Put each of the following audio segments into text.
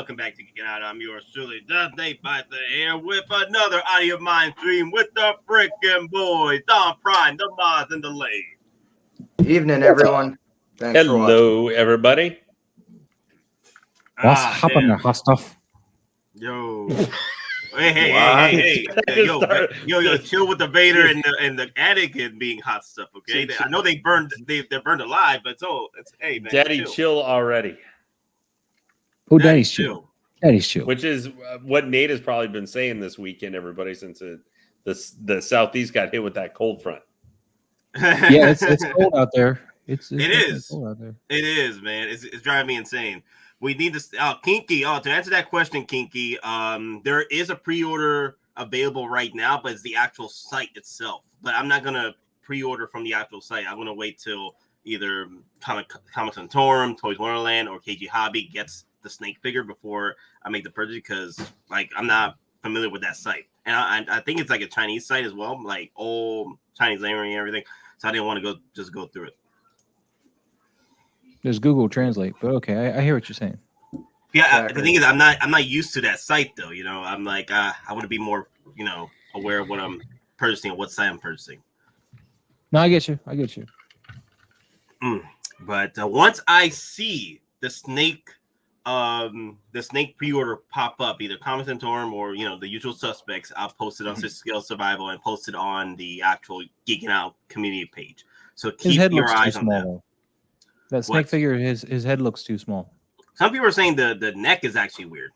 welcome back to Geeking Out. I'm yours truly, the Nate by the air with another audio mind stream with the freaking boys, DonPrime, the Moz, and the Lay. Evening, everyone. Thanks Hello, everybody. What's happening, hot stuff? Yo. Hey. Yo, chill with the Vader and the attic and being hot stuff, okay? I know they're burned alive, but it's hey man. Daddy chill already. Oh, Daddy's chill. Daddy's chill. Which is what Nate has probably been saying this weekend, everybody, since the Southeast got hit with that cold front. Yeah, it's cold out there. It is cold out there. It is, man. It's driving me insane. We need to Kinky. To answer that question, Kinky, there is a pre-order available right now, but it's the actual site itself. But I'm not gonna pre-order from the actual site. I'm gonna wait till either Comiconcept, Toys Wonderland, or KG Hobby gets the snake figure before I make the purchase, because like I'm not familiar with that site, and I think it's like a Chinese site as well, like old Chinese language and everything. So I didn't want to go through it. There's Google Translate, but okay, I hear what you're saying. Yeah, exactly. The thing is, I'm not used to that site though. You know, I'm like I want to be more aware of what I'm purchasing and what site I'm purchasing. No, I get you. But once I see the snake pre-order pop up, either Comiconcept or the usual suspects, I'll post it on Sith Scale Survival and post it on the actual Geeking Out community page. So keep your eyes on that. That snake figure, his head looks too small. Some people are saying the neck is actually weird.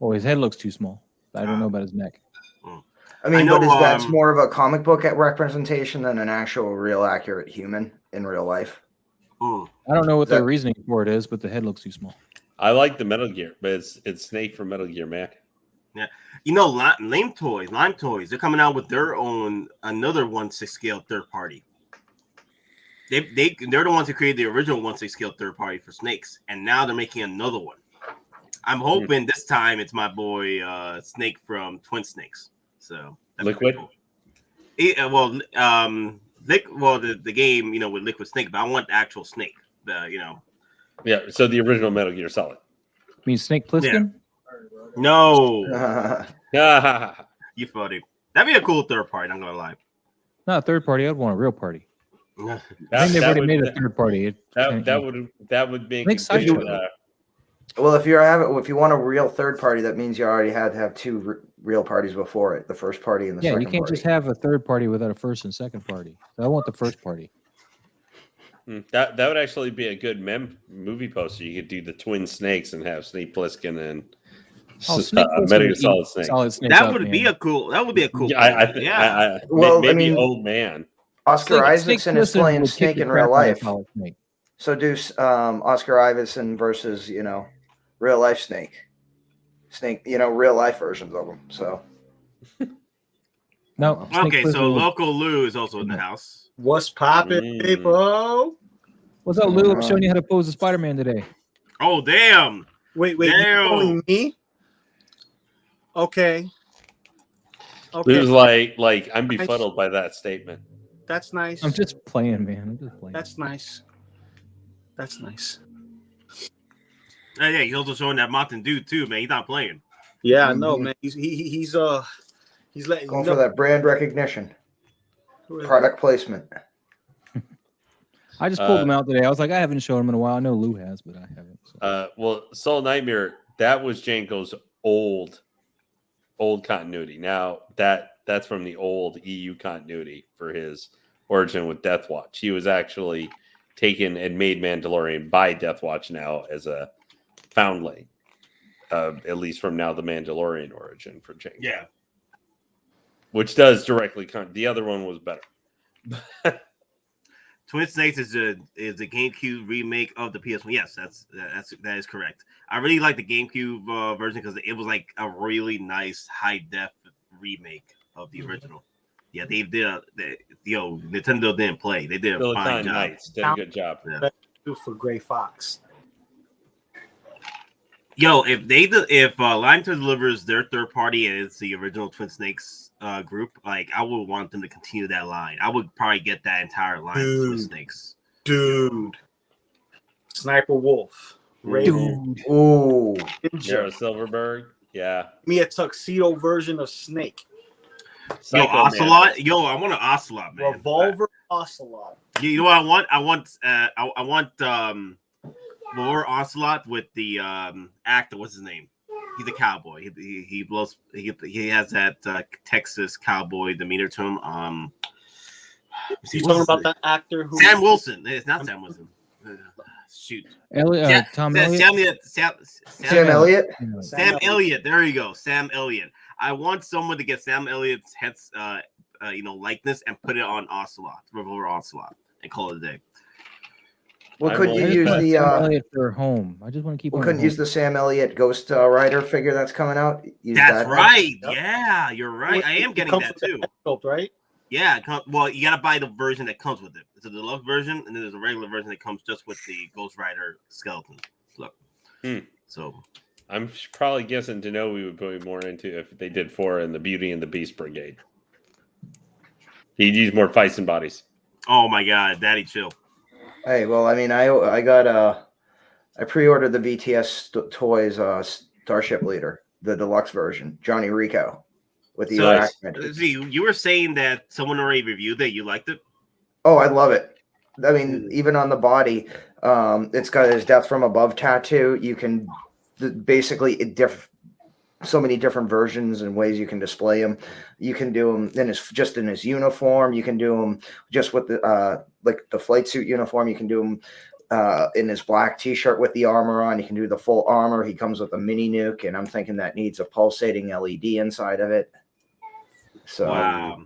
Oh, his head looks too small. I don't know about his neck. I mean, but that's more of a comic book representation than an actual real accurate human in real life. I don't know what their reasoning for it is, but the head looks too small. I like the Metal Gear, but it's Snake from Metal Gear, man. Yeah, Lime Toys, they're coming out with their own another 1/6 scale third party. They're the ones who created the original 1/6 scale third party for Snakes, and now they're making another one. I'm hoping this time it's my boy Snake from Twin Snakes. So Liquid. Cool. The game with Liquid Snake, but I want the actual Snake. Yeah. So the original Metal Gear Solid. You mean Snake Plissken? Yeah. No. You funny. That'd be a cool third party. I'm not gonna lie. Not a third party. I'd want a real party. I think they've already made a third party. That would make well, if you want a real third party, that means you already had to have two real parties before it. The first party and the second party. Yeah, you can't just have a third party without a first and second party. I want the first party. That would actually be a good movie poster. You could do the twin snakes and have Snake Plissken and Metal Gear Solid Snake. That would be a cool. Yeah, maybe old man. Oscar Isaacson is playing Snake in real life. So do Oscar Isaacson versus real life Snake, real life versions of them. So no. Okay, so Loco Lu is also in the house. What's poppin', people? What's up, Lou? I'm showing you how to pose a Spider-Man today. Oh, damn! Wait, damn. Me? Okay. Lou's like I'm befuddled by that statement. That's nice. I'm just playing, man. I'm just playing. That's nice. Yeah, he's also showing that Mountain Dew too, man. He's not playing. Yeah, I know, man. He's letting going for that brand recognition, product placement. I just pulled him out today. I was like, I haven't shown him in a while. I know Lou has, but I haven't. So. Well, Soul Nightmare, that was Janko's old continuity. Now that's from the old EU continuity for his origin with Death Watch. He was actually taken and made Mandalorian by Death Watch now as a foundling, at least from now the Mandalorian origin for Janko. Yeah, which does directly the other one was better. Twin Snakes is the GameCube remake of the PS1. Yes, that is correct. I really like the GameCube version because it was like a really nice high def remake of the original. Yeah, they did. Nintendo didn't play. They did a fine job. Nice. Did a good job. Yeah. For Gray Fox. Yo, if Line delivers their third party and it's the original Twin Snakes group, like I would want them to continue that line. I would probably get that entire line of Twin Snakes. Dude, Sniper Wolf. Raven. Dude. Ooh. Nero Ninja. Silverberg. Yeah. Me a tuxedo version of Snake. Yo, Psycho Ocelot. Mantis. Yo, I want an Ocelot, man. Revolver Ocelot. You know what I want? I want more Ocelot with the actor. What's his name? He's a cowboy. He blows. He has that Texas cowboy demeanor to him. You talking about that actor who? Sam Wilson. It's not Sam Wilson. Shoot. Tom Elliott. Sam Elliott. Sam Elliott. There you go. Sam Elliott. I want someone to get Sam Elliott's head's likeness and put it on Ocelot, Revolver Ocelot, and call it a day. Well, could you use the Sam Elliott for home? I just want to keep. couldn't use the Sam Elliott Ghost Rider figure that's coming out. Use That's that right. Yep. Yeah, you're right. I am getting that too. Sculpt, right? Yeah. Well, you gotta buy the version that comes with it. It's a deluxe version, and then there's a regular version that comes just with the Ghost Rider skeleton. Look. So I'm probably guessing Kenobi would put more into if they did 4 in the Beauty and the Beast Brigade. He'd use more Feiston bodies. oh my god, Daddy chill. Hey, well, I mean, I got I pre-ordered the BTS toys Starship Leader, the deluxe version, Johnny Rico, with the Arachnids. See, you were saying that someone already reviewed that you liked it. Oh, I love it. I mean, even on the body, it's got his death from above tattoo. You can basically so many different versions and ways you can display him. You can do him in his uniform. You can do him just with the like the flight suit uniform. You can do him in his black T-shirt with the armor on. You can do the full armor. He comes with a mini nuke, and I'm thinking that needs a pulsating LED inside of it. So, Wow.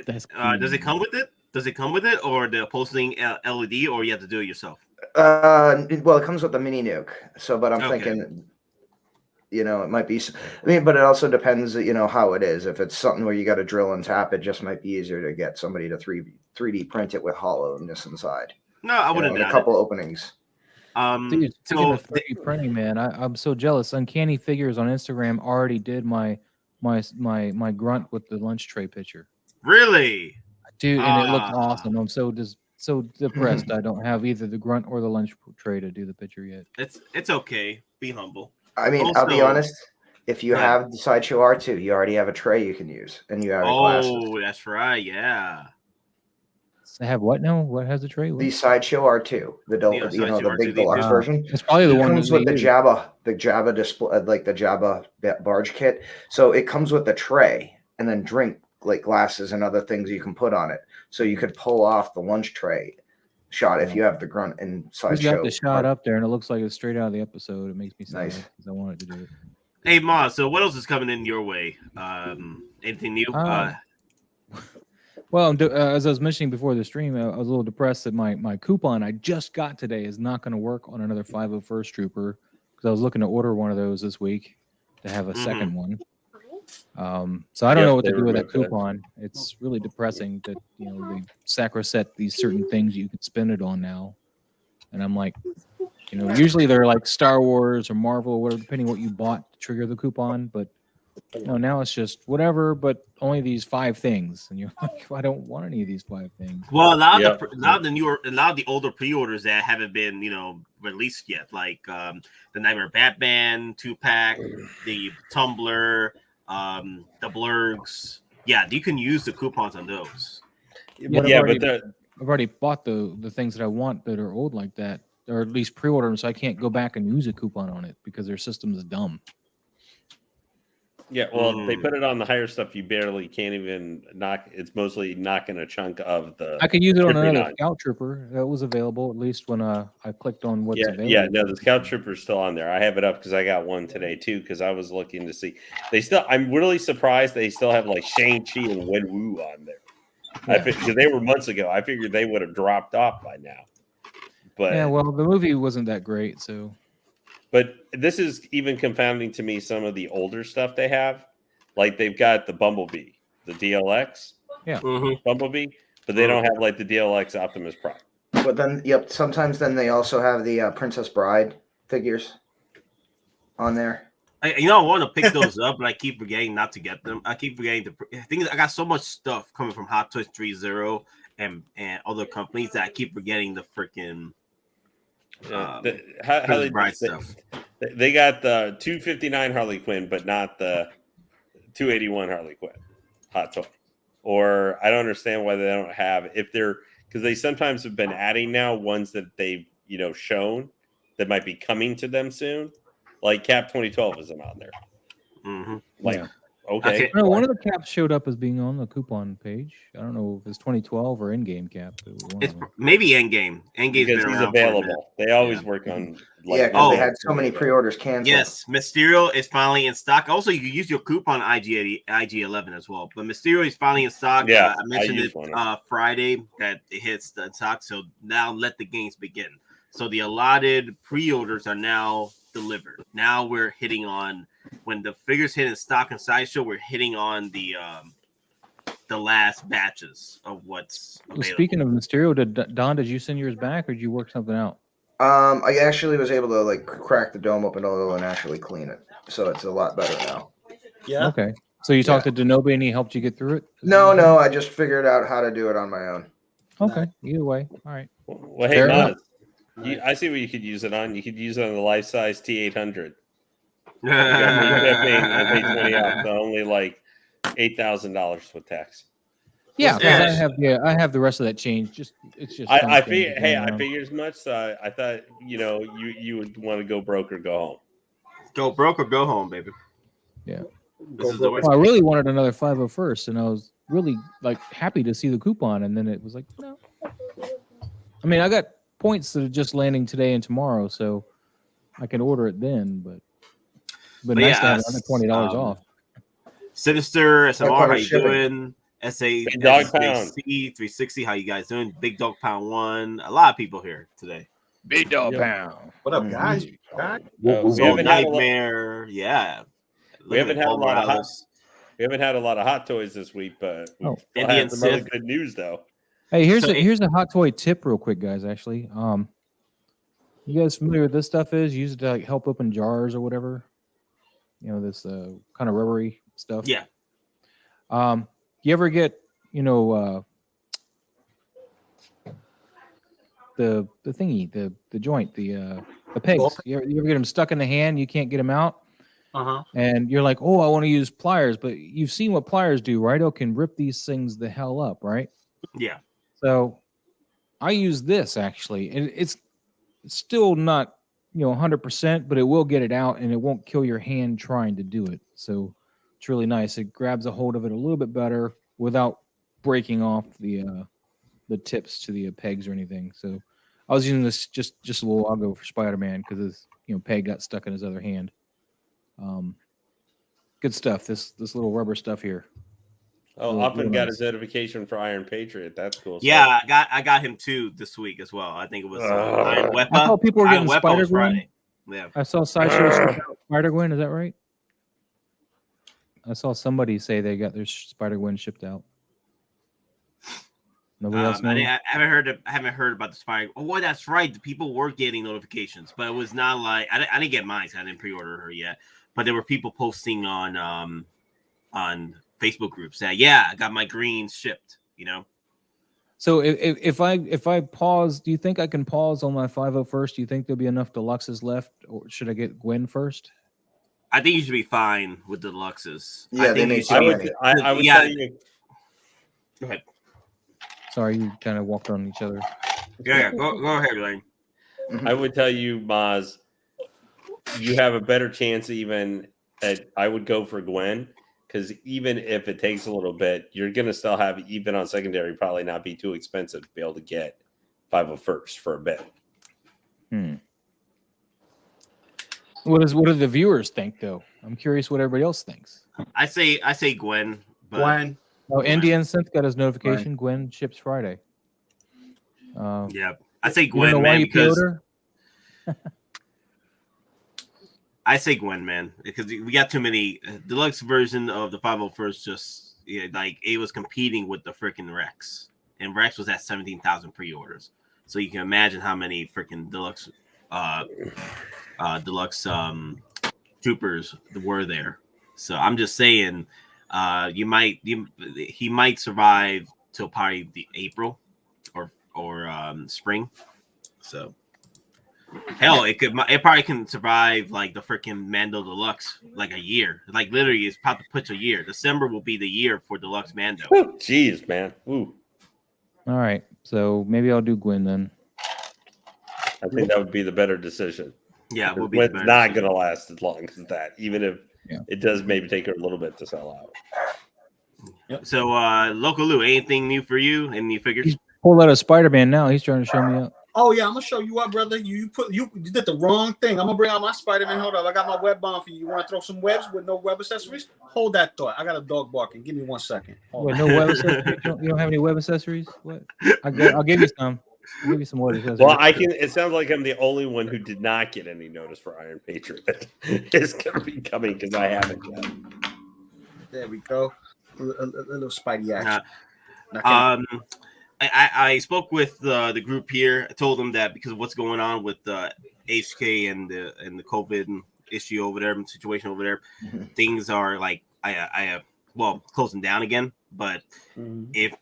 That's Does it come with it? Does it come with it, or the pulsating LED, or you have to do it yourself? well, it comes with a mini nuke. So, but I'm Okay. thinking, it might be. I mean, but it also depends, how it is. If it's something where you got to drill and tap, it just might be easier to get somebody to 3D print it with hollowness inside. No, I wouldn't. A couple openings. Dude, speaking of 3D printing, man, I'm so jealous. Uncanny Figures on Instagram already did my grunt with the lunch tray picture. Really? Dude, and it looks awesome. I'm so depressed. I don't have either the grunt or the lunch tray to do the picture yet. It's okay. Be humble. I mean, I'll be honest. If you have the Sideshow R2, you already have a tray you can use, and you have glasses. Oh, that's right. Yeah. I have what now? What has the tray? The Sideshow R2, the big deluxe version. It's probably the one comes with the Jabba display, like the Jabba barge kit. So it comes with the tray, and then drink like glasses and other things you can put on it. So you could pull off the lunch tray shot if you have the grunt and Sideshow. You got the shot up there, and it looks like it's straight out of the episode. It makes me sad because I wanted to do it. Hey, Ma. So what else is coming in your way? Anything new? Well, as I was mentioning before the stream, I was a little depressed that my coupon I just got today is not going to work on another 501st Trooper because I was looking to order one of those this week to have a second one. So I don't know what to do with that coupon. It's really depressing that they sacrosanct these certain things you can spend it on now, and I'm like, usually they're like Star Wars or Marvel or whatever, depending what you bought to trigger the coupon, but. Now it's just whatever, but only these 5 things, and you're like, I don't want any of these 5 things. Well, a lot of the older pre-orders that haven't been released yet, like the Nightmare Batman 2-pack, the Tumbler, the Blurgs. Yeah, you can use the coupons on those. I've already bought the things that I want that are old like that, or at least pre-order them, so I can't go back and use a coupon on it because their system is dumb. Yeah, well, they put it on the higher stuff. You barely can't even knock. It's mostly knocking a chunk of the. I could use it on another Scout Trooper that was available, at least when I clicked on what's available. Yeah, no, the Scout Trooper is still on there. I have it up because I got one today too. Because I was looking to see. I'm really surprised they still have like Shang-Chi and Wenwu on there. Because they were months ago. I figured they would have dropped off by now. But yeah, well, the movie wasn't that great, so. But this is even confounding to me, some of the older stuff they have. Like they've got the Bumblebee, the DLX. Yeah. Bumblebee, but they don't have like the DLX Optimus Prime. But then, sometimes then they also have the Princess Bride figures on there. I want to pick those up, but I keep forgetting not to get them. I keep forgetting the thing is I got so much stuff coming from Hot Toys 3.0 and other companies that I keep forgetting the freaking How Princess Bride stuff. They got the 259 Harley Quinn, but not the 281 Harley Quinn hot toy. Or I don't understand why they don't have, if they're, because they sometimes have been adding now ones that they've shown that might be coming to them soon. Like Cap 2012 isn't on there. Mm-hmm. Like, okay. No, one of the caps showed up as being on the coupon page. I don't know if it's 2012 or in-game cap. It's maybe EndGame. EndGame's Because been he's around available. They always work on. Yeah, because they had so many pre-orders canceled. Yes, Mysterio is finally in stock. Also, you can use your coupon IG11 as well. But Mysterio is finally in stock. Yeah, I mentioned it Friday that it hits the stock. So now let the games begin. So the allotted pre-orders are now delivered. Now we're hitting on, when the figures hit in stock and Sideshow, we're hitting on the last batches of what's available. Speaking of Mysterio, did you send yours back or did you work something out? I actually was able to like crack the dome open a little and actually clean it, so it's a lot better now. Yeah. Okay. So you talked to Kenobi and he helped you get through it? No, I just figured out how to do it on my own. Okay. Either way, all right. Well, hey, Maz, I see what you could use it on. You could use it on the life-size T800. You got free shipping and pay 20 off, so only like $8,000 with tax. Yeah, I have the rest of that change. It's just. I figured as much. So I thought you would want to go broke or go home. Go broke or go home, baby. Yeah. Well, I really wanted another 501st, and I was really like happy to see the coupon, and then it was like no. I mean, I got points that are just landing today and tomorrow, so I can order it then. But nice to have $20 off. Sinister, SMR, how you doing? SA Dog Pound 360, how you guys doing? Big Dog Pound 1. A lot of people here today. Big Dog Pound. What up, guys? Nightmare, yeah. We haven't had a lot of hot toys this week, but we had some other good news though. Hey, here's a hot toy tip, real quick, guys. Actually, you guys familiar with this stuff? Use it to like help open jars or whatever. This kind of rubbery stuff. Yeah. You ever get the thingy, the joint, the pegs? You ever get them stuck in the hand? You can't get them out. And you're like, oh, I want to use pliers, but you've seen what pliers do, right? It can rip these things the hell up, right? Yeah. So I use this actually, and it's still not 100%, but it will get it out, and it won't kill your hand trying to do it. So it's really nice. It grabs a hold of it a little bit better without breaking off the tips to the pegs or anything. So I was using this just a little while ago for Spider-Man because his peg got stuck in his other hand. Good stuff. This little rubber stuff here. Oh, Upton got his notification for Iron Patriot. That's cool. Yeah, I got him too this week as well. I think it was Iron Weapon. I saw people were getting Spider-Gwen. Yeah, I saw Sideshow Spider-Gwen. Is that right? I saw somebody say they got their Spider-Gwen shipped out. Nobody else knows? I haven't heard about the Spider. Oh, that's right. The people were getting notifications, but it was not like I didn't get mine. So I didn't pre-order her yet. But there were people posting on Facebook groups that I got my greens shipped. So if I pause, do you think I can pause on my 501st? Do you think there'll be enough deluxes left, or should I get Gwen first? I think you should be fine with the deluxes. Yeah, I would tell you. Go ahead. Sorry, you kind of walked on each other. Yeah, go ahead, Lane. I would tell you, Maz, you have a better chance even I would go for Gwen, because even if it takes a little bit, you're going to still have, even on secondary, probably not be too expensive to be able to get 501st for a bit. What do the viewers think, though? I'm curious what everybody else thinks. I say Gwen. But Gwen. Oh, Indian Synth got his notification. Gwen ships Friday. Yeah, I say Gwen, man, because I say Gwen, man, because we got too many deluxe version of the 501st. Just like it was competing with the freaking Rex, and Rex was at 17,000 pre-orders. So you can imagine how many freaking deluxe troopers were there. So I'm just saying, he might survive till probably the April or spring. So Hell, it probably can survive like the freaking Mando Deluxe like a year. Like literally, it's about to push a year. December will be the year for Deluxe Mando. Jeez, man. Ooh. All right, so maybe I'll do Gwen then. I think that would be the better decision. Yeah, it will be. Gwen's not going to last as long as that, even if Yeah. it does maybe take her a little bit to sell out. Yep. So, Loco Lu, anything new for you? Any new figures? He's pulled out of Spider-Man now. He's trying to show me up. Oh yeah, I'm gonna show you up, brother. You did the wrong thing. I'm gonna bring out my Spider-Man. Hold up, I got my web bomb for you. You want to throw some webs with no web accessories? Hold that thought. I got a dog barking. Give me 1 second. What, no web accessories? You don't have any web accessories? What? I'll give you some. I'll give you some web accessories. Well, I can. It sounds like I'm the only one who did not get any notice for Iron Patriot. It's going to be coming because I haven't yet. There we go. A little Spidey action. I spoke with the group here. I told them that because of what's going on with the HK and the COVID issue over there, situation over there, things are like closing down again. But if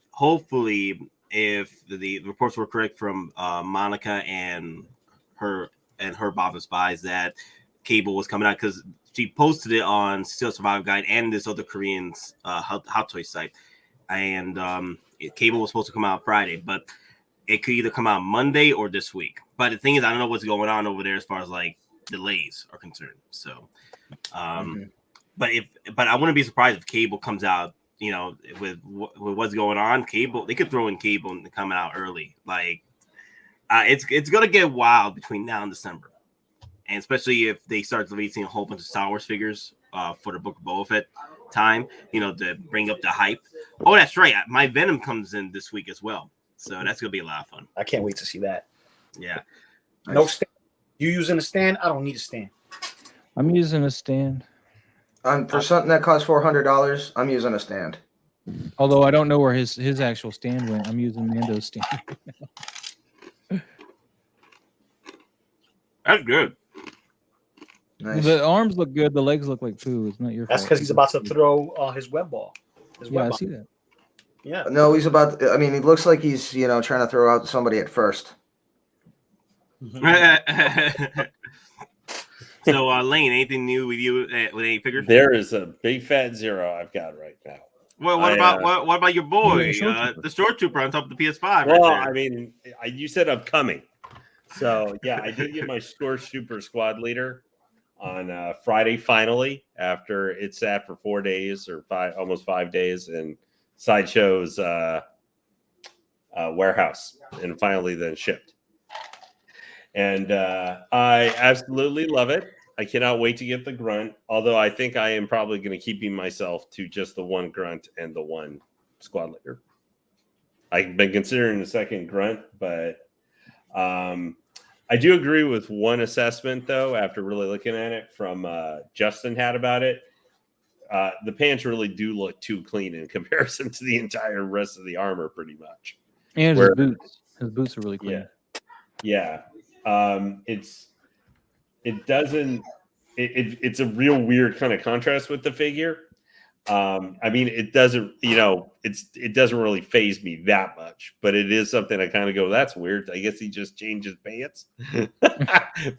the reports were correct from Monica and her Bothan spies that Cable was coming out, because she posted it on Still Survival Guide and this other Korean Hottoys site, and Cable was supposed to come out Friday, but it could either come out Monday or this week. But the thing is, I don't know what's going on over there as far as like delays are concerned. So, but I wouldn't be surprised if Cable comes out, you know, with what's going on. Cable, they could throw in Cable and come out early. Like, it's gonna get wild between now and December, and especially if they start releasing a whole bunch of Star Wars figures for the Book of Boba Fett time, you know, to bring up the hype. Oh, that's right. My Venom comes in this week as well, so that's gonna be a lot of fun. I can't wait to see that. Yeah. No stand. You using a stand? I don't need a stand. I'm using a stand. For something that costs $400, I'm using a stand. Although I don't know where his actual stand went. I'm using Mando's stand. That's good. Nice. The arms look good. The legs look like poo. It's not your That's fault. because he's about to throw his web ball. His Yeah, web I ball. see that. Yeah. No, he's about. I mean, he looks like he's trying to throw out somebody at first. So, Lane, anything new with you with any figures? There is a big fat zero I've got right now. Well, what about your boy, the Short Trooper on top of the PS5? Well, right there? I mean, you said I'm coming. So, yeah, I did get my Short Trooper squad leader on Friday, finally, after it sat for 4 days or almost 5 days in Sideshow's warehouse, and finally then shipped. And I absolutely love it. I cannot wait to get the grunt, although I think I am probably going to keeping myself to just the one grunt and the one squad leader. I've been considering the second grunt, but I do agree with one assessment, though, after really looking at it from Justin had about it. The pants really do look too clean in comparison to the entire rest of the armor, pretty much. And his boots. His boots are really clean. Yeah. It's a real weird kind of contrast with the figure. I mean, it doesn't really faze me that much, but it is something I kind of go, that's weird. I guess he just changed his pants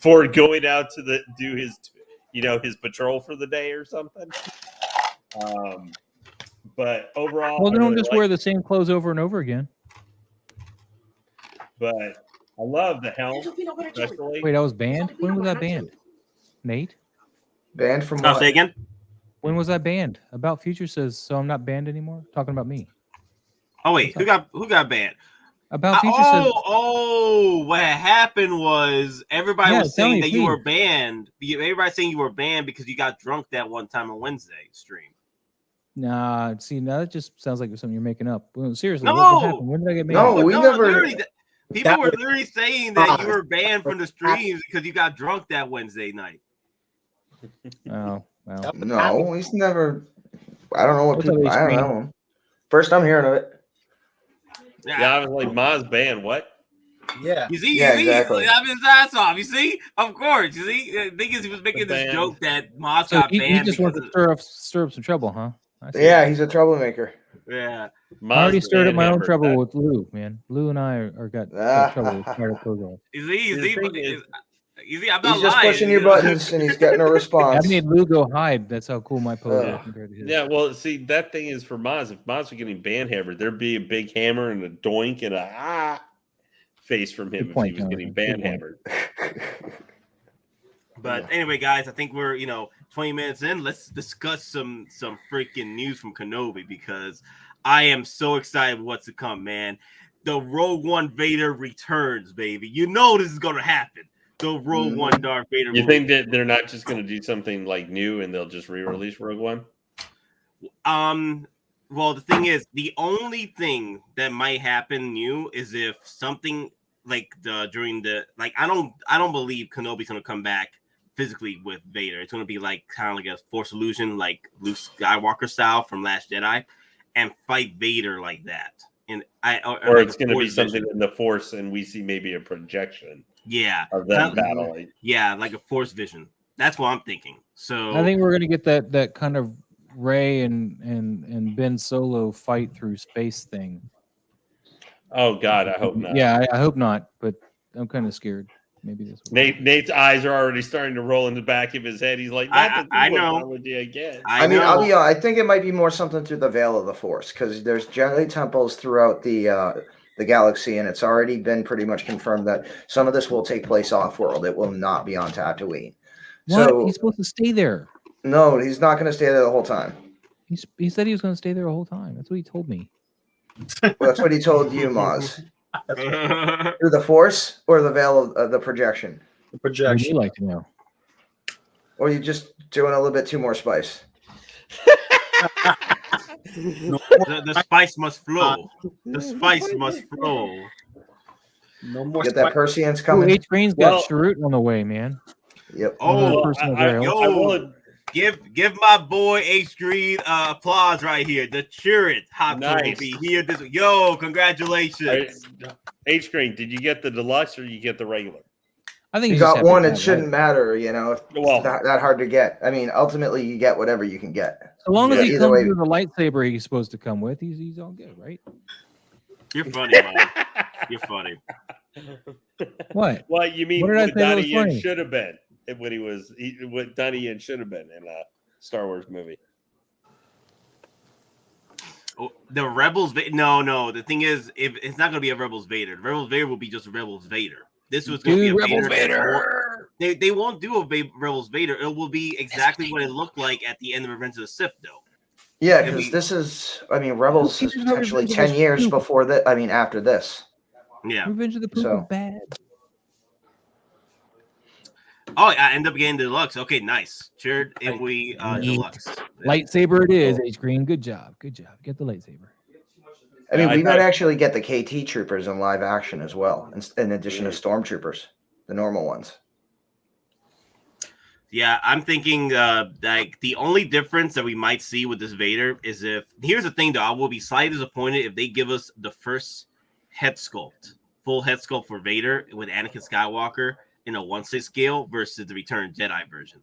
for going out to do his patrol for the day or something. But overall, Well, they don't just wear the same clothes over and over again. But I love the helm, especially. Wait, I was banned? When was that banned? Nate? Banned from I'll what? say again. When was I banned? About Future says so. I'm not banned anymore. Talking about me. Oh wait, who got banned? About Future says. What happened was everybody was saying that you please. were banned. Everybody saying you were banned because you got drunk that one time on Wednesday stream. Nah, see, now that just sounds like something you're making up. Well, seriously, No! what happened? When did I get banned? No, we never. People were literally saying that you were banned from the streams because you got drunk that Wednesday night. Oh, well. No, he's never. I don't know what That's how people. they I don't screen. know. First, I'm hearing of it. Yeah, I was like, Maz banned. What? Yeah. You see, Yeah, exactly. I'm his ass off. You see, of course. You see, the thing is, he was making this joke that Moss So got he banned. just wants to stir up some trouble, huh? I see. Yeah, he's a troublemaker. Yeah. I already Maz stirred up banned my him own for trouble that. with Lou, man. Lou and I are got trouble with Spider Code. You see, The thing is, You see, I'm not He's just lying. pushing your buttons and he's getting a I response. made Lugo hide. That's how cool my pose is compared to his. Yeah, well, see, that thing is for Maz. If Maz was getting banhammered, there'd be a big hammer and a doink and a face from him Good point, if he was getting Jonathan. Good banhammered. But anyway, guys, I think we're 20 minutes in. Let's discuss some freaking news from Kenobi because I am so excited what's to come, man. The Rogue One Vader returns, baby. You know this is gonna happen. The Rogue One Darth Vader. You think that they're not just going to do something like new and they'll just re-release Rogue One? Well, the thing is, the only thing that might happen new is if something like I don't believe Kenobi's gonna come back physically with Vader. It's gonna be like kind of like a Force illusion, like Luke Skywalker style from Last Jedi, and fight Vader like that. And or like it's going to be something in the Force, and we see maybe a projection. Yeah, of them battling. Yeah, like a Force vision. That's what I'm thinking. So I think we're gonna get that kind of Rey and Ben Solo fight through space thing. Oh God, I hope not. Yeah, I hope not, but I'm kind of scared. Maybe this. Nate's eyes are already starting to roll in the back of his head. He's like, I know. Again. I mean, I'll be honest, I think it might be more something through the veil of the Force because there's generally temples throughout the galaxy, and it's already been pretty much confirmed that some of this will take place off-world. It will not be on Tatooine. What? So He's supposed to stay there. no, he's not going to stay there the whole time. He said he was going to stay there the whole time. That's what he told me. Well, that's what he told you, Maz. Through the Force or the veil of the projection? The Would projection. you like to know? Or you just doing a little bit too more spice? the spice must flow. The spice must flow. No more. Get that Persians Ooh, coming. H Green's got Sharut on the way, man. Yep. Oh, Personal grail. give my boy H Green applause right here. The Chirrut Hot Nice. Toy here. Congratulations. H Green, did you get the deluxe or you get the regular? I think You he's just got happy one, to it have shouldn't matter, you know, if Well- it's that hard to get. I mean, ultimately, you get whatever you can get. So long as Yeah, he either comes way- with the lightsaber he's supposed to come with, he's all good, right? You're funny, man. You're funny. What? What you mean? What did I What say that was Donnie Yen funny? should have been what Donnie Yen should have been in a Star Wars movie. Oh, the Rebels. No. The thing is, if it's not going to be a Rebels Vader. Rebels Vader will be just Rebels Vader. This was going to be a Rebels Vader. They won't do a Rebels Vader. It will be exactly what it looked like at the end of Revenge of the Sith, though. Yeah, It'll because be- this is, I mean, Rebels is Revenge potentially of the 10 years Sith. before that. I mean, after this. Yeah. Revenge of the Poop So- is bad. Oh, I end up getting the deluxe. Okay, nice. Cheered and we Neat. deluxe. Lightsaber it is, H Green. Good job. Good job. Get the lightsaber. I mean, Yeah, I we might thought- actually get the KT troopers in live action as well, in addition to stormtroopers, the normal ones. Yeah, I'm thinking like the only difference that we might see with this Vader is if here's the thing though, I will be slightly disappointed if they give us the first head sculpt, full head sculpt for Vader with Anakin Skywalker in a 1/6 scale versus the Return Jedi version.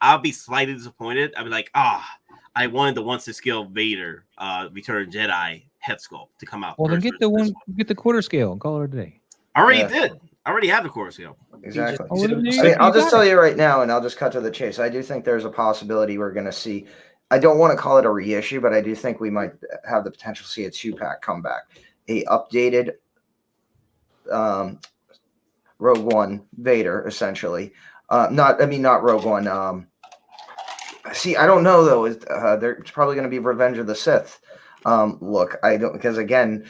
I'll be slightly disappointed. I'll be like, I wanted the 1/6 scale Vader Return Jedi head sculpt to come out. Well, then first get the versus one, this get the quarter scale and call it a day. I already Yeah. did. I already have the core scale. Exactly. Oh, well, then I you- mean, I'll you just got tell it. you right now, and I'll just cut to the chase. I do think there's a possibility we're going to see. I don't want to call it a reissue, but I do think we might have the potential to see a 2-pack come back, a updated Rogue One Vader, essentially. Not Rogue One. See, I don't know though. There's probably going to be Revenge of the Sith. Look, I don't because again.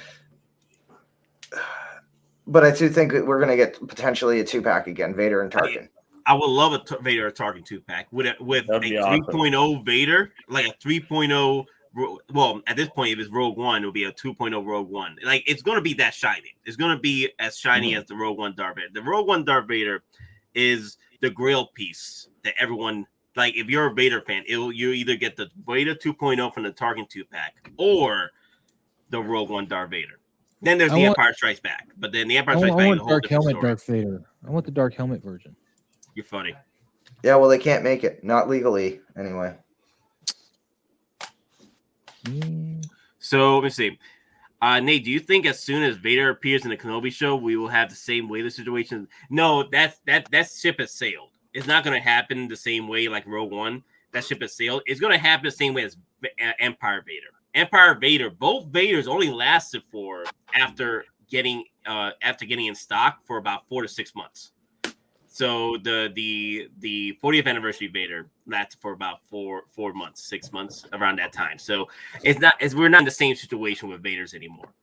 But I do think that we're going to get potentially a 2-pack again, Vader and Tarkin. I would love a Vader Tarkin 2-pack with a That'd be 3.0 Vader, like a 3.0. Well, at this point, if it's Rogue One, it'll be a 2.0 Rogue One. Like it's going to be that shiny. It's going to be as shiny as the Rogue One Darth Vader. The Rogue One Darth Vader is the grail piece that everyone like. If you're a Vader fan, you either get the Vader 2.0 from the Tarkin 2-pack or the Rogue One Darth Vader. Then there's the Empire Strikes Back, but then the Empire I Strikes Back is a want whole dark different helmet story. Darth Vader. I want the dark helmet version. You're funny. Yeah, well, they can't make it. Not legally, anyway. Mm. So let me see. Nate, do you think as soon as Vader appears in the Kenobi show, we will have the same Vader situation? No, that ship has sailed. It's not going to happen the same way like Rogue One. That ship has sailed. It's going to happen the same way as Empire Vader. Empire Vader, both Vaders only lasted for after getting in stock for about 4 to 6 months. So the 40th anniversary Vader lasted for about 4 months, 6 months around that time. So we're not in the same situation with Vaders anymore.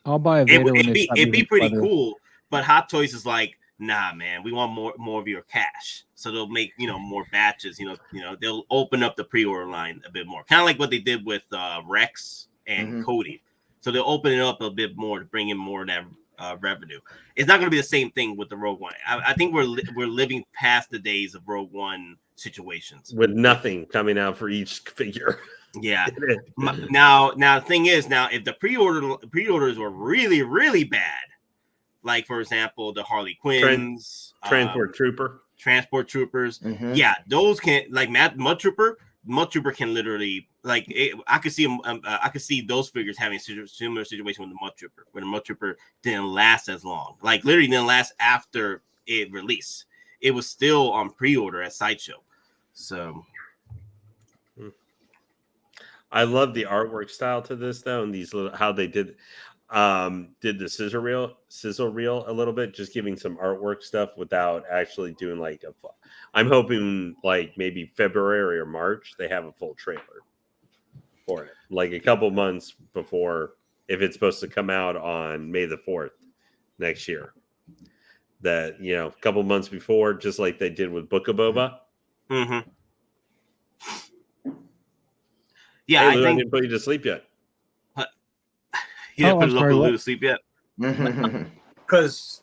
I'll buy a Vader. It'd be pretty cool, but Hot Toys is like, nah, man, we want more of your cash. So they'll make more batches. They'll open up the pre-order line a bit more, kind of like what they did with Rex and Cody. So they'll open it up a bit more to bring in more of that revenue. It's not going to be the same thing with the Rogue One. I think we're living past the days of Rogue One situations with nothing coming out for each figure. Yeah. Now the thing is, if the pre-orders were really, really bad, like for example the Harley Quinns, Transport Troopers, yeah, those can like Mud Trooper can literally I could see those figures having a similar situation with the Mud Trooper, where the Mud Trooper didn't last as long, like literally didn't last after it released. It was still on pre-order at Sideshow. So I love the artwork style to this though, and these little how they did the sizzle reel a little bit, just giving some artwork stuff without actually doing like I'm hoping like maybe February or March they have a full trailer for it, like a couple months before, if it's supposed to come out on May the 4th next year, that a couple months before, just like they did with Book of Boba. Yeah, hey, Lou, I think didn't put you to sleep yet. You didn't put Loco Lu to sleep yet? Because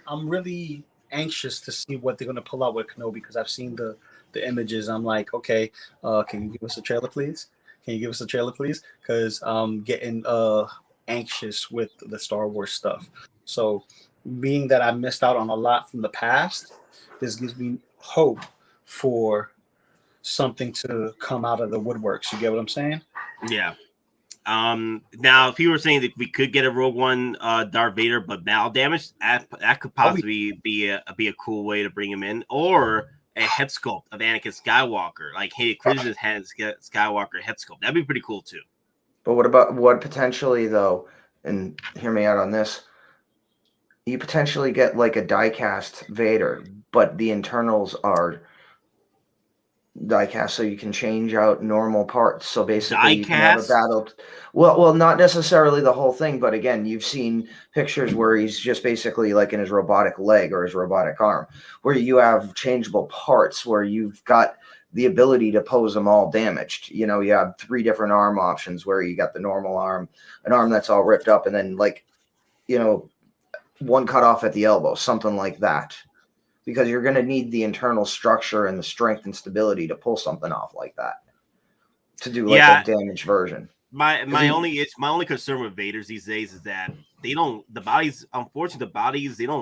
I'm really anxious to see what they're going to pull out with Kenobi, because I've seen the images. I'm like, okay, can you give us a trailer, please? Because I'm getting anxious with the Star Wars stuff. So being that I missed out on a lot from the past, this gives me hope for something to come out of the woodworks. You get what I'm saying? Yeah. Now, if you were saying that we could get a Rogue One Darth Vader, but battle damage, that could possibly be a cool way to bring him in, or a head sculpt of Anakin Skywalker, like hey, Christian has Skywalker head sculpt. That'd be pretty cool too. But what potentially though, and hear me out on this, you potentially get like a die-cast Vader, but the internals are die-cast, so you can change out normal parts. So basically, you can have a battle. Well, not necessarily the whole thing, but again, you've seen pictures where he's just basically like in his robotic leg or his robotic arm, where you have changeable parts, where you've got the ability to pose them all damaged. You have 3 different arm options, where you got the normal arm, an arm that's all ripped up, and then one cut off at the elbow, something like that. Because you're going to need the internal structure and the strength and stability to pull something off like that, to do a damaged version. My only concern with Vaders these days is that they don't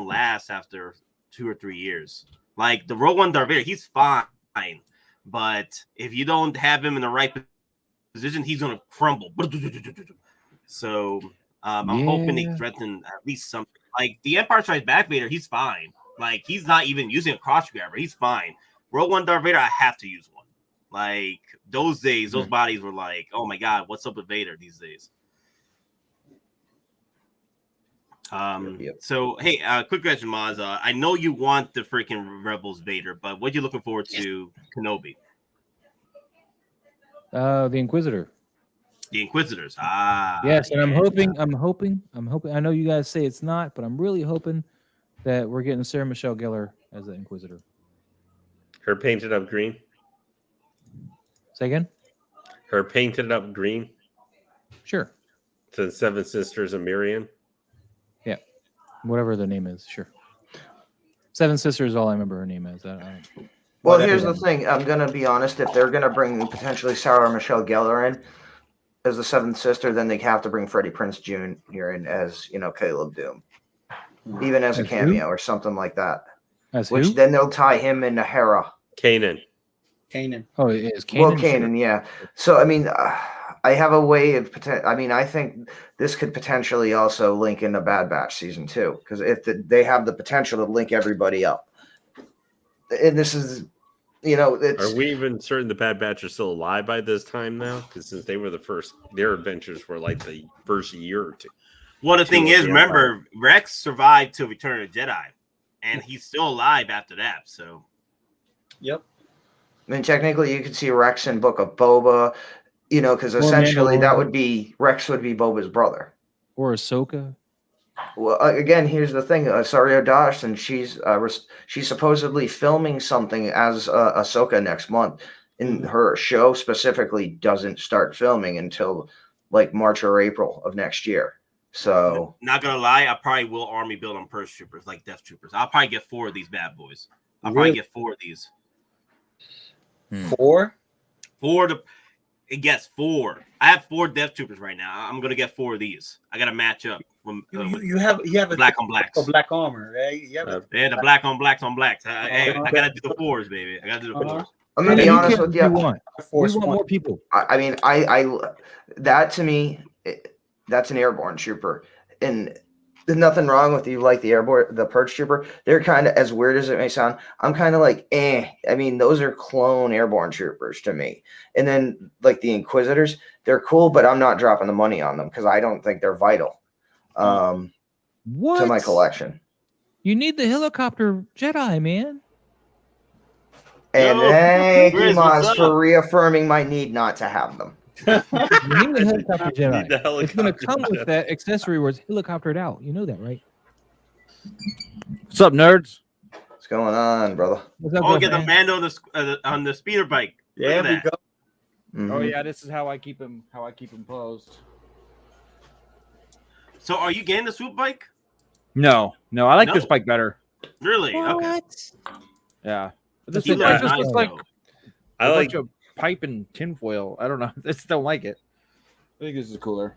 last after 2 or 3 years. Like the Rogue One Darth Vader, he's fine, but if you don't have him in the right position, he's gonna crumble. So I'm hoping they threaten at least something. Like the Empire Strikes Back Vader, he's fine. Like he's not even using a cross grabber. He's fine. Rogue One Darth Vader, I have to use one. Like those days, those bodies were like, oh my god, what's up with Vader these days? So hey, quick question, Maz. I know you want the freaking Rebels Vader, but what are you looking forward to Kenobi? The Inquisitor. The Inquisitors. Yes, and I'm hoping. I know you guys say it's not, but I'm really hoping that we're getting Sarah Michelle Gellar as the Inquisitor. Her painted up green. Say again? Her painted up green. Sure. To the Seven Sisters of Miriam. Yeah. Whatever the name is, sure. Seven Sisters is all I remember her name is. Well, here's the thing. I'm going to be honest. If they're going to bring potentially Sarah Michelle Gellar in as the Seventh Sister, then they have to bring Freddie Prinze Jr. in as, Caleb Doom. Even as a cameo or something like that. Which then they'll tie him into Hera. Kanan. Kanan. Oh, it is Kanan. Well, Kanan, yeah. So, I mean, I have a way of I mean, I think this could potentially also link into Bad Batch season 2 because if they have the potential to link everybody up, and this is, it's. Are we even certain the Bad Batch are still alive by this time now? Because since they were their adventures were like the first year or two. Well, the thing is, remember, Rex survived to Return of the Jedi, and he's still alive after that. So, Yep. I mean, technically, you could see Rex in Book of Boba, because essentially Rex would be Boba's brother. Or Ahsoka. Well, again, here's the thing: Sario Dawson, she's supposedly filming something as Ahsoka next month, and her show specifically doesn't start filming until like March or April of next year. So, not gonna lie, I probably will army build on Purge Troopers, like Death Troopers. I'll probably get 4 of these bad boys. I'll probably get 4 of these. 4? 4 to it gets 4. I have 4 Death Troopers right now. I'm gonna get 4 of these. I gotta match up. You have a black on blacks. Black armor, right? Yeah, the black on blacks on blacks. I gotta do the 4s, baby. I gotta do the 4s. I'm gonna be honest with you. We want more people. I mean, I that to me, that's an airborne trooper, and there's nothing wrong with you like the Purge Trooper. They're kind of, as weird as it may sound, I'm kind of like, I mean, those are clone airborne troopers to me. And then like the Inquisitors, they're cool, but I'm not dropping the money on them because I don't think they're vital to my collection. You need the helicopter Jedi, man. And thank you, Maz, for reaffirming my need not to have them. You need the helicopter Jedi. It's going to come with that accessory where it's helicoptered out. You know that, right? What's up, nerds? What's going on, brother? Get the Mando on the speeder bike. Yeah, we go. Mm-hmm. Oh yeah, this is how I keep him. Posed. So, are you getting the swoop bike? No, I like this bike better. Really? What? Okay. Yeah, This bike nice, just looks like I like a pipe and tinfoil. I don't know. I just don't like it. I think this is cooler.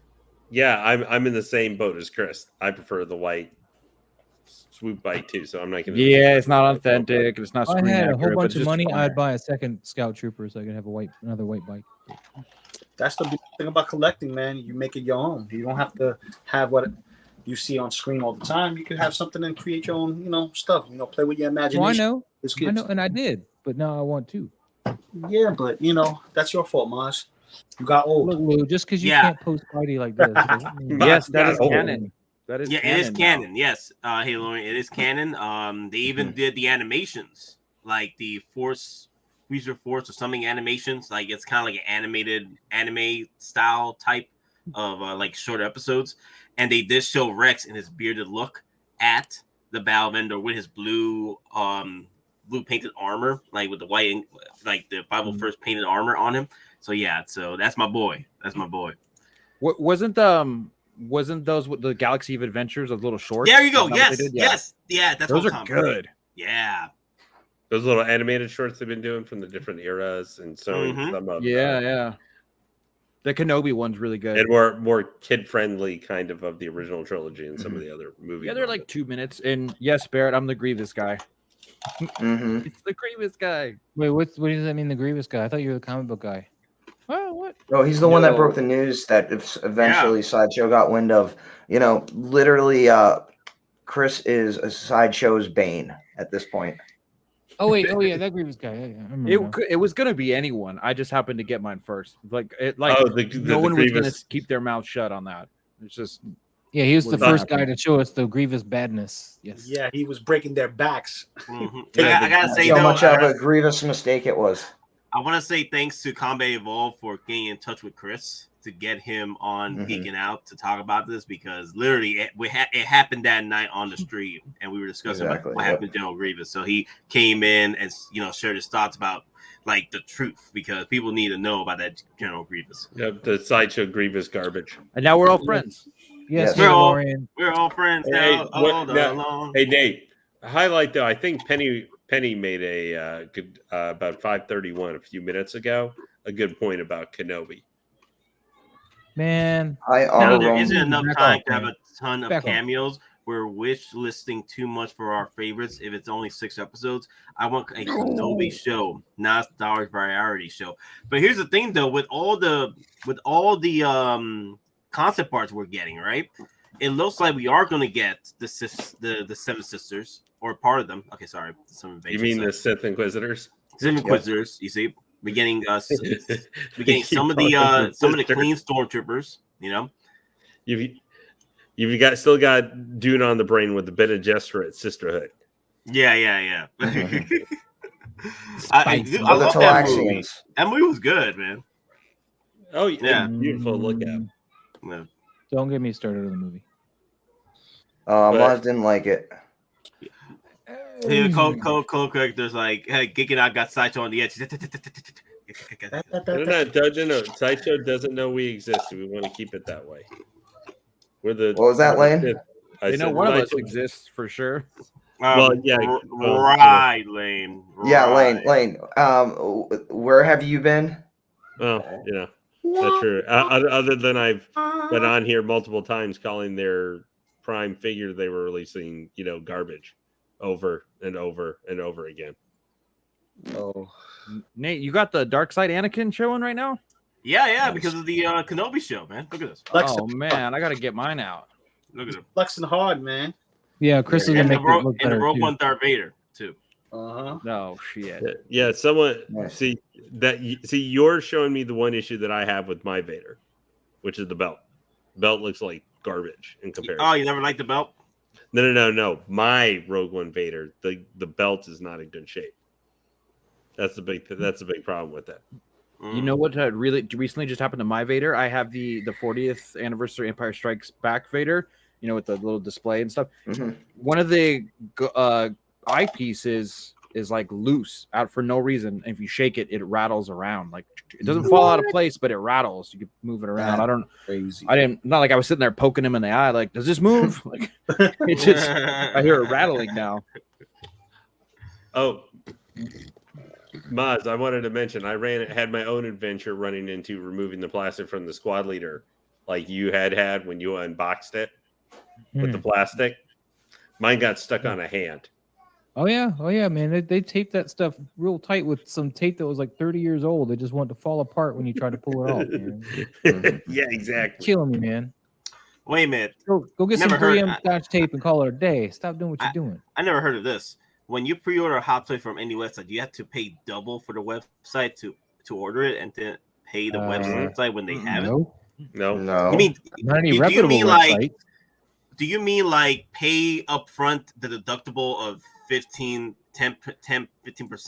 Yeah, I'm in the same boat as Chris. I prefer the white swoop bike too, so I'm not gonna. Yeah, it's not authentic. And it's not. If I had a whole bunch of money, fun. I'd buy a second Scout Trooper so I could have another white bike. That's the big thing about collecting, man. You make it your own. You don't have to have what you see on screen all the time. You can have something and create your own, stuff. Play with your imagination. Well, I know, and I did, but now I want to. Yeah, but that's your fault, Maz. You got old. Look, Lou, just because you can't post party like this. Yes, that is canon. That is it is canon. Yes, hey Lauren, it is canon. They even did the animations, like the Freezer Force or something animations. Like it's kind of like an animated anime style type of like short episodes, and they did show Rex in his bearded look at the Battle of Endor with his blue painted armor, like with the white, like the 501st painted armor on him. So yeah, so that's my boy. What wasn't those with the Galaxy of Adventures, those little shorts? There you go. Yes. Yeah, that's those what are good. Yeah. Those little animated shorts they've been doing from the different eras and some of yeah. The Kenobi one's really good. And more kid friendly kind of the original trilogy and some of the other movies. Yeah, they're like 2 minutes. And yes, Barrett, I'm the Grievous guy. Mm-hmm. It's the Grievous guy. Wait, what does that mean, the Grievous guy? I thought you were the comic book guy. Oh, what? Oh, he's the one that broke the news that eventually Sideshow got wind of. Literally, Chris is a Sideshow's bane at this point. Oh wait, that Grievous guy. Yeah, I remember. It was gonna be anyone. I just happened to get mine first. No one was gonna keep their mouth shut on that. It's just he was the first guy to show us the Grievous badness. Yes. Yeah, he was breaking their backs. Mm-hmm. I gotta say, how much of a grievous mistake it was. I want to say thanks to Combat Evolve for getting in touch with Chris to get him on Geeking Out to talk about this, because literally it happened that night on the stream and we were discussing what happened to General Grievous. So he came in and shared his thoughts about like the truth, because people need to know about that General Grievous. Yep, the Sideshow Grievous garbage. And now we're all friends. Yes, we're all friends now. Hey Nate, highlight though. I think Penny made a good about 5:31 a few minutes ago. A good point about Kenobi. Man, there isn't enough time to have a ton of cameos we're wish listing too much for our favorites if it's only 6 episodes. I want a Kenobi show, not a Star Wars variety show. But here's the thing, though, with all the concept parts we're getting, right? It looks like we are going to get the Seven Sisters or part of them. Okay, sorry, some You mean the Sith Inquisitors? Sith Inquisitors. You see, we're getting we're getting some of the clean stormtroopers. You know, you've still got Dune on the brain with the Bene Gesserit sisterhood. Yeah. I The love that movie. Talaxians. That movie was good, man. Oh Yeah. beautiful to look at. Yeah. Don't get me started on the movie. Maz didn't like it. The Cole character's like, hey, Gigan, I got Sideshow on the edge. No. Sideshow doesn't know we exist. We want to keep it that way. What was that, Lane? They know one of us exists for sure. Well, yeah. Right, Lane. Yeah, Right. Lane. Where have you been? Oh, that's true. Other than I've been on here multiple times calling their Prime figure they were releasing, garbage over and over and over again. Oh, Nate, you got the Dark Side Anakin showing right now? Yeah, because of the Kenobi show, man. Look at this. Oh man, I gotta get mine out. Look at him. Flexing hard, man. Yeah, Chris is gonna And make it look the better Rogue too. One Darth Vader too. No shit. Yeah, someone Nice. see you're showing me the one issue that I have with my Vader, which is the belt. Belt looks like garbage in comparison. Oh, you never liked the belt? No. My Rogue One Vader, the belt is not in good shape. That's the big problem with that. You know what really recently just happened to my Vader? I have the 40th anniversary Empire Strikes Back Vader, with the little display and stuff. Mm-hmm. One of the eyepieces is like loose out for no reason. If you shake it, it rattles around. Like it doesn't fall out of place, but it rattles. You can move it around. Crazy. Not like I was sitting there poking him in the eye. Like, does this move? Like it's just I hear it rattling now. Oh, Maz, I wanted to mention I had my own adventure running into removing the plastic from the squad leader, like you had when you unboxed it with the plastic. Mine got stuck on a hand. Oh yeah, man. They taped that stuff real tight with some tape that was like 30 years old. They just wanted to fall apart when you tried to pull it off. Man. Yeah, exactly. Killing me, man. Wait a minute. Go get some Never heard- 3M Scotch tape and call it a day. Stop doing what you're doing. I never heard of this. When you pre-order a hot toy from any website, you have to pay double for the website to order it and then pay the website when they have it. No. No. You mean Not any do you reputable mean website. do you mean like pay upfront the deductible of 15%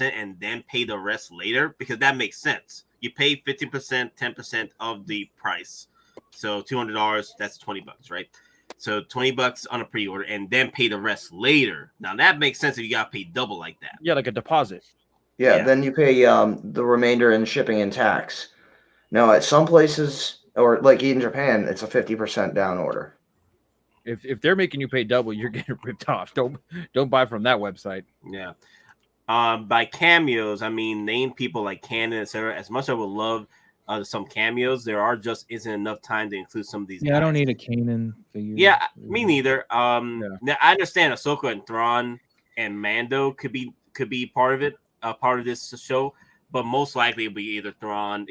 and then pay the rest later? Because that makes sense. You pay 15%, 10% of the price. So $200, that's $20, right? So $20 on a pre-order and then pay the rest later. Now that makes sense if you got to pay double like that. Yeah, like a deposit. Yeah, then you pay the remainder in shipping and tax. Now, at some places, or like in Japan, it's a 50% down order. If they're making you pay double, you're getting ripped off. Don't buy from that website. Yeah. By cameos, I mean name people like Canon, etc. As much as I would love some cameos, there just isn't enough time to include some of these. Yeah, guys. I don't need a Kanan figure. Yeah, me neither. Now I understand Ahsoka and Thrawn and Mando could be part of it, part of this show, but most likely it'll be either Thrawn,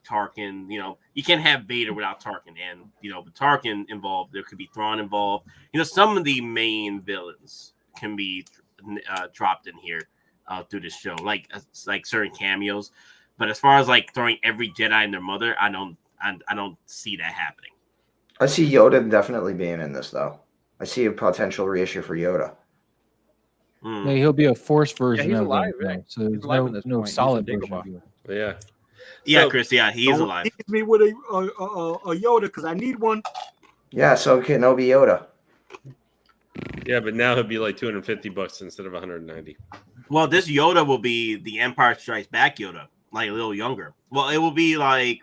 Tarkin. You can't have Vader without Tarkin, and with Tarkin involved, there could be Thrawn involved. Some of the main villains can be dropped in here through this show, like certain cameos. But as far as like throwing every Jedi and their mother, I don't see that happening. I see Yoda definitely being in this, though. I see a potential reissue for Yoda. Yeah, he'll be a Force version he's of alive, it. right? So He's alive at this no point. He's solid a version. Dagobah. of it. Yeah. Yeah, So- Chris. Yeah, he is alive. Hit me with a Yoda because I need one. Yeah, so Kenobi Yoda. Yeah, but now he'll be like $250 instead of $190. Well, this Yoda will be the Empire Strikes Back Yoda, like a little younger. Well, it will be like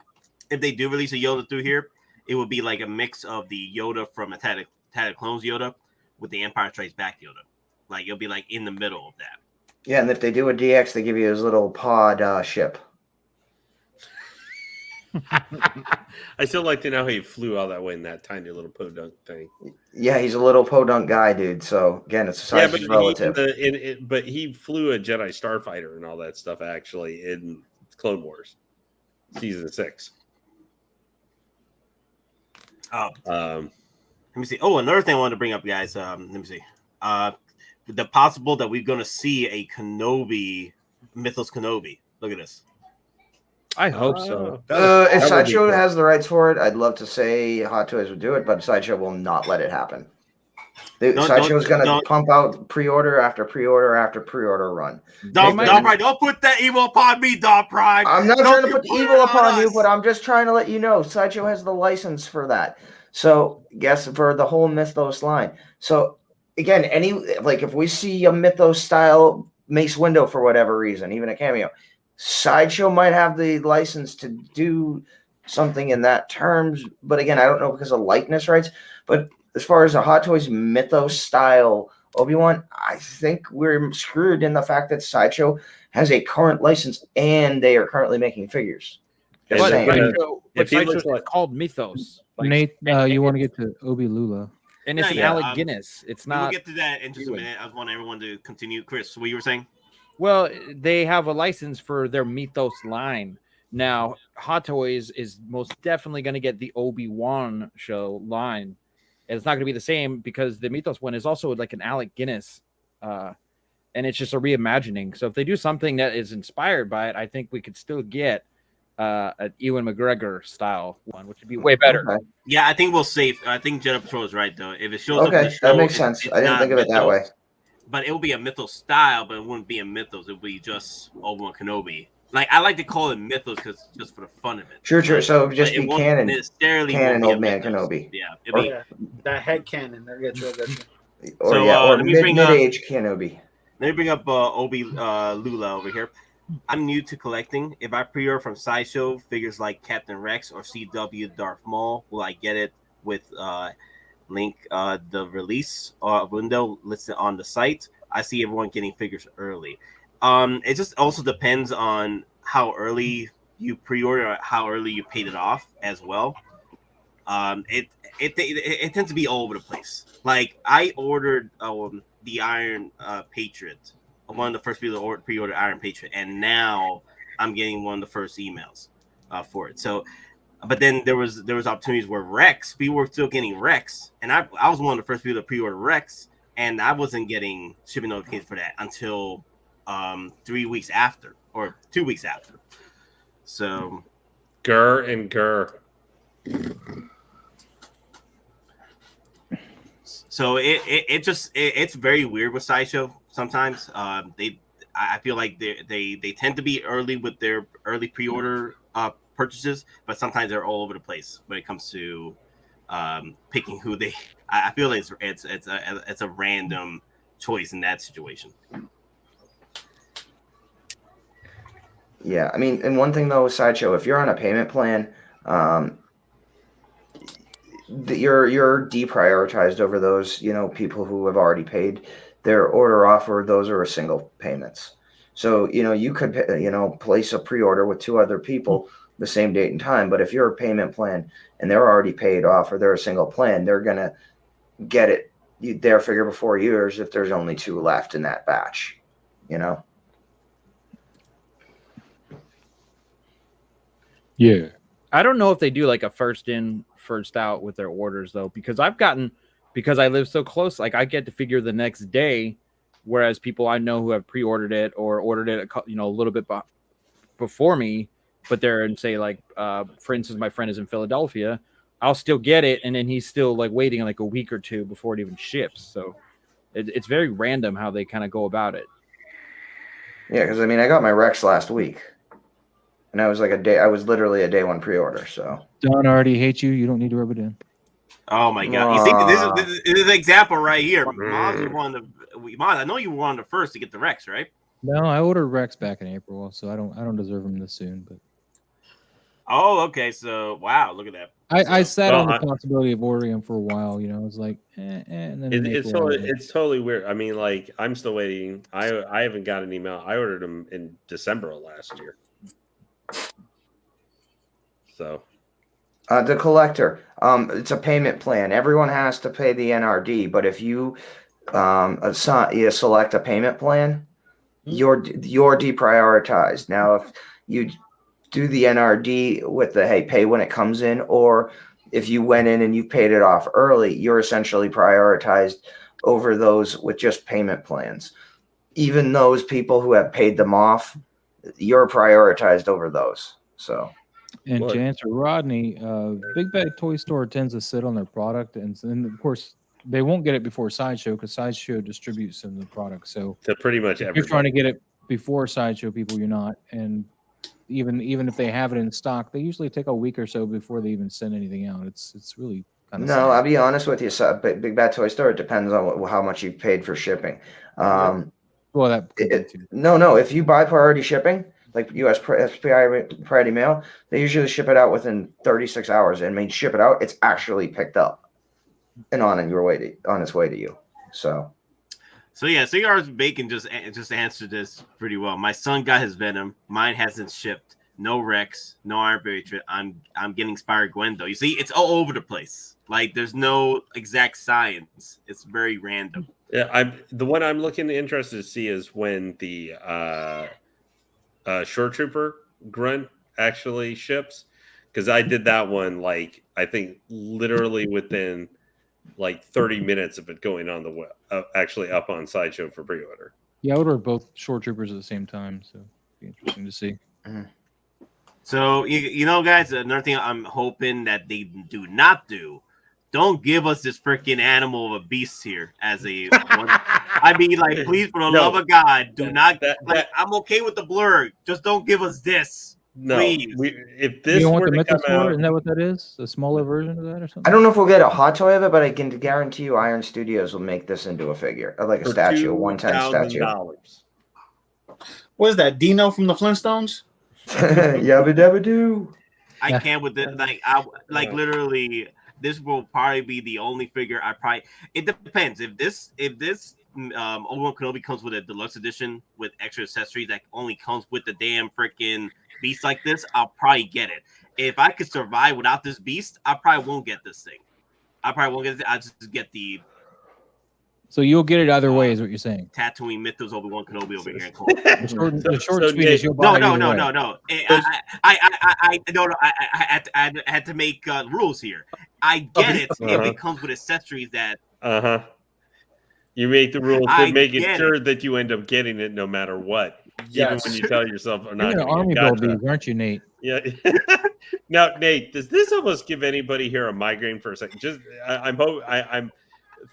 if they do release a Yoda through here, it will be like a mix of the Yoda from Attack of Clones Yoda with the Empire Strikes Back Yoda. Like it'll be like in the middle of that. Yeah, and if they do a DX, they give you his little pod ship. I still like to know how he flew all that way in that tiny little podunk thing. Yeah, he's a little podunk guy, dude. So again, it's a size but relative. but he flew a Jedi Starfighter and all that stuff actually in Clone Wars season 6. Let me see. Oh, another thing I wanted to bring up, guys. Let me see. The possible that we're going to see a Kenobi, Mythos Kenobi. Look at this. I hope so. If Sideshow has the rights for it, I'd love to say Hottoys would do it, but Sideshow will not let it happen. Sideshow is going to pump out pre-order after pre-order after pre-order run. DonPrime, don't put that evil upon me, DonPrime. I'm not trying to put the evil upon you, but I'm just trying to let you know Sideshow has the license for that. So, guess for the whole Mythos line. So, again, if we see a Mythos style Mace Windu for whatever reason, even a cameo, Sideshow might have the license to do something in that terms. But again, I don't know because of likeness rights. But as far as a Hot Toys Mythos style Obi-Wan, I think we're screwed in the fact that Sideshow has a current license and they are currently making figures. But Sideshow's called Mythos. Nate, you want to get to Obi Lula. And it's an Alec Guinness. It's not. We'll get to that in just a minute. I want everyone to continue. Chris, what you were saying? Well, they have a license for their Mythos line. Now, Hot Toys is most definitely going to get the Obi-Wan show line. And it's not going to be the same because the Mythos one is also like an Alec Guinness. And it's just a reimagining. So if they do something that is inspired by it, I think we could still get an Ewan McGregor style one, which would be way better. Okay. Yeah, I think we'll save. I think Jedi Patrol is right, though. If it shows up in the show, that makes sense. I didn't think of it that way. But it will be a Mythos style, but it wouldn't be a Mythos. It would be just Obi-Wan Kenobi. Like, I like to call it Mythos because just for the fun of it. True. So it would just be canon Old Man Mythos. Kenobi. Yeah, that head canon. I get you. Or mid-age Kenobi. Let me bring up Obi Lula over here. I'm new to collecting. If I pre-order from Sideshow figures like Captain Rex or CW Darth Maul, will I get it with link the release window listed on the site? I see everyone getting figures early. It just also depends on how early you pre-order, or how early you paid it off as well. It tends to be all over the place. Like I ordered the Iron Patriot, one of the first people to pre-order Iron Patriot, and now I'm getting one of the first emails for it. So, but then there was opportunities where Rex, people were still getting Rex, and I was one of the first people to pre-order Rex, and I wasn't getting shipping notifications for that until 3 weeks after or 2 weeks after. So, Grr. So it's very weird with Sideshow sometimes. I feel like they tend to be early with their early pre-order purchases, but sometimes they're all over the place when it comes to picking who they. I feel like it's a random choice in that situation. Yeah, I mean, and one thing though with Sideshow, if you're on a payment plan, you're deprioritized over those, people who have already paid their order offer. Those are single payments. So, you could, place a pre-order with 2 other people the same date and time. But if you're a payment plan and they're already paid off or they're a single plan, they're going to get it their figure before yours if there's only 2 left in that batch, Yeah. I don't know if they do like a first in, first out with their orders though, because because I live so close, like I get to figure the next day, whereas people I know who have pre-ordered it or ordered it, a little bit before me, but they're and say like, for instance, my friend is in Philadelphia, I'll still get it, and then he's still like waiting like a week or 2 before it even ships. So it's very random how they kind of go about it. Yeah, because I mean, I got my Rex last week. And I was literally a day 1 pre-order. So Don already hates you. You don't need to rub it in. Oh my god! You see, this is an example right here. Maz, I know you were one of the first to get the Rex, right? No, I ordered Rex back in April, so I don't deserve him this soon. But oh, okay. So wow, look at that. I sat on the possibility of ordering him for a while. I was like, and then it's totally weird. I mean, like I'm still waiting. I haven't got an email. I ordered him in December of last year. So The collector, it's a payment plan. Everyone has to pay the NRD, but if you you select a payment plan, you're deprioritized. Now, if you do the NRD with the hey, pay when it comes in, or if you went in and you paid it off early, you're essentially prioritized over those with just payment plans. Even those people who have paid them off, you're prioritized over those. So. And Look. to answer Rodney, Big Bad Toy Store tends to sit on their product, and of course they won't get it before Sideshow because Sideshow distributes some of the product. So to pretty much if everybody. you're trying to get it before Sideshow people, you're not. And even if they have it in stock, they usually take a week or so before they even send anything out. It's really kind of no. I'll be honest with you. So, Big Bad Toy Store. It depends on how much you paid for shipping. well, that could be too. No. If you buy priority shipping, like U.S. Priority Mail, they usually ship it out within 36 hours. And when you ship it out, it's actually picked up and on its way to you. So yeah, Cigars Bacon just answered this pretty well. My son got his Venom. Mine hasn't shipped. No Rex, no Iron Patriot. I'm getting Spider-Gwen though. You see, it's all over the place. Like there's no exact science. It's very random. Yeah, the one I'm interested to see is when the Shore Trooper grunt actually ships, because I did that one like I think literally within like 30 minutes of it going on the web, actually up on Sideshow for pre-order. Yeah, I ordered both Shore Troopers at the same time, so it'd be interesting to see. Mm-hmm. So you know, guys, another thing I'm hoping that they do not do. Don't give us this freaking animal of a beast here as a. I mean, like, please, for the love of God, do not. I'm okay with the blur. Just don't give us this. No, please. If this you want were the to come Mythosaur? out, Isn't that what that is? A smaller version of that or something? I don't know if we'll get a hot toy of it, but I can guarantee you, Iron Studios will make this into a figure, like a statue, a one-time statue. What is that? Dino from the Flintstones? Yabba dabba doo. I can't with it. Like literally, this will probably be the only figure I probably. It depends if this Obi-Wan Kenobi comes with a deluxe edition with extra accessories that only comes with the damn freaking beast like this, I'll probably get it. If I could survive without this beast, I probably won't get this thing. I probably won't get it. I just get the. So you'll get it either way, is what you're saying. Tatooine Mythos Obi-Wan Kenobi over here in Cole. The short and sweet is you'll buy No. I had to make rules here. I get it if it comes with accessories that. You make the rules to make it sure that you end up getting it no matter what. Yes. Even when you tell yourself, "I'm not." You're an army build these, aren't you, Nate? Yeah. Now, Nate, does this almost give anybody here a migraine for a second? Just, I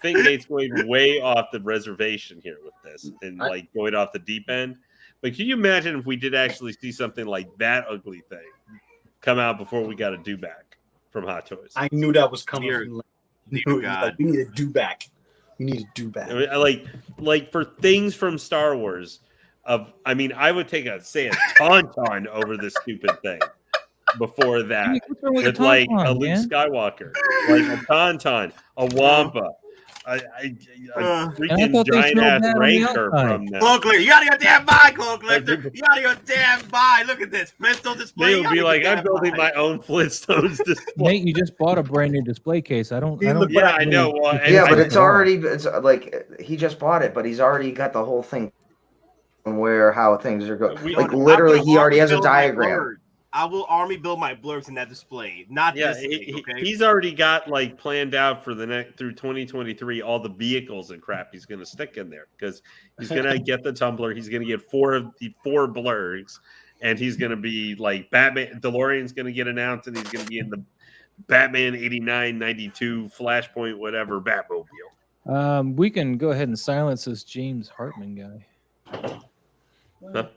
think Nate's going way off the reservation here with this, and like going off the deep end. But can you imagine if we did actually see something like that ugly thing come out before we got a do back from Hot Toys? I knew that was coming. Dear God. We need a do back. We need a do back. I mean, like for things from Star Wars. I would take a tauntaun over this stupid thing before that. With like a Luke Skywalker, like a tauntaun, a Wampa, a freaking giant ass Rancor from them. Cloak Lifter, you out of your damn mind, Cloak Lifter. You out of your damn mind. Look at this Flintstone display. They would be like, I'm building my own Flintstones display. Nate, you just bought a brand new display case. I don't. Yeah, I know. Well, but it's like he just bought it, but he's already got the whole thing. How things are going. Like literally, he already has a diagram. I will army build my blurs in that display. Not this thing, okay? He's already got like planned out for the next through 2023 all the vehicles and crap he's going to stick in there because he's going to get the tumbler. He's going to get four blurs, and he's going to be like Batman. DeLorean's going to get announced, and he's going to be in the Batman 89, 92, Flashpoint, whatever Batmobile. We can go ahead and silence this James Hartman guy. Huh?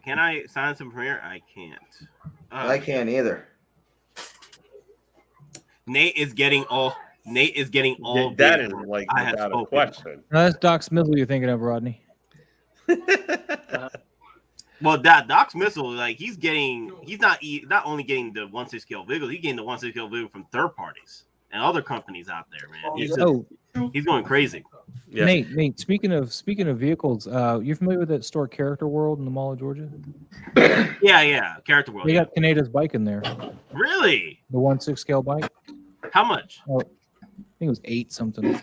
Can I silence him from here? I can't. I can't either. Nate is getting all. That is like without a question. No, that's Doc Smith you're thinking of, Rodney. Well, that Doc's missile, like he's not only getting the 1/6 scale vehicles, he's getting the 1/6 scale vehicle from third parties. and other companies out there, man. He's going crazy. Yeah. Nate. Speaking of vehicles, you're familiar with that store Character World in the Mall of Georgia? Yeah. Character World. They got Kaneda's bike in there. Really? The 1/6 scale bike. How much? Oh, I think it was 8 something.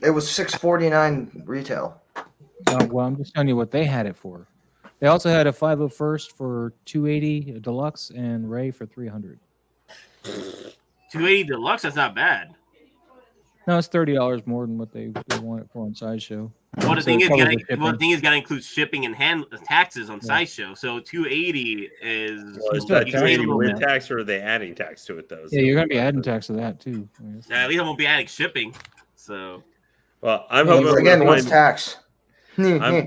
It was $649 retail. Well, I'm just telling you what they had it for. They also had a 501st for $280, a deluxe, and Ray for $300. $280 deluxe. That's not bad. No, it's $30 more than what they want it for on Sideshow. Well, the So thing it is, covers the shipping. got to include shipping and taxes on Sideshow. So $280 is. Well, is still that a tax little with bit. tax, or are they adding tax to it though? Yeah, you're going to be adding tax to that too. At least I won't be adding shipping. So. Well, I'm hoping Again, what's tax? I'm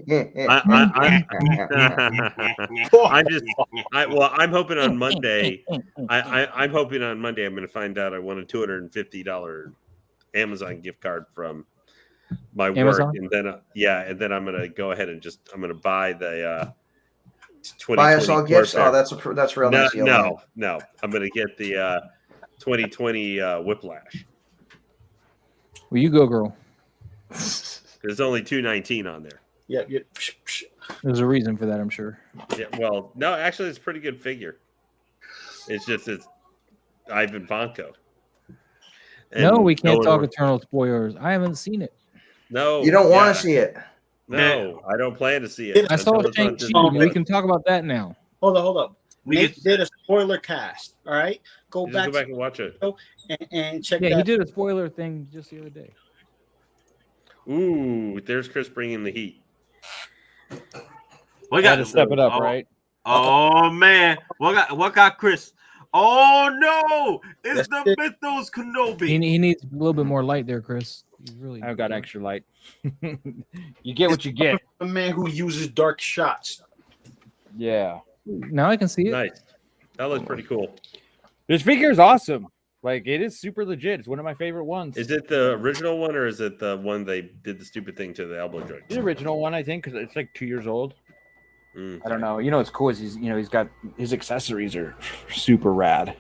hoping on Monday. I'm hoping on Monday I'm going to find out I won a $250 Amazon gift card from my Amazon? work, and then I'm going to go ahead and I'm going to buy the 2020 Buy us all gifts. Warfare. Oh, that's real nice. No. I'm going to get the 2020 Whiplash. Well, you go, girl. There's only 219 on there. Yeah. There's a reason for that, I'm sure. Yeah, well, no, actually, it's a pretty good figure. It's Ivan Vanko. No, we can't talk Eternal spoilers. I haven't seen it. No, You don't want to see it. No, I don't plan to see it. I saw Until it's on Shang-Chi. Disney. We can talk about that now. Hold up. We Nate just- did a spoiler cast. All right, go Just back, go back and watch it. and check Yeah, that. he did a spoiler thing just the other day. Ooh, there's Chris bringing the heat. We Got to step it up, right? Oh man, what got Chris? Oh no, it's That's the it. Mythos Kenobi. He needs a little bit more light there, Chris. He's really. I've got extra light. You get what you get. A man who uses dark shots. Yeah. Now I can see it. Nice. That looks pretty cool. This figure is awesome. Like, it is super legit. It's one of my favorite ones. Is it the original one, or is it the one they did the stupid thing to the elbow joint? The original one, I think, because it's like 2 years old. Mm. I don't know. You know what's cool is he's got his accessories are super rad.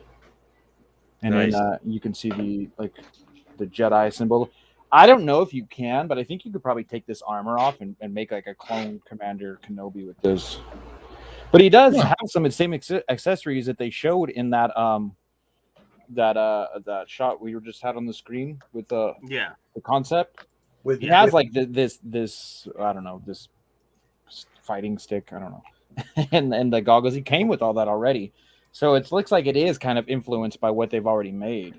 And Nice. then you can see the Jedi symbol. I don't know if you can, but I think you could probably take this armor off and make like a clone Commander Kenobi with this. But he does have some of the same accessories that they showed in that that shot we were just had on the screen with the concept. With He has like this I don't know, this fighting stick, I don't know, and the goggles. He came with all that already, so it looks like it is kind of influenced by what they've already made.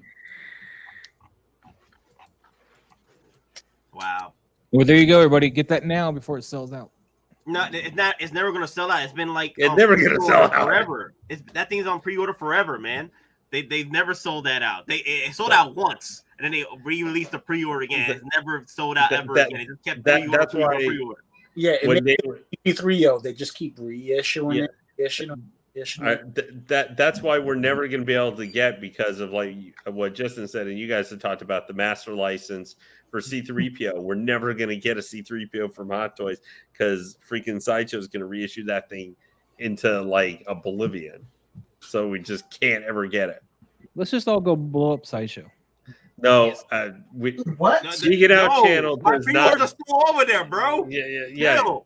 Wow. Well, there you go, everybody. Get that now before it sells out. No, it's not. It's never gonna sell out. It's been like It's never gonna pre-order sell out. forever. That thing's on pre-order forever, man. They've never sold that out. It sold out once, and then they re-released the pre-order again. It's never sold out ever again. It just kept pre-order, that's why- pre-order. yeah, and When they, they were, they just keep reissuing it. that's why we're never going to be able to get, because of like what Justin said, and you guys have talked about the master license for C3PO. We're never going to get a C3PO from Hot Toys because freaking Sideshow is going to reissue that thing into like oblivion. So we just can't ever get it. Let's just all go blow up Sideshow. No, What? Geek It Out channel My does pre-orders not. are still over there, bro. Yeah. Chill.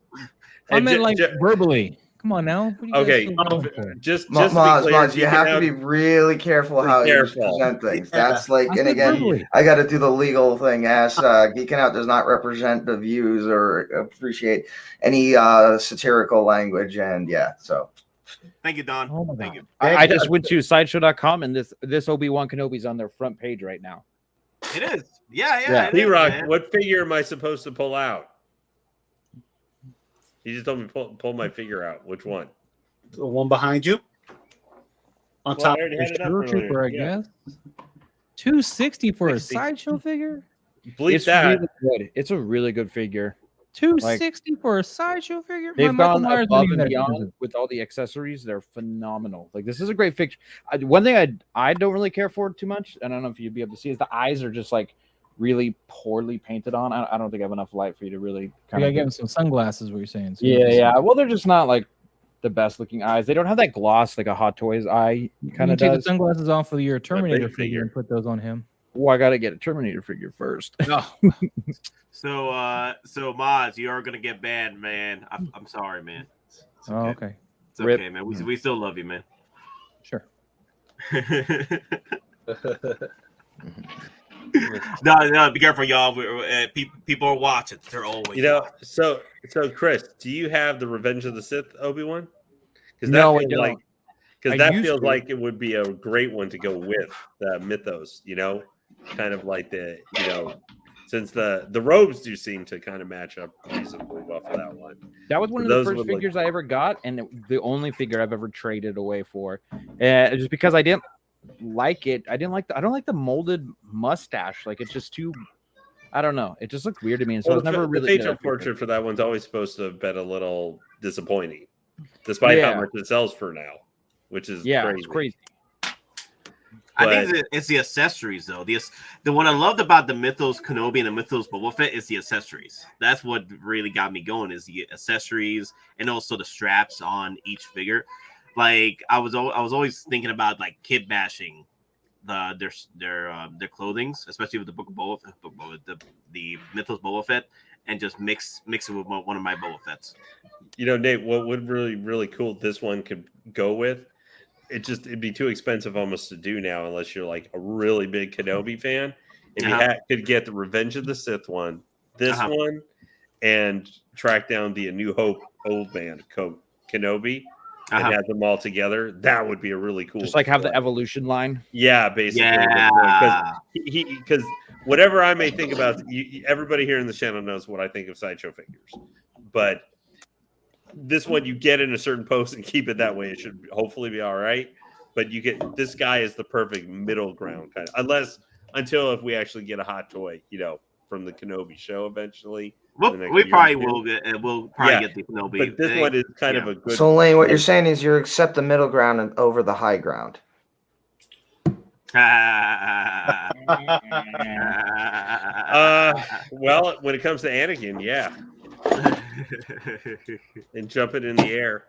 I And meant ju- like ju- verbally. Come on now. What are you guys Okay, still going for? just Moz, to be clear, Moz, you Geek It have to Out- be really careful how you careful. present things. Yeah. That's like, I and said again, verbally. I got to do the legal thing. As Geeking Out does not represent the views or appreciate any satirical language, and so Thank you, Don. Oh my Thank God. you. I just went to sideshow.com and this Obi-Wan Kenobi's on their front page right now. It is. Yeah. Yeah. It is, P-Rock, man. what figure am I supposed to pull out? He just told me pull my figure out. Which one? The one behind you. On Well, I top. already had it up Sure earlier. Trooper, I Yeah. guess. 260 for a 60. Sideshow figure? Bleep It's that. really good. It's a really good figure. 260 for a Sideshow figure? They've Michael gone Myers above didn't and even have beyond with all the accessories. They're phenomenal. Like, this is a great figure. One thing I don't really care for too much, and I don't know if you'd be able to see, is the eyes are just like really poorly painted on. I don't think I have enough light for you to really You kind gotta of give him some sunglasses, what you're saying. So you can Yeah. Well, they're just not like the best looking eyes. They don't have that gloss like a Hot Toys eye You kind can of take the does. sunglasses off of your Terminator big figure figure. and put those on him. Well, I gotta get a Terminator figure first. So Maz, you are gonna get banned, man. I'm sorry, man. It's Oh, okay. It's okay, man. We still love you, man. Sure. No, be careful, y'all. People are watching. They're always watching. So Chris, do you have the Revenge of the Sith Obi-Wan? Because No, that feels like it would be a great one to go with the mythos, kind of like since the robes do seem to kind of match up reasonably well for that one. That was one of the first figures I ever got, and the only figure I've ever traded away for, just because I didn't like it. I don't like the molded mustache. Like, it's just too. I don't know. It just looked weird to me, and so I was never really. The facial portrait for that one's always supposed to have been a little disappointing, despite how much it sells for now, which is crazy. It's crazy. I think it's the accessories, though. The one I loved about the Mythos Kenobi and the Mythos Boba Fett is the accessories. That's what really got me going, is the accessories and also the straps on each figure. Like, I was always thinking about like kid bashing their clothings, especially with the Book of Boba Fett, the Mythos Boba Fett, and just mix it with one of my Boba Fetts. Nate, what would really cool this one could go with? It'd be too expensive almost to do now unless you're like a really big Kenobi fan. If you could get the Revenge of the Sith one, this one, and track down the A New Hope old man Kenobi, and have them all together, that would be a really cool. Just like have the evolution line. Yeah, basically. Yeah. Because whatever I may think about, everybody here in the channel knows what I think of Sideshow figures, but this one you get in a certain pose and keep it that way. It should hopefully be all right. But this guy is the perfect middle ground kind of, until if we actually get a hot toy, from the Kenobi show eventually. We probably will get the Kenobi. But this one is kind of a good. So Lane, what you're saying is you accept the middle ground and over the high ground. Well, when it comes to Anakin, yeah. And jump it in the air.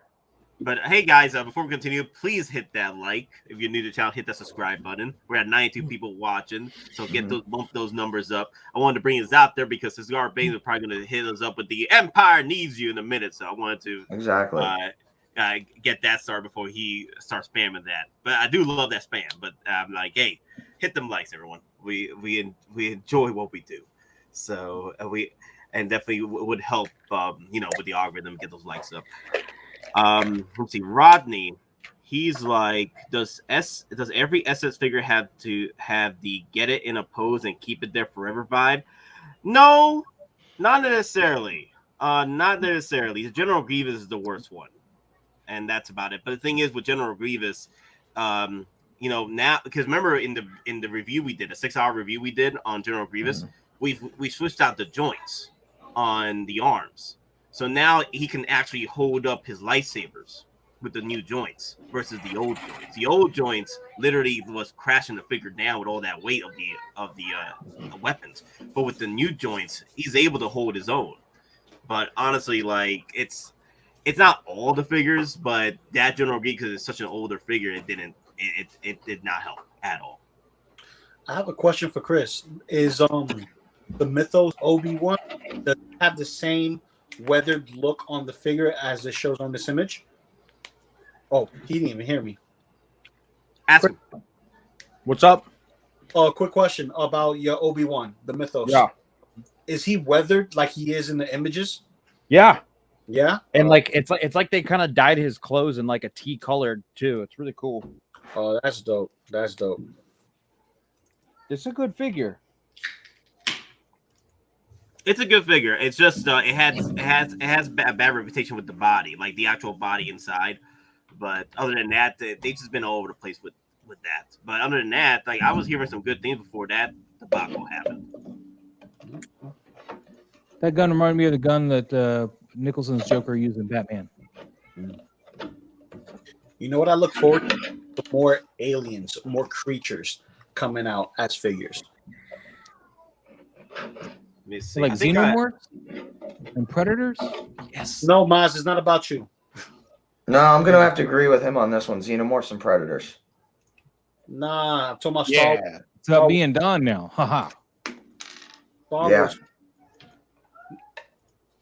But hey, guys, before we continue, please hit that like. If you're new to the channel, hit that subscribe button. We're at 92 people watching, so bump those numbers up. I wanted to bring this out there because Cigar Baines is probably going to hit us up with the Empire needs you in a minute. So I wanted to get that started before he starts spamming that. But I do love that spam. But I'm like, hey, hit them likes, everyone. We enjoy what we do. So and definitely would help, with the algorithm, get those likes up. Let's see, Rodney. He's like, does every SS figure have to have the get it in a pose and keep it there forever vibe? No, not necessarily. Not necessarily. General Grievous is the worst one, and that's about it. But the thing is, with General Grievous, now, because remember in the review we did, a 6-hour review we did on General Grievous, we switched out the joints on the arms, so now he can actually hold up his lightsabers with the new joints versus the old joints. The old joints literally was crashing the figure down with all that weight of the weapons, but with the new joints, he's able to hold his own. But honestly, like, it's not all the figures, but that General Geek, because it's such an older figure, it did not help at all. I have a question for Chris. Is the Mythos Obi-Wan, does it have the same weathered look on the figure as it shows on this image? Oh, he didn't even hear me. Ask him. What's up? Quick question about your Obi-Wan, the Mythos. Yeah. Is he weathered like he is in the images? Yeah. Yeah. And it's like they kind of dyed his clothes in like a tea colored too. It's really cool. Oh, that's dope. That's dope. It's a good figure. It's a good figure. It's just it has a bad reputation with the body, like the actual body inside. But other than that, they've just been all over the place with that. But other than that, like, I was hearing some good things before that debacle happened. That gun reminded me of the gun that Nicholson's Joker used in Batman. You know what I look forward to? More aliens, more creatures coming out as figures. Like Xenomorphs and Predators? Yes. No, Maz, it's not about you. No, I'm going to have to agree with him on this one. Xenomorphs and Predators. Nah, I'm talking about Star Wars. about being done now. Haha. Star Yeah. Wars.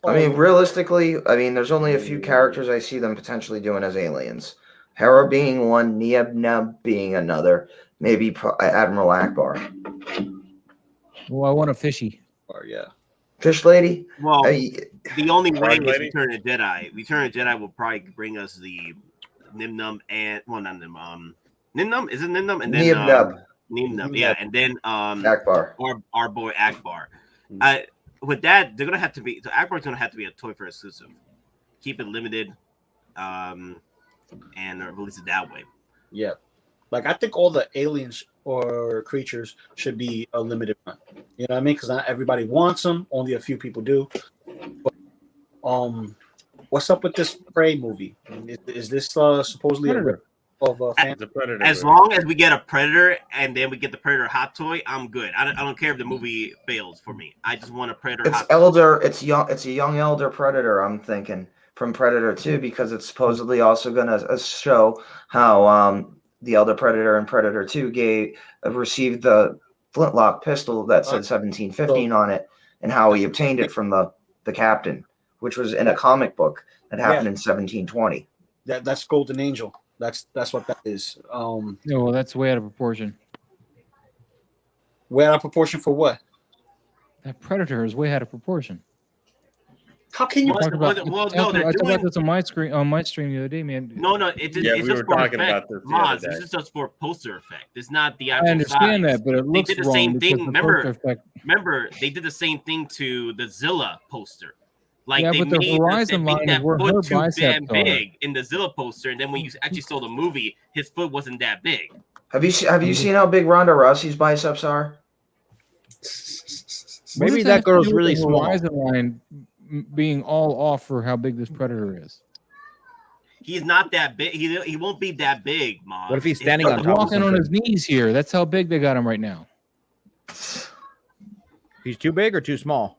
I mean, realistically, there's only a few characters I see them potentially doing as aliens. Hera being one, Neb being another, maybe Admiral Akbar. Well, I want a fishy. Or yeah. Fish Lady? Well, the only way Frog is Lady? Return of the Jedi. Return of the Jedi will probably bring us the Nimnum and not Nimnum. Nimnum? Is it Nimnum? And then Nimnum, yeah, and then Akbar. Our boy Akbar. With that, they're gonna have to be. So Akbar's gonna have to be a Toy Fair exclusive. Keep it limited, and release it that way. Yeah. Like, I think all the aliens or creatures should be a limited run. You know what I mean? Because not everybody wants them. Only a few people do. But, what's up with this Prey movie? Is this supposedly a rip of a fan? It's a Predator As movie. long as we get a Predator and then we get the Predator hot toy, I'm good. I don't care if the movie fails for me. I just want a Predator It's hot toy. elder. It's young. It's a young elder Predator. I'm thinking from Predator 2 because it's supposedly also going to show how the elder Predator in Predator 2 received the flintlock pistol that said 1715 on it, and how he obtained it from the captain, which was in a comic book that happened in 1720. That's Golden Angel. That's what that is. No, well, that's way out of proportion. Way out of proportion for what? That Predator is way out of proportion. How can you? Well, Talked about, well, I no, talked they're about doing- this on my stream the other day, man. No, it's Yeah, it's we just were for talking effect. about this the other Moz, day. this is just for poster effect. It's not the actual I understand size. that, but it They looks did the wrong same because thing. the Remember, poster effect- remember, they did the same thing to the Zilla poster. Like Yeah, they but the made horizon they line made is that where her foot too biceps damn are. big in the Zilla poster, and then when you actually saw the movie, his foot wasn't that big. Have you seen how big Ronda Rousey's biceps are? What Maybe does that have to girl's do with really the small. horizon line being all off for how big this Predator is. He's not that big. He won't be that big, Mom. What if he's standing on He's top of walking on his something? knees here. That's how big they got him right now. He's too big or too small?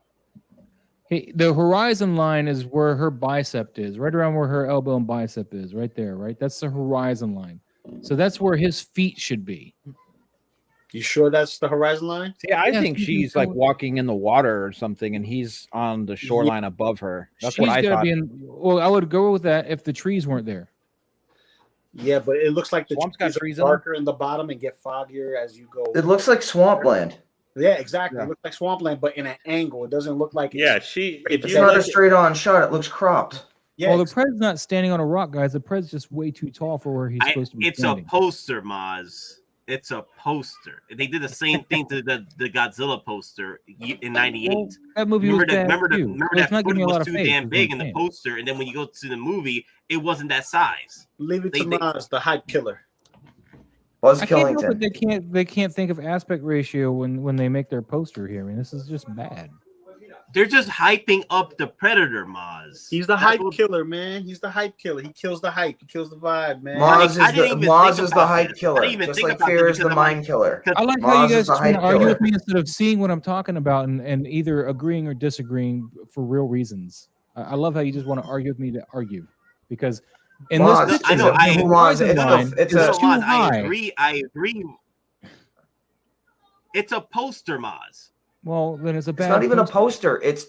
Hey, the horizon line is where her bicep is, right around where her elbow and bicep is, right there, right? That's the horizon line. So that's where his feet should be. You sure that's the horizon line? See, I Yeah, think she's she's like walking in the water or something, and he's on the shoreline above her. That's what I gotta thought. be in. Well, I would go with that if the trees weren't there. Yeah, but it looks like the Swamp's got trees are trees in them. darker in the bottom and get foggier as you go. It looks like swampland. Yeah, exactly. Yeah. It looks like swampland, but in an angle. It doesn't look like Yeah, if It's you not look a straight on shot. It looks cropped. Yeah, Well, the Pred's not standing on a rock, guys. The Pred's just way too tall for where he's supposed to be It's standing. a poster, Maz. It's a poster. They did the same thing to the Godzilla poster in '98. Well, that movie was bad Remember too. that It's not foot giving me a lot was of too faith, damn is big what in I'm the saying. poster, and then when you go to the movie, it wasn't that size. leave it to they- Maz, the hype killer. Buzz I can't help it. Killington. They can't think of aspect ratio when they make their poster here. I mean, this is just bad. They're just hyping up the Predator, Maz. He's the That's hype what- killer, man. He's the hype killer. He kills the hype. He kills the vibe, man. Maz I didn't even think is the about hype this. I killer, didn't even just think like about Fear it is the because I'm like- mind killer. I like how Maz you is guys the trying to hype argue killer. with me instead of seeing what I'm talking about and either agreeing or disagreeing for real reasons. I love how you just want to argue with me to argue because in Maz, this I know, picture, I- the Maz, horizon it's a- line it's is a- too Maz, high. I agree. It's a poster, Maz. Well, then it's a bad. It's not even a poster. poster. It's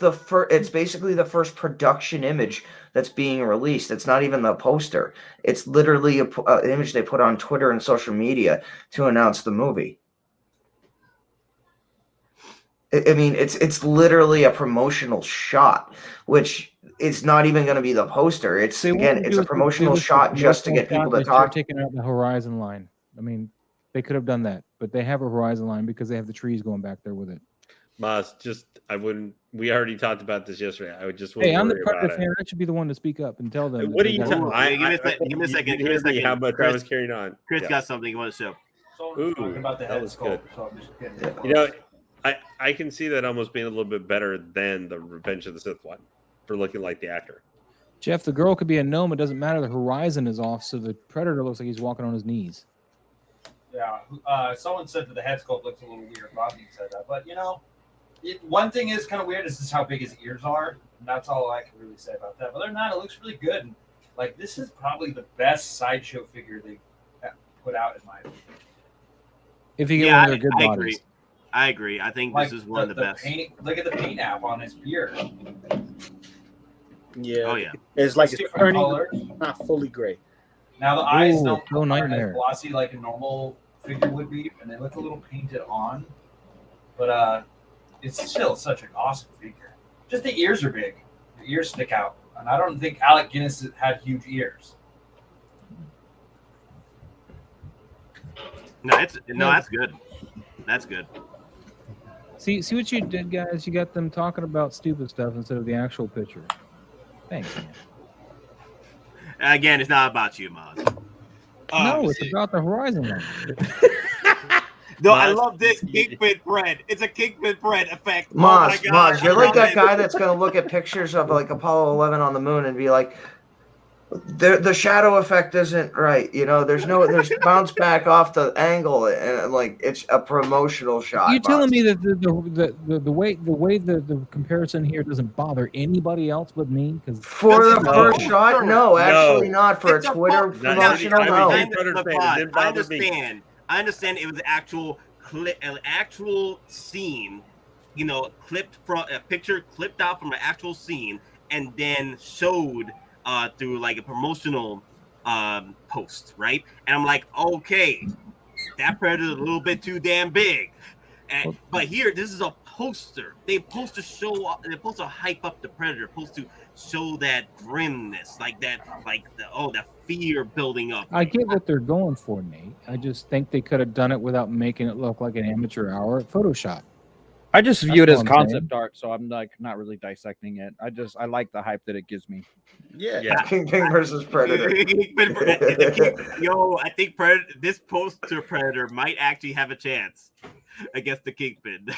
It's basically the first production image that's being released. It's not even the poster. It's literally an image they put on Twitter and social media to announce the movie. I mean, it's literally a promotional shot, which it's not even going to be the poster. It's They again, wanted to it's do a it to promotional give us a shot just to get promotional people to shot. They should have talk. taken out the horizon line. I mean, they could have done that, but they have a horizon line because they have the trees going back there with it. Maz, I wouldn't. We already talked about this yesterday. I would just. Hey, I'm the worry Predator about fan. it. I should be the one to speak up and tell them. What that are you they talking? gotta- Give me a second, give me a second, give me a You hear me second. how much I Chris- was carrying on? Chris Yeah. got something you want to show. Ooh, that was good. You know, I can see that almost being a little bit better than the Revenge of the Sith one for looking like the actor. Jeff, the girl could be a gnome. It doesn't matter. The horizon is off, so the Predator looks like he's walking on his knees. Yeah, someone said that the head sculpt looks a little weird. Bobby said that, but one thing is kind of weird is just how big his ears are. And that's all I can really say about that. But other than that, it looks really good. And, like, this is probably the best Sideshow figure they've put out, in my opinion. If you get Yeah, one of their good I bodies. agree. I agree. I think Like this is one of the best. Paint, look at the paint app on his beard. Yeah. Oh yeah. It's like it's different turning colors. not fully gray. Now the eyes Ooh, don't no aren't nightmare. as glossy like a normal figure would be, and they look a little painted on. But it's still such an awesome figure. Just the ears are big. The ears stick out, and I don't think Alec Guinness had huge ears. No, that's good. That's good. See what you did, guys? You got them talking about stupid stuff instead of the actual picture. Thanks, man. Again, it's not about you, Maz. No, it's about the Horizon one. No, I Maz, love this Kingpin bread. It's a Kingpin bread effect. Maz, you're like that guy that's gonna look at pictures of like Apollo 11 on the moon and be like, the shadow effect isn't right. You know, there's bounce back off the angle, and like it's a promotional shot. You telling Maz. me that the way the comparison here doesn't bother anybody else but me? Because For the No. first shot, no, actually not. For a It's a Twitter fuck- promotional, I mean, no. I didn't bother me. I understand it was an actual scene, you know, clipped from a picture clipped out from an actual scene and then showed through like a promotional post, right? And I'm like, okay, that Predator's a little bit too damn big. But here, this is a poster. They're supposed to they're supposed to hype up the Predator, supposed to show that grimness, like that, the fear building up. I get what they're going for, Nate. I just think they could have done it without making it look like an amateur hour at Photoshop. I just view it as That's all I'm concept art, so I'm like not really dissecting it. I like the hype that it gives me. Yeah. Yeah. King versus Predator. Yo, I think this poster Predator might actually have a chance against the Kingpin.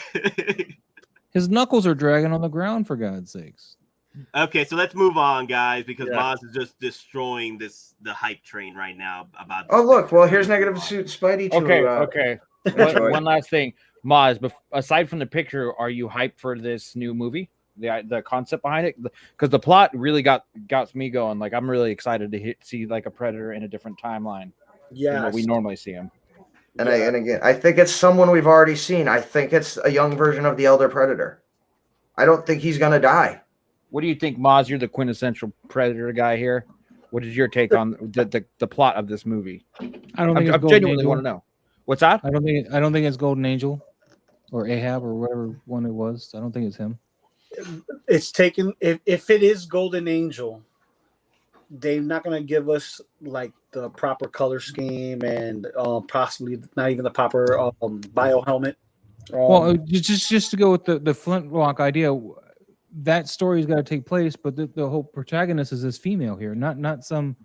His knuckles are dragging on the ground, for God's sakes. Okay, so let's move on, guys, because Yeah. Maz is just destroying the hype train right now about. Oh look, well here's Negative Suit Spidey. Okay. enjoy. One last thing, Maz. Aside from the picture, are you hyped for this new movie? The concept behind it, because the plot really got me going. Like I'm really excited to see like a Predator in a different timeline. Yeah. We normally see him. And again, I think it's someone we've already seen. I think it's a young version of the Elder Predator. I don't think he's gonna die. What do you think, Maz? You're the quintessential Predator guy here. What is your take on the plot of this movie? I don't think I it's Golden genuinely Angel. want to know. What's that? I don't think it's Golden Angel or Ahab or whatever one it was. I don't think it's him. It's taken if it is Golden Angel, they're not gonna give us like the proper color scheme and possibly not even the proper bio helmet. Well, just to go with the flintlock idea, that story's got to take place, but the whole protagonist is this female here, not some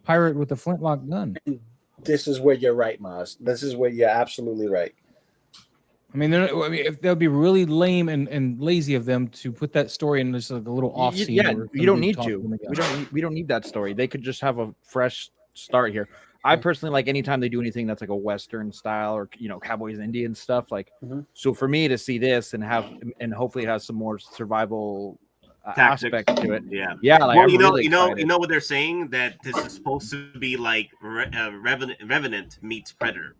pirate with a flintlock gun. This is where you're right, Maz. This is where you're absolutely right. I mean, if that would be really lame and lazy of them to put that story in just like a little off scene. Yeah, where you don't somebody need talks to. them again. We don't need that story. They could just have a fresh start here. I personally like anytime they do anything that's like a Western style or cowboys, Indian stuff. Like, so for me to see this and hopefully it has some more survival Tactics. aspect to it. Yeah. Like, Well, I'm you know excited. what they're saying, that this is supposed to be like Revenant meets Predator.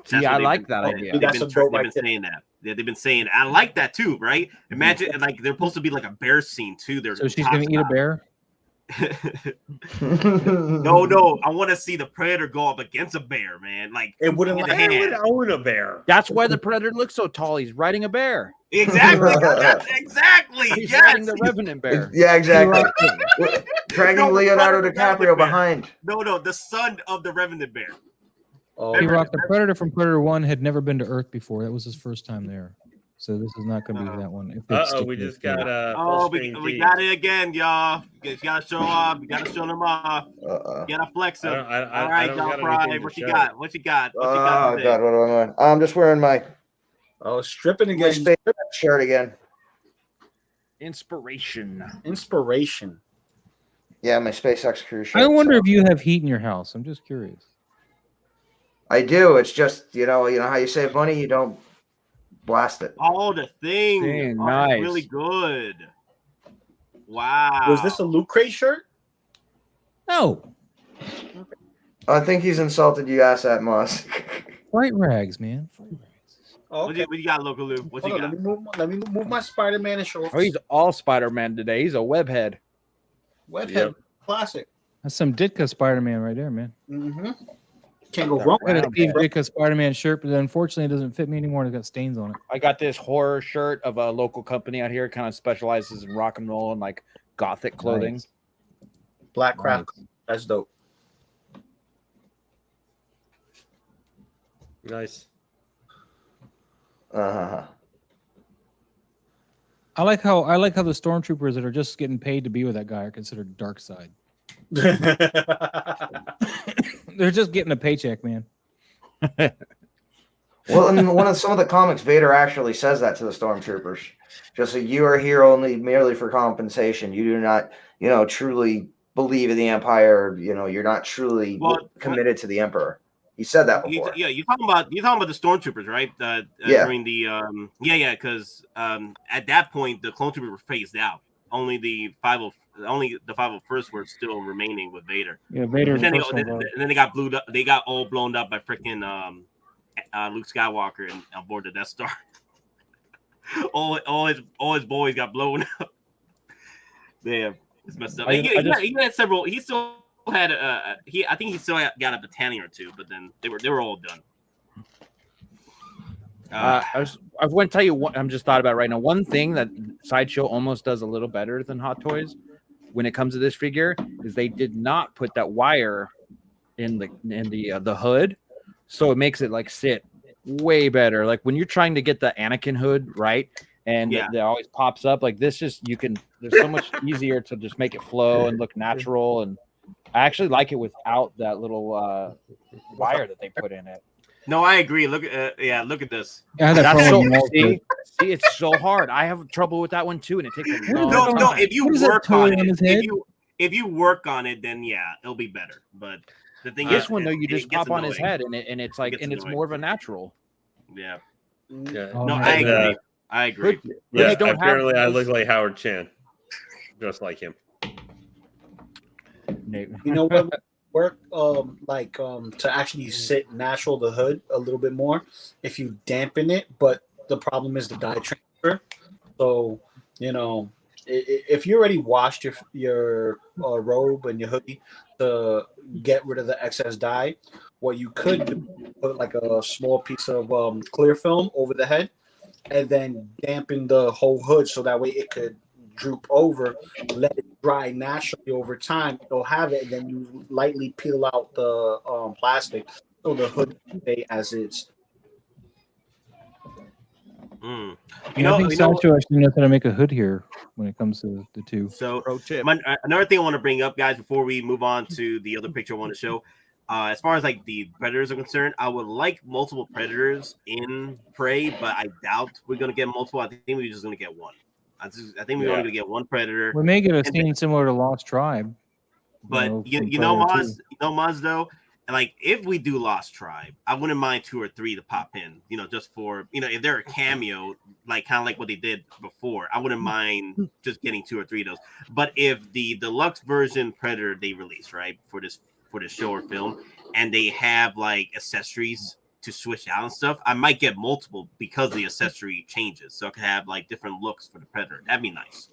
See, I like that idea. They've That's been a dope saying that. Yeah, they've been saying I like that too, right? Imagine like they're supposed to be like a bear scene too. They're So she's gonna eat a bear. No, I want to see the Predator go up against a bear, man. Like It wouldn't hand like to I hand. would own a bear. That's why the Predator looks so tall. He's riding a bear. Exactly. Exactly. He's Yes. riding the Revenant bear. Yeah, exactly. Dragging No, Leonardo the DiCaprio Predator bear. behind. No, the son of the Revenant bear. Oh, Rock, the Predator from Predator 1 had never been to Earth before. That was his first time there. So this is not going to be that one. If they stick We with just it. got Oh, we got it again, y'all. You gotta show off. You gotta show them off. You gotta flex them. All right, DonPrime. What you got? What you got? What you got Oh today? God, what am I doing? I'm just wearing my stripping again. space shirt again. Inspiration. Inspiration. Yeah, my SpaceX crew shirt. I wonder so. if you have heat in your house. I'm just curious. I do. It's just you know how you save money, you don't blast it. Oh, the thing. Dang, Oh, nice. Really good. Wow. Was this a Loot Crate shirt? No. I think he's insulted you, ass at Moss. Fright rags, man. Fright rags. What you got, Loco Lu? What you Hold on, got? let me move my Spider-Man and shorts. Oh, he's all Spider-Man today. He's a webhead. Webhead Yep. classic. That's some Ditka Spider-Man right there, man. Mm-hmm. Can't go wrong. I got a Wow, Steve man. Ditka Spider-Man shirt, but unfortunately, it doesn't fit me anymore. It's got stains on it. I got this horror shirt of a local company out here, kind of specializes in rock and roll and like gothic clothing. Nice. Black craft. That's dope. Nice. Uh-huh. I like how the stormtroopers that are just getting paid to be with that guy are considered dark side. They're just getting a paycheck, man. Well, in some of the comics, Vader actually says that to the stormtroopers. Just so you are here only merely for compensation. You do not, truly believe in the Empire. You're not truly committed to the Emperor. He said that before. You're talking about the stormtroopers, right? Yeah. During the because at that point the clone troopers were phased out. Only the 501st were still remaining with Vader. Yeah, Vader's And personal then they got blew up. They got all blown up by freaking Luke Skywalker and on board the Death Star. all his boys got blown up. Damn, it's messed up. He had several. He still had I think he still got a battalion or two, but then they were all done. I want to tell you what I'm just thought about right now. One thing that Sideshow almost does a little better than Hot Toys when it comes to this figure is they did not put that wire in the hood, so it makes it like sit way better. Like when you're trying to get the Anakin hood right, and it always pops up like this. There's so much easier to just make it flow and look natural. And I actually like it without that little wire that they put in it. No, I agree. Look at this. Yeah, That's see, it's so hard. I have trouble with that one too, and it takes a long time. No. If you What is that work on toy on his it, head? if you work on it, then it'll be better. But the thing This is, one though, you it just gets pop on his annoying. head, and it's like, and it's more of a natural. Yeah. Yeah. Oh, No, man. I agree. Yeah, Hoods don't have apparently I those. look like Howard Chan. Just like him. Nate. You know what work to actually sit natural the hood a little bit more if you dampen it, but the problem is the dye transfer. So if you already washed your robe and your hoodie to get rid of the excess dye, what you could do is put like a small piece of clear film over the head and then dampen the whole hood so that way it could droop over, let it dry naturally over time. You'll have it, and then you lightly peel out the plastic so the hood can stay as is. Mm. I think Sideshow actually knows how to make a hood here when it comes to the two. So Pro tip. another thing I want to bring up, guys, before we move on to the other picture I want to show, as far as like the predators are concerned, I would like multiple predators in Prey, but I doubt we're gonna get multiple. I think we're just gonna get one. I think we're only gonna get one predator. We may get a scene similar to Lost Tribe. But from Maz, though, like if we do Lost Tribe, I wouldn't mind 2 or 3 to pop in, just for if they're a cameo, like kind of like what they did before, I wouldn't mind just getting 2 or 3 of those. But if the deluxe version Predator they release, right, for this show or film, and they have like accessories to switch out and stuff, I might get multiple because the accessory changes, so I could have like different looks for the Predator. That'd be nice.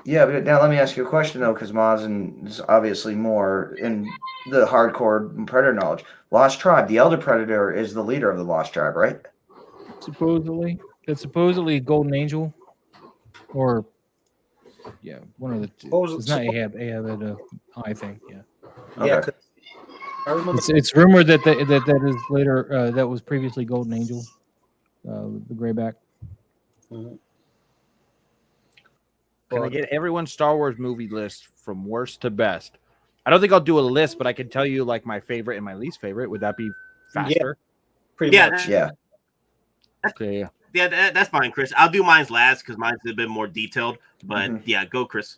Yeah, but now let me ask you a question though, because Mazin is obviously more in the hardcore Predator knowledge. Lost Tribe, the Elder Predator is the leader of the Lost Tribe, right? Supposedly, it's supposedly Golden Angel, or one of the two. It's not Ahab. I think, yeah. Okay. Yeah, 'cause I remember It's rumored that that is later. That was previously Golden Angel, the grayback. Can I get everyone's Star Wars movie list from worst to best? I don't think I'll do a list, but I can tell you like my favorite and my least favorite. Would that be faster? pretty much. Yeah. Okay. Yeah, that's fine, Chris. I'll do mine's last because mine's a bit more detailed. But yeah, go, Chris.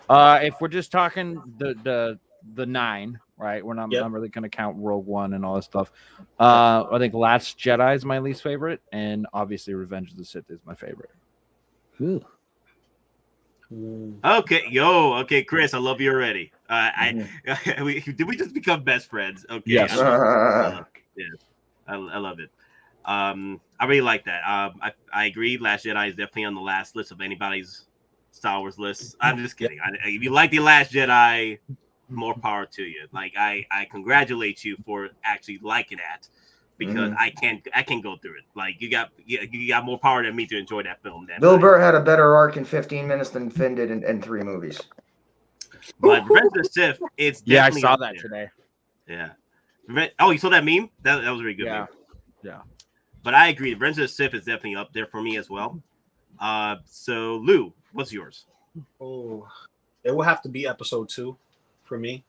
If we're just talking the 9, right? We're not really going to count Rogue One and all this stuff. I think Last Jedi is my least favorite, and obviously Revenge of the Sith is my favorite. Ooh. Okay, Chris, I love you already. Did we just become best friends? Okay. Yes. Yeah. I love it. I really like that. I agree. Last Jedi is definitely on the last list of anybody's Star Wars list. I'm just kidding. If you like the Last Jedi, more power to you. Like I congratulate you for actually liking that, because I can't go through it. Like you got more power than me to enjoy that film. Bill Burr had a better arc in 15 minutes than Finn did in 3 movies. But Revenge of the Sith, it's Yeah, I definitely saw up that there. today. Yeah. Oh, you saw that meme? That was a really good. Yeah. Meme. Yeah. But I agree. Revenge of the Sith is definitely up there for me as well. So Lou, what's yours? Oh, it will have to be episode 2 for me.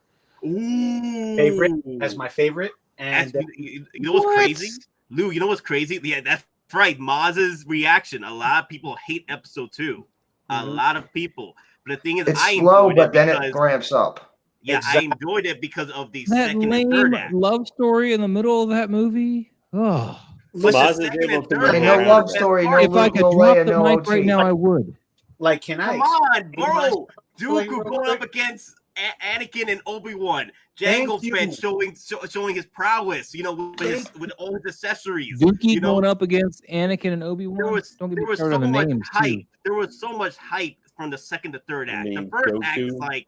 Ooh. Favorite as my favorite. And You know what's crazy? Lou, you know what's crazy? Yeah, that's right. Maz's reaction. A lot of people hate episode 2. A lot of people. But the thing is, It's I slow, enjoyed but it then because, it ramps up. yeah, Exactly. I enjoyed it because of the That second and lame third act. love story in the middle of that movie. Oh, But the Maz is second able and to third Hey, move no act around. love is the story, best no part. if I Luke, could no drop Leia, the no mic right OT. now, I would. like, can I Come on, explain my bro. story Dooku real going up quick? against Anakin and Obi-Wan. Thank Jango you. Fett showing his prowess, with all his accessories. Dookie You know, going up against Anakin and Obi there Wan. was Don't get there me was started so on the much names hype. too. There was so much hype from the second to third I act. mean, The first act is Goku. like,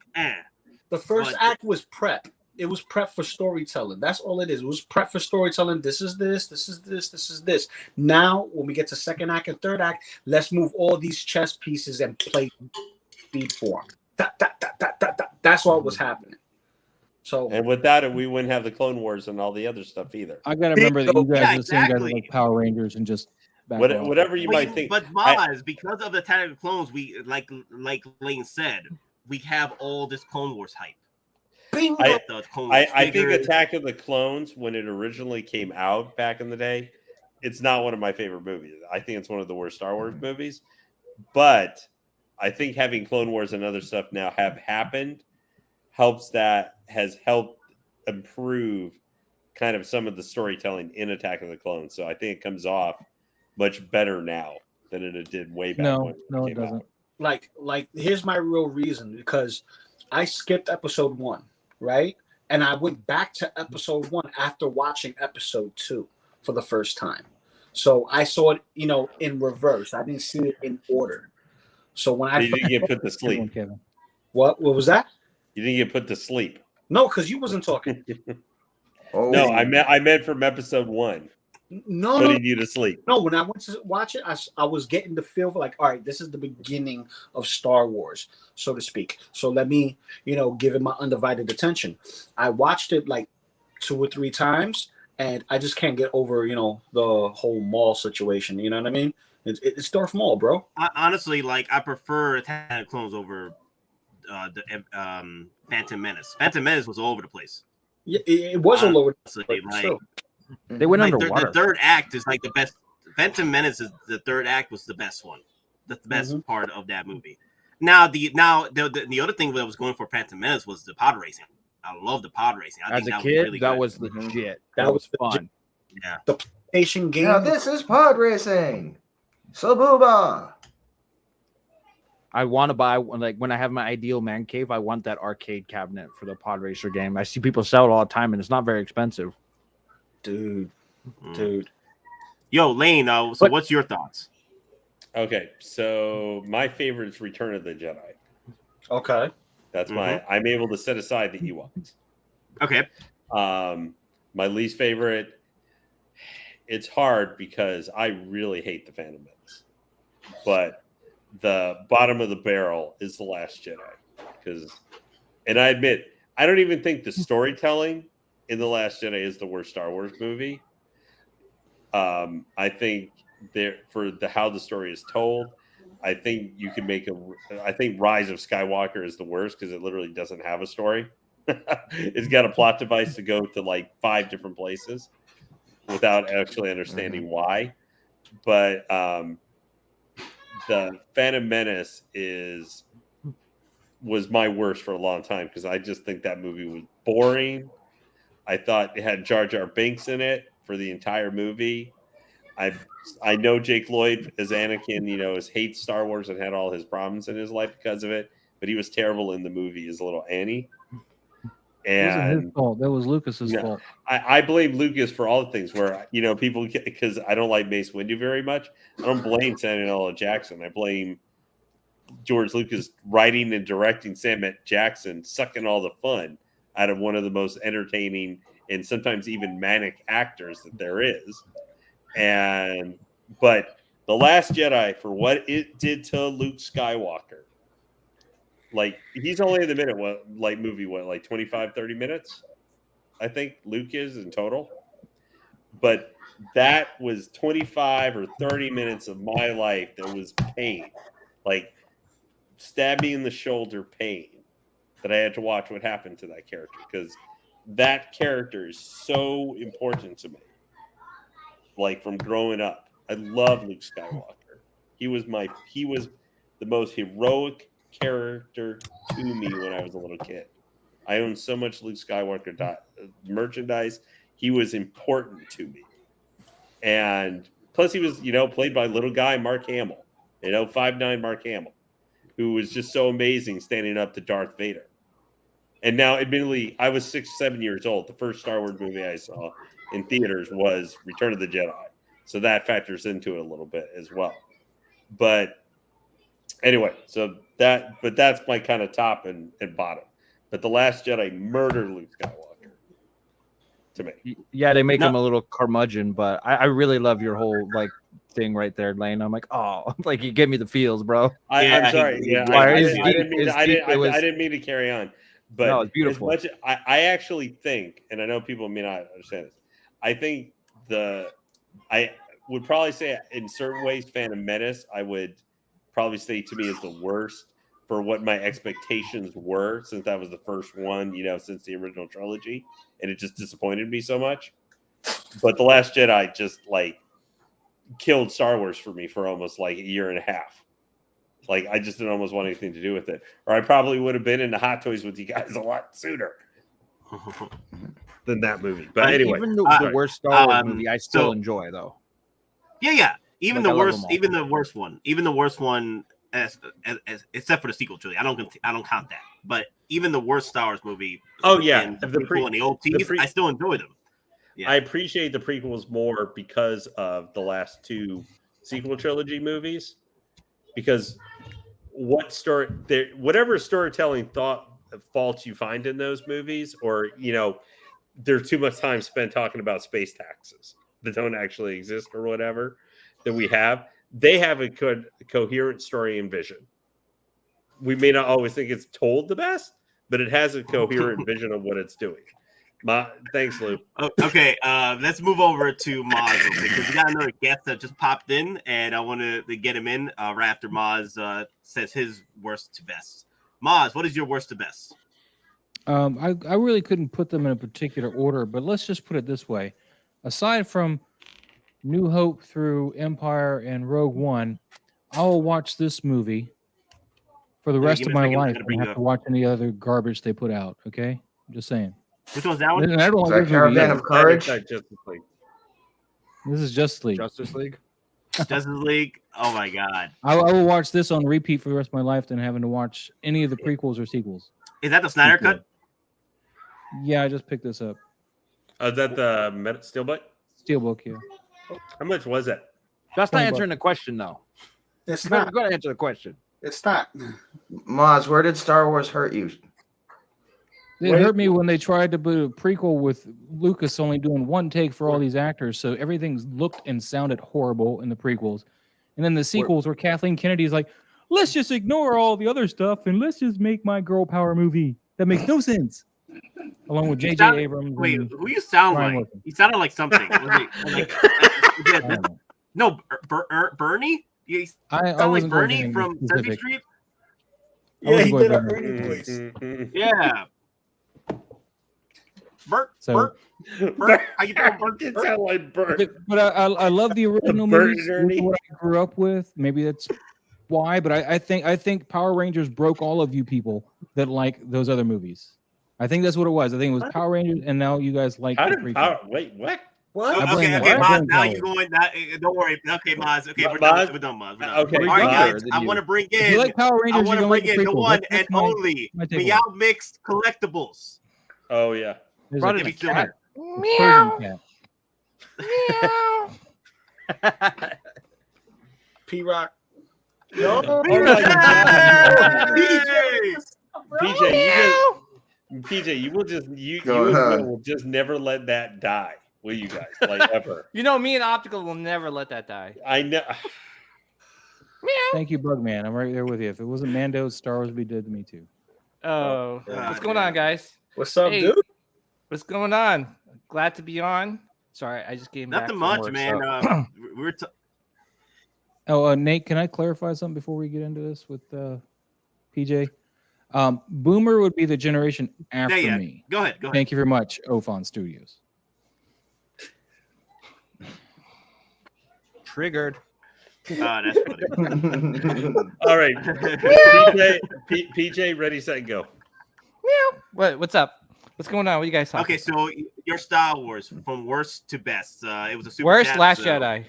The first But- act was prep. It was prep for storytelling. That's all it is. It was prep for storytelling. This is this. This is this. This is this. Now, when we get to second act and third act, let's move all these chess pieces and play speed form. That's what was happening. So And without it, we wouldn't have the Clone Wars and all the other stuff either. I gotta remember that you guys Yeah, are the same guys that exactly. like Power Rangers and just back off. Whatever you might think. But Maz, because of the Attack of the Clones, we like Lane said, we have all this Clone Wars hype. bingo. The Clone Wars I think figures. Attack of the Clones, when it originally came out back in the day, it's not one of my favorite movies. I think it's one of the worst Star Wars movies. But I think having Clone Wars and other stuff now have happened has helped improve kind of some of the storytelling in Attack of the Clones. So I think it comes off much better now than it did way back when No, it came doesn't. out. Like here's my real reason, because I skipped episode 1, right? And I went back to episode 1 after watching episode 2 for the first time. So I saw it, in reverse. I didn't see it in order. So when I You didn't get put to Good one, sleep. Kevin. what was that? You didn't get put to sleep. No, because you wasn't talking. Oh, No, I meant from episode 1, No, putting you to sleep. No, when I went to watch it, I was getting the feel for like, all right, this is the beginning of Star Wars, so to speak. So let me, give it my undivided attention. I watched it like 2 or 3 times, and I just can't get over, the whole Maul situation. You know what I mean? It's Darth Maul, bro. Honestly, I prefer Attack of the Clones over the Phantom Menace. Phantom Menace was all over the place. Yeah, it was all over. Honestly, Still. They went the underwater. third act is like the best. Phantom Menace is the third act was the best one. That's the best part of that movie. Now the other thing that I was going for Phantom Menace was the pod racing. I love the pod racing. I As think a that kid, was really that good. was legit. That was fun. Yeah. Asian game. now this is pod racing. Sabuba. I want to buy when I have my ideal man cave. I want that arcade cabinet for the pod racer game. I see people sell it all the time, and it's not very expensive. Dude. Yo, Lane. So what's your thoughts? Okay, so my favorite is Return of the Jedi. Okay. That's I'm able to set aside the Ewoks. Okay. My least favorite, it's hard because I really hate the Phantom Menace. But the bottom of the barrel is The Last Jedi. And I admit, I don't even think the storytelling in The Last Jedi is the worst Star Wars movie. I think how the story is told, I think you can I think Rise of Skywalker is the worst because it literally doesn't have a story. It's got a plot device to go to like 5 different places without actually understanding why. But the Phantom Menace was my worst for a long time because I just think that movie was boring. I thought it had Jar Jar Binks in it for the entire movie. I know Jake Lloyd as Anakin, hates Star Wars and had all his problems in his life because of it, but he was terrible in the movie as little Annie. It wasn't And his fault. That was Lucas's No. fault. I blame Lucas for all the things where, people, because I don't like Mace Windu very much. I don't blame Samuel L. Jackson. I blame George Lucas writing and directing Samuel Jackson, sucking all the fun out of one of the most entertaining and sometimes even manic actors that there is. But The Last Jedi, for what it did to Luke Skywalker, like, he's only in the movie, 25, 30 minutes? I think Luke is in total. But that was 25 or 30 minutes of my life that was pain. Like, stab me in the shoulder pain that I had to watch what happened to that character. Because that character is so important to me. Like, from growing up. I love Luke Skywalker. He was the most heroic character to me when I was a little kid. I owned so much Luke Skywalker merchandise. He was important to me. And plus he was, played by little guy Mark Hamill, 5'9" Mark Hamill, who was just so amazing standing up to Darth Vader. And now, admittedly, I was 6, 7 years old. The first Star Wars movie I saw in theaters was Return of the Jedi. So that factors into it a little bit as well. But anyway, that's my kind of top and bottom. But The Last Jedi murdered Luke Skywalker to me. Yeah, they make him a little curmudgeon, but I really love your whole thing right there, Lane. I'm like, oh, like you give me the feels, bro. I'm sorry. I didn't mean to carry on. But no, it's beautiful. I actually think, and I know people may not understand this, I think I would probably say in certain ways, Phantom Menace, I would probably say to me is the worst for what my expectations were, since that was the first one, since the original trilogy, and it just disappointed me so much. But The Last Jedi just killed Star Wars for me for almost a year and a half. I just didn't almost want anything to do with it, or I probably would have been into Hot Toys with you guys a lot sooner than that movie. But anyway, even the worst Star Wars movie, I still enjoy though. Yeah. Even the worst one, as except for the sequel trilogy, I don't count that. But even the worst Star Wars movie, the prequel and the OTs, I still enjoy them. Yeah. I appreciate the prequels more because of the last two sequel trilogy movies. Because whatever storytelling faults you find in those movies, or there's too much time spent talking about space taxes that don't actually exist or whatever that we have. They have a good, coherent story and vision. We may not always think it's told the best, but it has a coherent vision of what it's doing. Thanks, Lou. Okay, let's move over to Maz because we got another guest that just popped in, and I want to get him in right after Maz says his worst to best. Maz, what is your worst to best? I really couldn't put them in a particular order, but let's just put it this way. Aside from New Hope through Empire and Rogue One, I will watch this movie for the rest of my life. I don't have to watch any other garbage they put out, okay? I'm just saying. Which one's that one? I don't like this Caravan of Courage. This is Justice League. Justice League. Justice League. Oh my god! I will watch this on repeat for the rest of my life than having to watch any of the prequels or sequels. Is that the Snyder cut? Yeah, I just picked this up. Is that the Steelbook? Steelbook, yeah. How much was it? That's not answering the question, though. It's You're not. going to answer the question. It's not. Maz, where did Star Wars hurt you? It hurt me when they tried to put a prequel with Lucas only doing one take for all these actors, so everything looked and sounded horrible in the prequels. And then the sequels where Kathleen Kennedy's like, let's just ignore all the other stuff and let's just make my girl power movie. That makes no sense. Along with J.J. Abrams. Wait, who you sound like? You sounded like something. Bernie? You sound like Bernie from Sesame Street? Yeah, he did a Bernie voice. Yeah. Bert, how you doing, Bert? It sounded like Bert. But I love the original movies. What I grew up with. Maybe that's why. But I think Power Rangers broke all of you people that like those other movies. I think that's what it was. I think it was Power Rangers, and now you guys like. Wait, what? What? Okay, Maz. Now you're going. Don't worry. Okay, Maz. Okay, we're done, Maz. Okay, all right, guys. I want to bring in. You like Power Rangers, I want to bring in the one and only Meow Mixed Collectibles. Oh yeah. There's Brought a in a Give me cat. Persian cat. P-Rock. Oh my PJ! PJ, you will just you Go and ahead. Will will just never let that die, will you guys? Like ever. You know, me and Optical will never let that die. I know. Thank you, Bugman. I'm right there with you. If it wasn't Mando, Star Wars would be dead to me too. Oh, yeah. what's going on, guys? What's up, Hey. dude? What's going on? Glad to be on. Sorry, I just came back. Nothing from much, work, man. so- We were Oh, Nate, can I clarify something before we get into this with PJ? Boomer would be the generation after yeah. me. Go ahead. Go ahead. Thank you very much, Ophon Studios. Triggered. That's funny. All right. PJ, ready, set, go. What's up? What's going on? What you guys talking? Okay, so your Star Wars from worst to best. It was a super Worst chat, Last so- Jedi.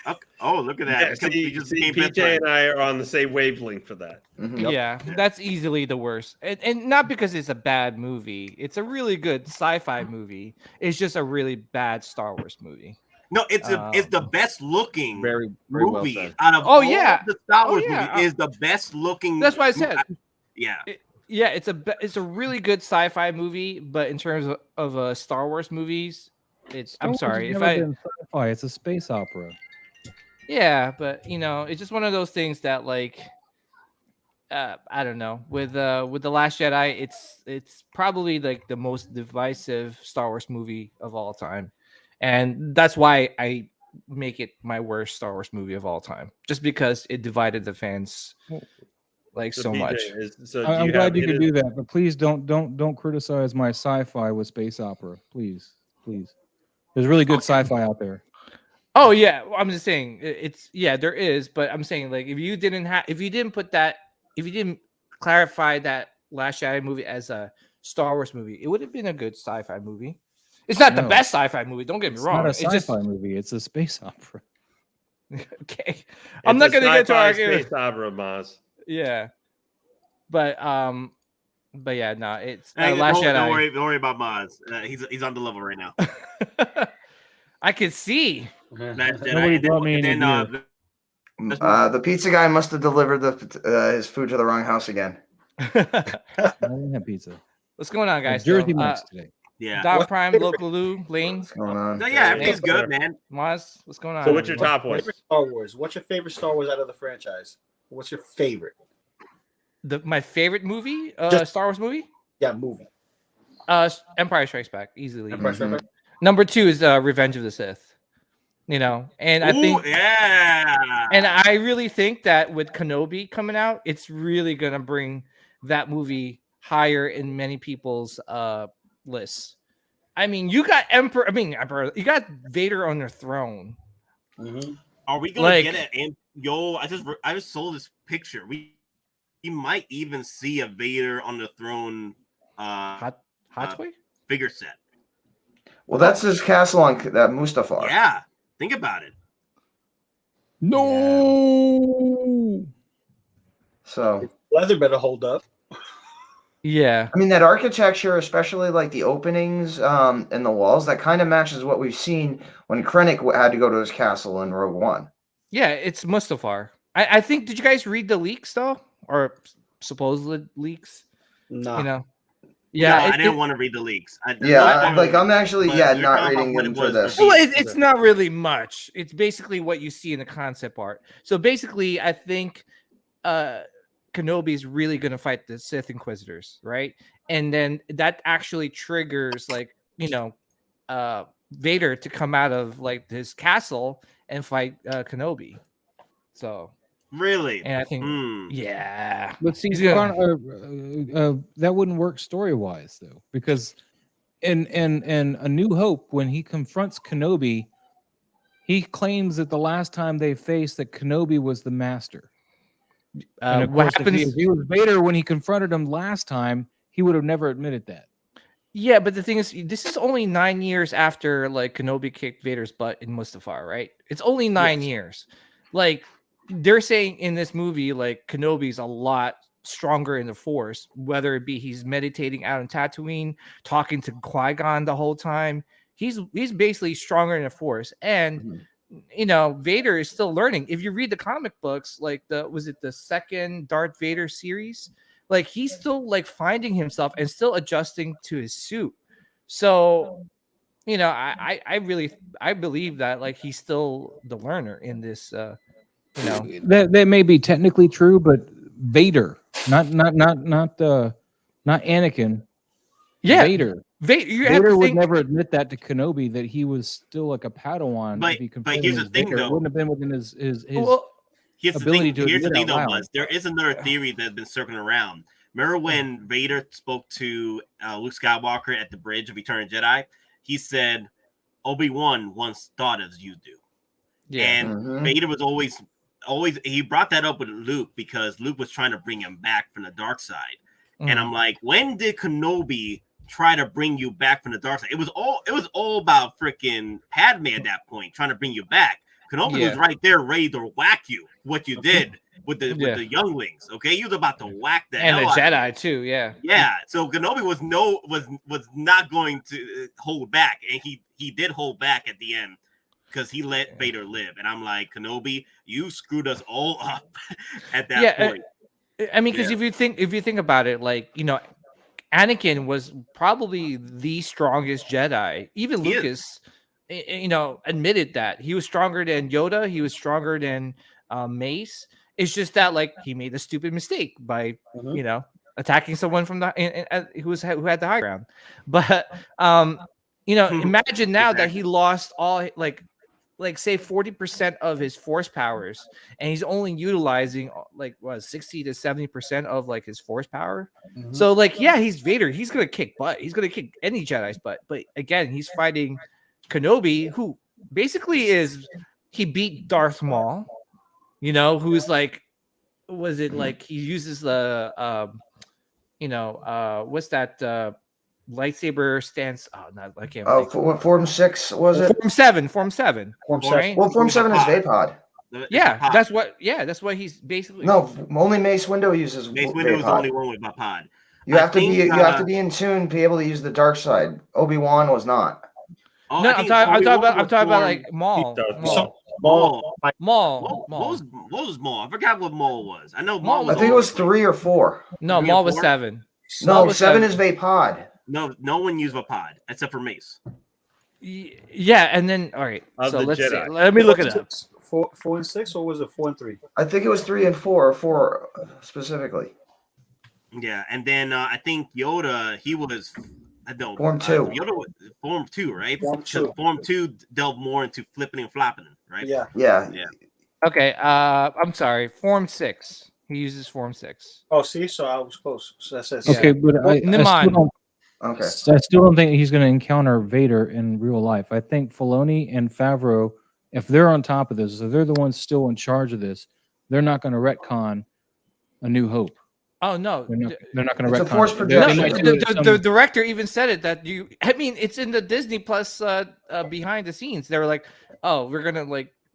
Okay. Oh, look at that. Yeah, You just came PJ fifth, right? and I are on the same wavelength for that. Mhm. Yeah, that's easily the worst. And not because it's a bad movie. It's a really good sci-fi movie. It's just a really bad Star Wars movie. No, it's the best looking Very, very well movie said. out of Oh, all yeah. the Star Oh, Wars yeah. movie is the best looking. That's why I said. Yeah. Yeah, it's a really good sci-fi movie, but in terms of Star Wars movies, it's Star I'm Wars sorry has if never I been sci-fi. It's a space opera. yeah, but you know, it's just one of those things that like I don't know. With the Last Jedi, it's probably like the most divisive Star Wars movie of all time. And that's why I make it my worst Star Wars movie of all time. Just because it divided the fans like so PJ, much. I'm glad you can do that, but please don't criticize my sci-fi with space opera. Please. There's really good sci-fi out there. Oh yeah, I'm just saying it's there is, but I'm saying like if you didn't clarify that Last Jedi movie as a Star Wars movie, it would have been a good sci-fi movie. It's not the No. best sci-fi movie. Don't get me It's wrong. not a It's sci-fi just movie. It's a space opera. okay. I'm not gonna get to argue. Space opera, Maz. Yeah, but yeah, no, it's Hey, Last Jedi. don't worry about Maz. He's on the level right now. I can see. Last Jedi. Nobody And then- brought me and any then, beer. The pizza guy must have delivered his food to the wrong house again. I didn't have pizza. What's going on, guys? Jersey So, Mike's today. yeah. DonPrime, Loco Lu, Lane, What's going on? No, yeah, everything's good, man. Maz, what's going on? So what's your everybody? top one? Favorite Star Wars. What's your favorite Star Wars out of the franchise? What's your favorite? My favorite movie, Just- Star Wars movie, Yeah, movie. Empire Strikes Back, easily. Empire Strikes Back? Number 2 is Revenge of the Sith. You know, and I think, yeah. and I really think that with Kenobi coming out, it's really gonna bring that movie higher in many people's lists. I mean, you got Emperor. You got Vader on the throne. Mm-hmm. Are we gonna like- get it? And yo, I just saw this picture. We might even see a Vader on the throne Hot toy. figure set. Well, that's his castle on that Mustafar. Yeah, think about it. No. So, Leather better hold up. Yeah. I mean, that architecture, especially like the openings and the walls, that kind of matches what we've seen when Krennic had to go to his castle in Rogue One. Yeah, it's Mustafar. I think. Did you guys read the leaks though, or supposed leaks? Nah. You know. Yeah, Yeah, I didn't want to read the leaks. I'm actually, But yeah, you're not talking about reading what it into was this. for Well, me. it's not really much. It's basically what you see in the concept art. So basically, I think Kenobi is really going to fight the Sith Inquisitors, right? And then that actually triggers, like, Vader to come out of like his castle and fight Kenobi. So Really? and I think, Hmm. yeah, But see, He's gonna- that wouldn't work story-wise though, because in A New Hope, when he confronts Kenobi, he claims that the last time they faced, that Kenobi was the master. And of what course, if happens? he was Vader when he confronted him last time, he would have never admitted that. Yeah, but the thing is, this is only 9 years after like Kenobi kicked Vader's butt in Mustafar, right? It's only 9 years. Like they're saying in this movie, like Kenobi's a lot stronger in the Force, whether it be he's meditating out on Tatooine, talking to Qui-Gon the whole time. He's basically stronger in the Force, and Vader is still learning. If you read the comic books, like was it the second Darth Vader series? Like he's still like finding himself and still adjusting to his suit. So, I believe that like he's still the learner in this. That may be technically true, but Vader, not Anakin. Yeah, Vader. Vader would never admit that to Kenobi, that he was still like a Padawan. But here's the thing, though. It wouldn't have been within his here's ability the thing, to here's the admit thing, out though, loud. Buzz. There is another theory that's been circling around. Remember when Vader spoke to Luke Skywalker at the Bridge of Eternal Jedi? He said, Obi-Wan once thought as you do. Yeah. And Vader was always he brought that up with Luke because Luke was trying to bring him back from the dark side. And I'm like, when did Kenobi try to bring you back from the dark side? It was all about freaking Padme at that point, trying to bring you back. Kenobi was right there ready to whack you what you did with the younglings. Okay, he was about to whack the and hell the out Jedi of too. Yeah. So Kenobi was not going to hold back, and he did hold back at the end because he let Vader live. And I'm like, Kenobi, you screwed us all up at that point. I mean, because if you think about it, like Anakin was probably the strongest Jedi. Even Lucas, admitted that he was stronger than Yoda. He was stronger than Mace. It's just that like he made a stupid mistake by attacking someone from the who had the high ground. But imagine now that he lost all like say 40% of his force powers, and he's only utilizing like 60 to 70% of like his force power. So like he's Vader, he's gonna kick butt, he's gonna kick any Jedi's butt, but again he's fighting Kenobi, who basically he beat Darth Maul, who's like, was it like he uses the what's that lightsaber stance? Oh no, I can't. What Form 6 was it? Form 7. Form 7. Right? Well, Form 7 is Vapod. That's what he's basically. No, only Mace Windu uses. Mace Windu is the only one with Vapod. You have to be in tune to be able to use the dark side. Obi-Wan was not. I'm talking about like Maul. Maul. Maul. What was Maul? I forgot what Maul was. I know Maul. I think it was 3 or 4. No, Maul was 7. No, 7 is Vapod. No one used Vapod except for Mace. Yeah, and then all right. So let's see. Jedi. Let me look it up. 4 and 6, or was it 4 and 3? I think it was 3 and 4, or 4 specifically. Yeah, and then I think Yoda, he was Form 2. Yoda was Form 2, right? Form 2. Form 2 delved more into flipping and flopping, right? Yeah. Okay, I'm sorry. Form 6. He uses Form 6. Oh, see, so I was close. So that says Okay, but I still don't think he's going to encounter Vader in real life. I think Filoni and Favreau, if they're on top of this, if they're the ones still in charge of this, they're not going to retcon A New Hope. Oh no, they're not going to retcon. It's a force projection. The director even said it that it's in the Disney Plus behind the scenes. They were like, oh, we're gonna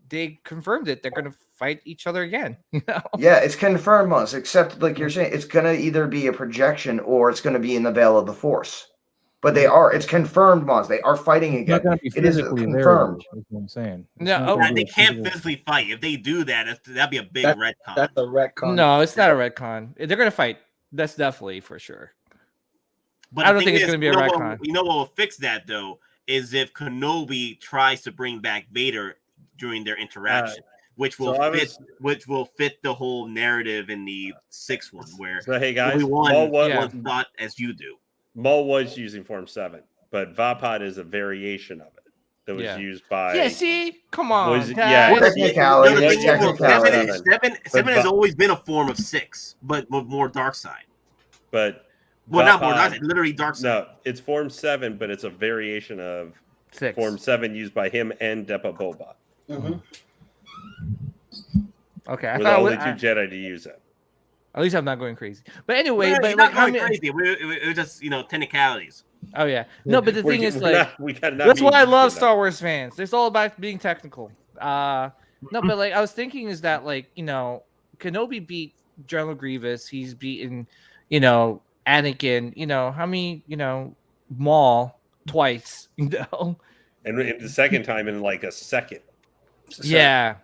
they confirmed it. They're gonna fight each other again. Yeah, it's confirmed, Muzz, except like you're saying, it's gonna either be a projection or it's gonna be in the veil of the Force. But it's confirmed, Muzz. They are fighting again. It is confirmed. That's what I'm saying. They can't physically fight. If they do that, that'd be a big retcon. That's a retcon. No, it's not a retcon. They're gonna fight. That's definitely for sure. But I don't think it's gonna be a retcon. You know what will fix that though is if Kenobi tries to bring back Vader during their interaction. Which will fit the whole narrative in the 6th one, where hey guys, Obi-Wan was not as you do. Maul was using Form 7, but Vapod is a variation of it that was used by. Yeah, see, come on. Technicality. 7 has always been a form of 6, but with more dark side. But not more dark side, literally dark side. No, it's Form 7, but it's a variation of 6. Form 7 used by him and Depa Boba. Okay, I We're thought the only 2 Jedi to use it. At least I'm not going crazy. But anyway, but not going crazy. It was just technicalities. Oh yeah, no, but the thing is, that's why I love Star Wars fans. It's all about being technical. No, but I was thinking is that Kenobi beat General Grievous. He's beaten, you know, Anakin. You know how many, you know, Maul twice. You know. And the second time in like a second. Yeah.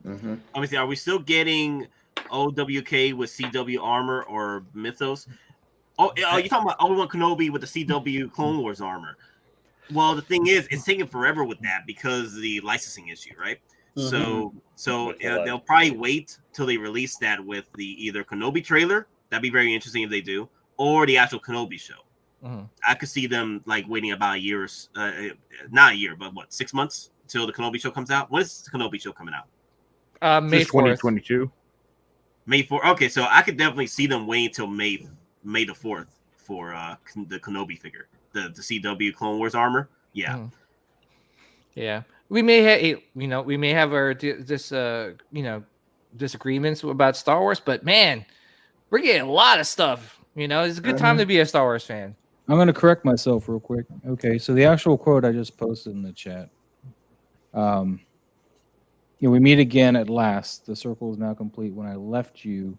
Mm-hmm. Obviously, are we still getting OWK with CW armor or Mythos? Oh, you're talking about Obi-Wan Kenobi with the CW Clone Wars armor. Well, the thing is, it's taking forever with that because of the licensing issue, right? Mhm. So they'll probably wait till they release that with the either Kenobi trailer. That'd be very interesting if they do, or the actual Kenobi show. Mhm. I could see them like waiting about a year, not a year, but what, 6 months till the Kenobi show comes out. When is the Kenobi show coming out? May 4th. 2022. May 4th. Okay, so I could definitely see them waiting until May the 4th for the Kenobi figure, the CW Clone Wars armor. Yeah. Mhm. Yeah. We may have, you know, we may have our you know, disagreements about Star Wars, but man, we're getting a lot of stuff. You know, it's a good time to be a Star Wars fan. I'm going to correct myself real quick. Okay, so the actual quote I just posted in the chat. You know, we meet again at last. The circle is now complete. When I left you,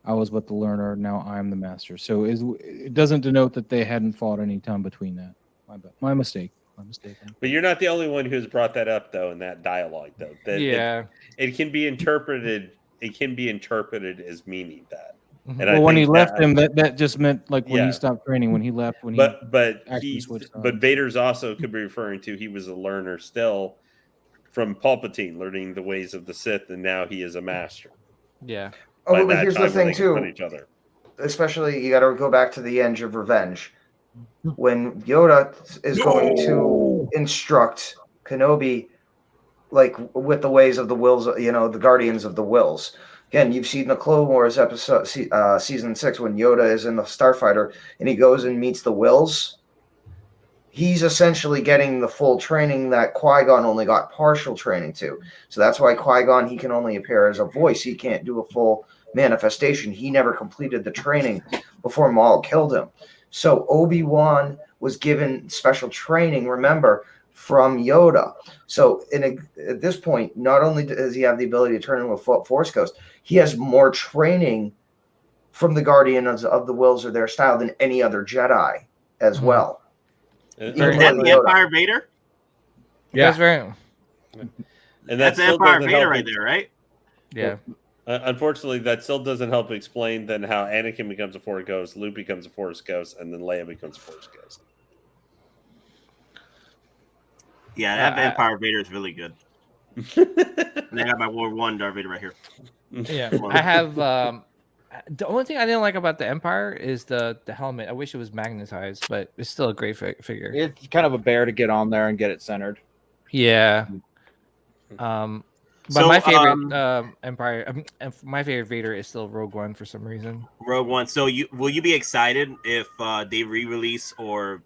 I was but the learner. Now I'm the master. So it doesn't denote that they hadn't fought any time between that. My mistake. My mistake. But you're not the only one who's brought that up, though, in that dialogue, though. That Yeah. it can be interpreted. It can be interpreted as meaning that. Mhm. And Well, when he left that, him, that just meant like when Yeah. he stopped training. When he left, when but actually he switched on. but Vader's also could be referring to he was a learner still from Palpatine, learning the ways of the Sith, and now he is a master. Yeah. Oh, By but that here's the time when thing they confront too. each other. Especially, you got to go back to the End of Revenge, when Yoda is going to instruct Kenobi, like with the ways of the wills, you know, the guardians of the wills. Again, you've seen the Clone Wars episode, season 6, when Yoda is in the Starfighter and he goes and meets the wills. He's essentially getting the full training that Qui-Gon only got partial training to. So that's why Qui-Gon, he can only appear as a voice. He can't do a full manifestation. He never completed the training before Maul killed him. So Obi-Wan was given special training, remember, from Yoda. So at this point, not only does he have the ability to turn into a Force Ghost, he has more training from the Guardians of the Wills or their style than any other Jedi as well. Is that the Empire Vader? Yeah. That's right. And That's still Empire doesn't Vader help right there, right? Yeah. Unfortunately, that still doesn't help explain then how Anakin becomes a Force Ghost, Luke becomes a Force Ghost, and then Leia becomes a Force Ghost. Yeah, that Empire Vader is really good. And I got my World 1 Darth Vader right here. Yeah. I have the only thing I didn't like about the Empire is the helmet. I wish it was magnetized, but it's still a great figure. It's kind of a bear to get on there and get it centered. Yeah. But So, my favorite Empire, my favorite Vader is still Rogue One for some reason. Rogue One. So will you be excited if they re-release or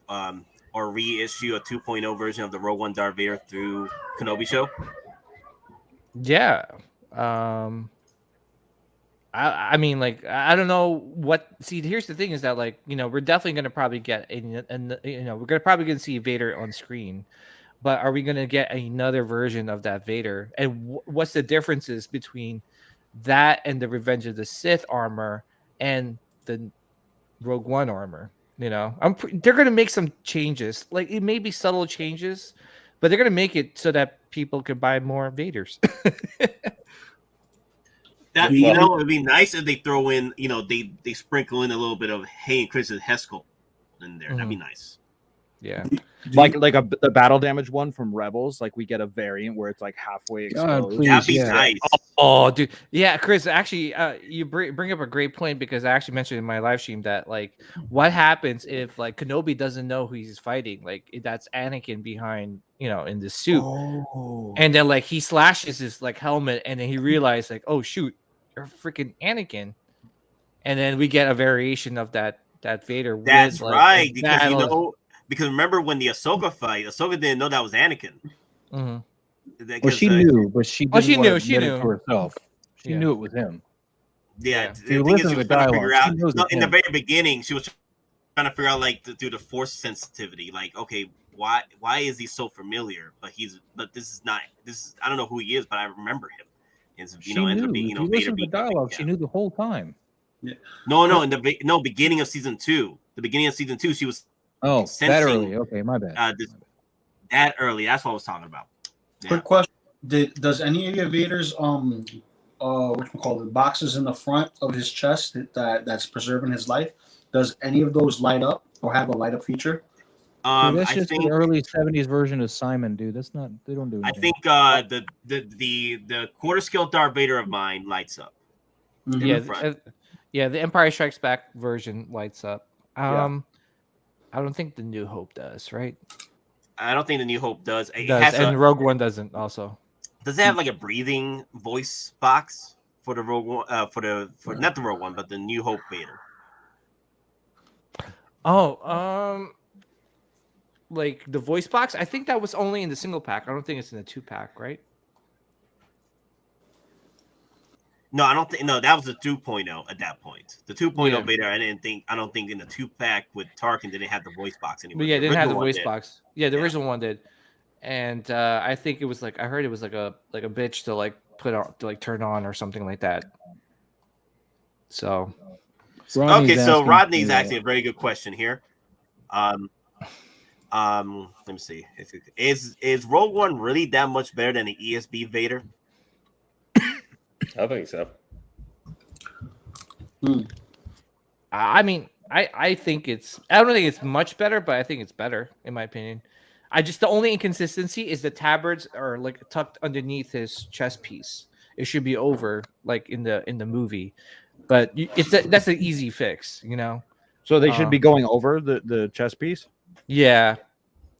reissue a 2.0 version of the Rogue One Darth Vader through Kenobi show? Yeah. I mean, like, I don't know what. See, here's the thing: is that, like, you know, we're definitely going to probably get and you know, we're probably going to see Vader on screen, but are we going to get another version of that Vader? And what's the differences between that and the Revenge of the Sith armor and the Rogue One armor? You know, they're going to make some changes. Like, it may be subtle changes, but they're going to make it so that people can buy more Vaders. That, you know, it'd be nice if they throw in, you know, they sprinkle in a little bit of Hayden Christensen Heskel in there. That'd be nice. Yeah, like the battle damage one from Rebels. Like, we get a variant where it's like halfway exposed. That'd be nice. Oh, dude, yeah, Chris. Actually, you bring up a great point, because I actually mentioned in my live stream that, like, what happens if, like, Kenobi doesn't know who he's fighting? Like, that's Anakin behind, you know, in the suit, and then, like, he slashes his, like, helmet, and then he realizes, like, oh shoot, you're freaking Anakin, and then we get a variation of that Vader. That's with, like, right, because you know, because remember when the Ahsoka fight, Ahsoka didn't know that was Anakin. Mm-hmm. Well, she knew, but she didn't she want knew. to She admit it knew to herself. She knew it was him. Yeah, If the you thing is, listen she to was the trying to figure dialogue, out. she knows No, it's in the him. very beginning, she was trying to figure out, like, through the Force sensitivity, like, okay, why is he so familiar? But this is not. This is, I don't know who he is, but I remember him. She knew. If you listen Vader to the being dialogue, yeah. she knew the whole time. No, in the beginning of season 2. The beginning of season 2, she was Oh, sensing, that early. Okay, my bad. That early. That's what I was talking about. Yeah. Quick question: does any of your Vader's whatchamacallit, boxes in the front of his chest that's preserving his life? Does any of those light up or have a light up feature? Dude, that's I just think an early '70s version of Simon, dude. That's not. They don't do anything. I think the quarter scale Darth Vader of mine lights up. Mhm. In Yeah, the front. the Empire Strikes Back version lights up. Yeah. I don't think the New Hope does, right? I don't think the New Hope does. It Does, has and Rogue One doesn't also. does it have like a breathing voice box for the Rogue One? For not the Rogue One, but the New Hope Vader. Oh, like the voice box. I think that was only in the single pack. I don't think it's in the 2-pack, right? No, I don't think. No, that was the 2.0 at that point. The 2.0 Yeah. Vader. I don't think in the 2-pack with Tarkin did it have the voice box anymore. But yeah, it didn't have the original one voice did. box. Yeah, the Yeah. original one did, and I think it was like I heard it was like a bitch to like put on to like turn on or something like that. So Okay, so asking- Rodney's asking a very good question here. Let me see. Is Rogue One really that much better than the ESB Vader? I think so. I mean, I think it's. I don't think it's much better, but I think it's better in my opinion. The only inconsistency is the tabards are like tucked underneath his chest piece. It should be over like in the movie, but that's an easy fix, you know. So they should be going over the chess piece. Yeah,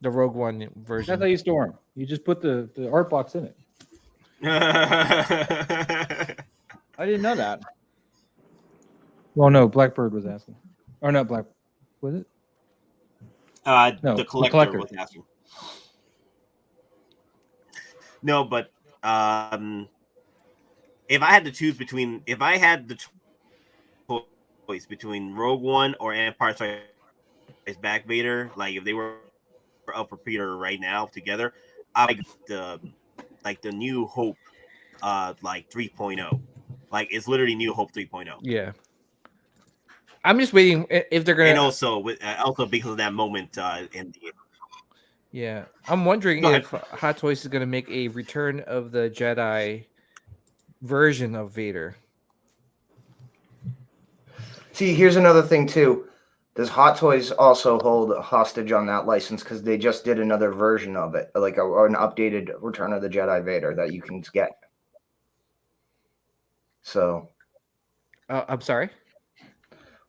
the Rogue One version. That's how you store them. You just put the art box in it. I didn't know that. Well, no, Blackbird was asking, or not Black. Was it? No, the the collector collector. was asking. No, but if I had to choose between, if I had the choice between Rogue One or Empire Strikes Back Vader, like if they were up for Peter right now together, I like the New Hope, like 3.0. Like it's literally New Hope 3.0. Yeah. I'm just waiting if they're gonna. And also because of that moment in the. Yeah, I'm wondering Go if Hot Toys is gonna make a Return of the Jedi version of Vader. See, here's another thing too. Does Hot Toys also hold a hostage on that license because they just did another version of it, like an updated Return of the Jedi Vader that you can get? So, I'm sorry.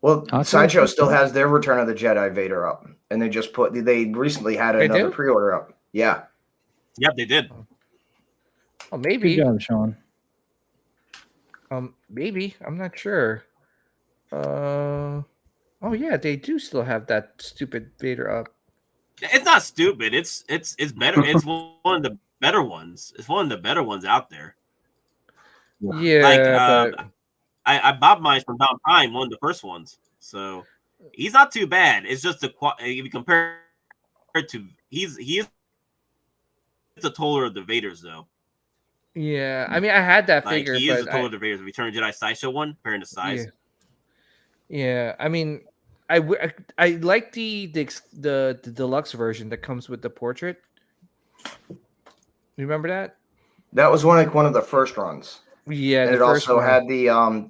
well, Hot Sideshow Toys? still has their Return of the Jedi Vader up, and they recently had They another do? pre-order up. Yeah, Yep, they did. Oh, Good maybe. job, Sean. Maybe. I'm not sure. Oh yeah, they do still have that stupid Vader up. It's not stupid. It's better. It's one of the better ones. It's one of the better ones out there. Yeah, Like, but I bought mine from DonPrime, one of the first ones. So he's not too bad. It's just if you compare it to he is the taller of the Vaders though. yeah. I mean, I had that Like figure, he is the but taller of the Vaders. Return of Jedi Sideshow one, comparing the size. yeah. I mean, I like the deluxe version that comes with the portrait. You remember that? that was one of the first runs. Yeah, And the it first also one. had the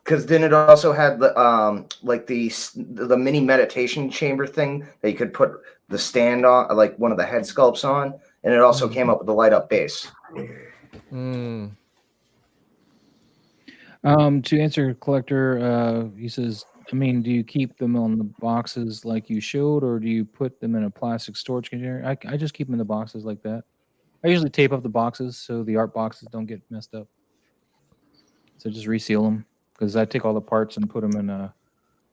because then it also had the like the mini meditation chamber thing that you could put the stand on, like one of the head sculpts on, and it also came up with the light up base. Mm. To answer collector, he says, I mean, do you keep them on the boxes like you showed, or do you put them in a plastic storage container? I just keep them in the boxes like that. I usually tape up the boxes so the art boxes don't get messed up. So just reseal them because I take all the parts and put them in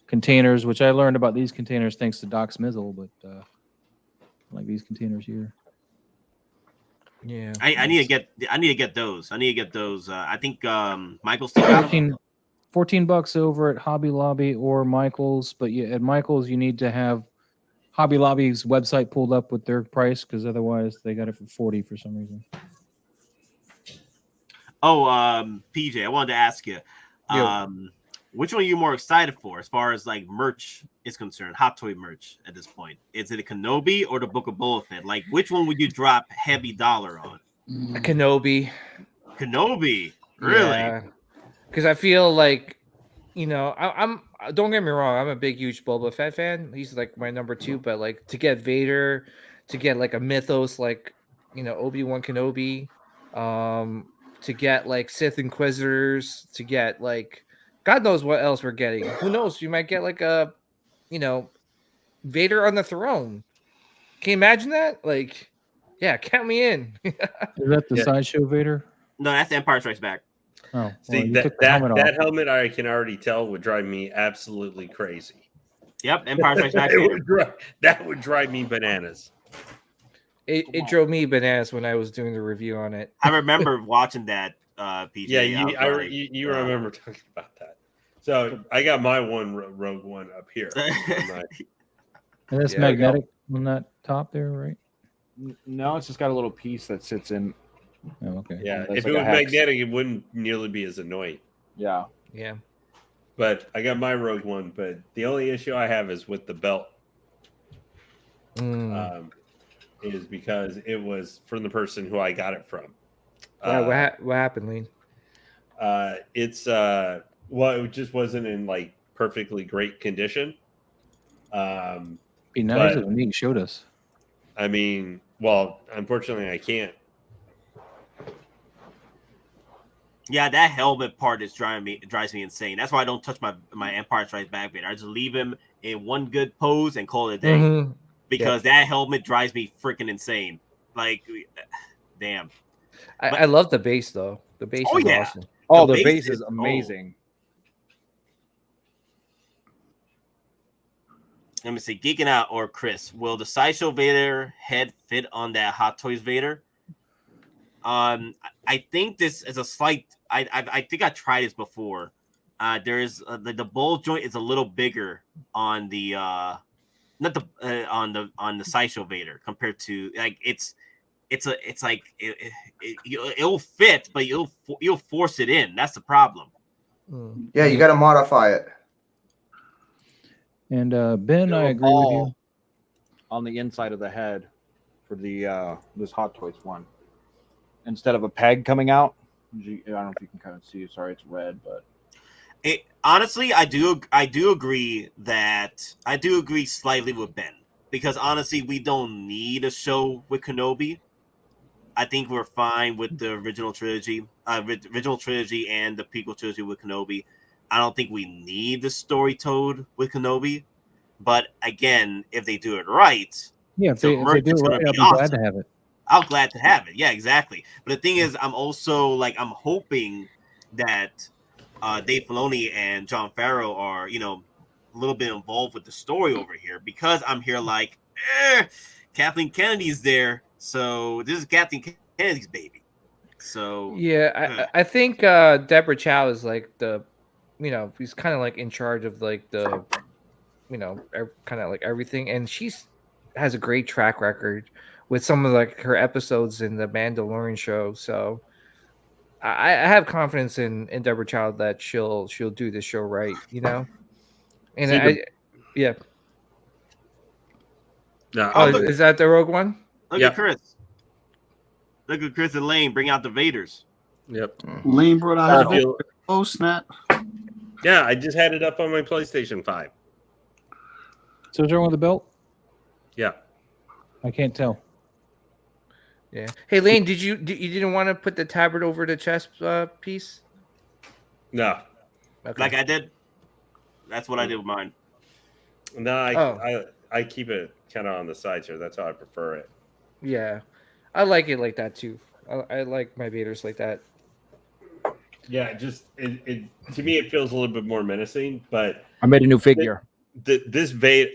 containers, which I learned about these containers thanks to Doc Smizzle, but like these containers here. Yeah. I need to get those. I think Michael still got them. $14 over at Hobby Lobby or Michael's, but yeah, at Michael's you need to have Hobby Lobby's website pulled up with their price because otherwise they got it for $40 for some reason. Oh, PJ, I wanted to ask you, Yo. which one are you more excited for as far as like merch is concerned, hot toy merch at this point? Is it a Kenobi or the Book of Boba Fett? Like, which one would you drop heavy dollar on? A Kenobi. Kenobi, really? Because I feel like, you know, I'm don't get me wrong, I'm a big, huge Boba Fett fan. He's like my number 2, but like to get Vader, to get like a mythos like, you know, Obi-Wan Kenobi, to get like Sith Inquisitors, to get like God knows what else we're getting. Who knows? You might get like a, you know, Vader on the throne. Can you imagine that? Like, yeah, count me in. Is that the Sideshow Vader? No, that's Empire Strikes Back. Oh, See, you that took the helmet off. that helmet, I can already tell, would drive me absolutely crazy. Yep, Empire Strikes Back. That would drive me bananas. It drove me bananas when I was doing the review on it. I remember watching that, PJ. Yeah, you Like, remember talking about that. So I got my one Rogue One up here. And that's magnetic on that top there, right? No, it's just got a little piece that sits in. Oh, okay. Yeah, That's if like it a was hex. magnetic, it wouldn't nearly be as annoying. Yeah. Yeah. But I got my Rogue One, but the only issue I have is with the belt. Is because it was from the person who I got it from. What happened, Lee? It's it just wasn't in like perfectly great condition. Be nice if you showed us. I mean, well, unfortunately, I can't. Yeah, that helmet part is drives me insane. That's why I don't touch my Empire Strikes Back Vader. I just leave him in one good pose and call it a day. Mm-hmm. Because that helmet drives me freaking insane. Like, damn. I love the base though. The base is awesome. Oh, the base is amazing. Let me see. Geeking Out or Chris, will the Sideshow Vader head fit on that Hot Toys Vader? I think this is a slight. I think I tried this before. There is the ball joint is a little bigger on the not the on the Sideshow Vader compared to like it's like it'll fit, but you'll force it in. That's the problem. Yeah, you got to modify it. And Ben, I agree with you. On the inside of the head for the this Hot Toys one, instead of a peg coming out. I don't know if you can kind of see. Sorry, it's red, but honestly, I do agree slightly with Ben, because honestly, we don't need a show with Kenobi. I think we're fine with the original trilogy and the prequel trilogy with Kenobi. I don't think we need the story told with Kenobi. But again, if they do it right, if they do it right, I'll be glad to have it. I'm glad to have it. Yeah, exactly. But the thing is, I'm also like, I'm hoping that Dave Filoni and Jon Favreau are, a little bit involved with the story over here, because I'm here like, Kathleen Kennedy's there, so this is Kathleen Kennedy's baby. So yeah, I think Deborah Chow is like the, he's kind of like in charge of like the, kind of like everything, and she's has a great track record with some of like her episodes in the Mandalorian show. So I have confidence in Deborah Chow that she'll do the show right, And yeah. No, is that the Rogue One? Look at Chris. Look at Chris and Lane bring out the Vaders. Yep. Lane brought out his Vader. Oh snap! Yeah, I just had it up on my PlayStation 5. So is there one with the belt? Yeah. I can't tell. Yeah. Hey Lane, you didn't want to put the tabard over the chest piece? No. Okay. Like I did. That's what I did with mine. No, I keep it kind of on the sides here. That's how I prefer it. Yeah, I like it like that too. I like my Vaders like that. Yeah, just it to me it feels a little bit more menacing. But I made a new figure. This Vader,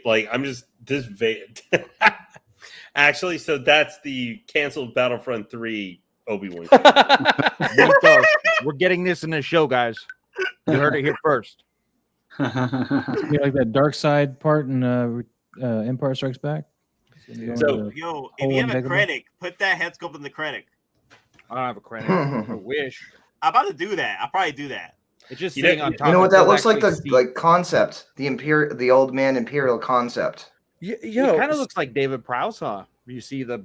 Actually, so that's the canceled Battlefront 3 Obi-Wan. We're getting this in the show, guys. You heard it here first. You like that dark side part in Empire Strikes Back? So, if you have a Krennic, put that head sculpt in the Krennic. I don't have a Krennic. I wish. I'm about to do that. I'll probably do that. It's just You sitting know- on you top. You know It what that does looks like? actually The see- like concept, the old man Imperial concept. It Yo, kind of looks like David Prowse, huh? You see the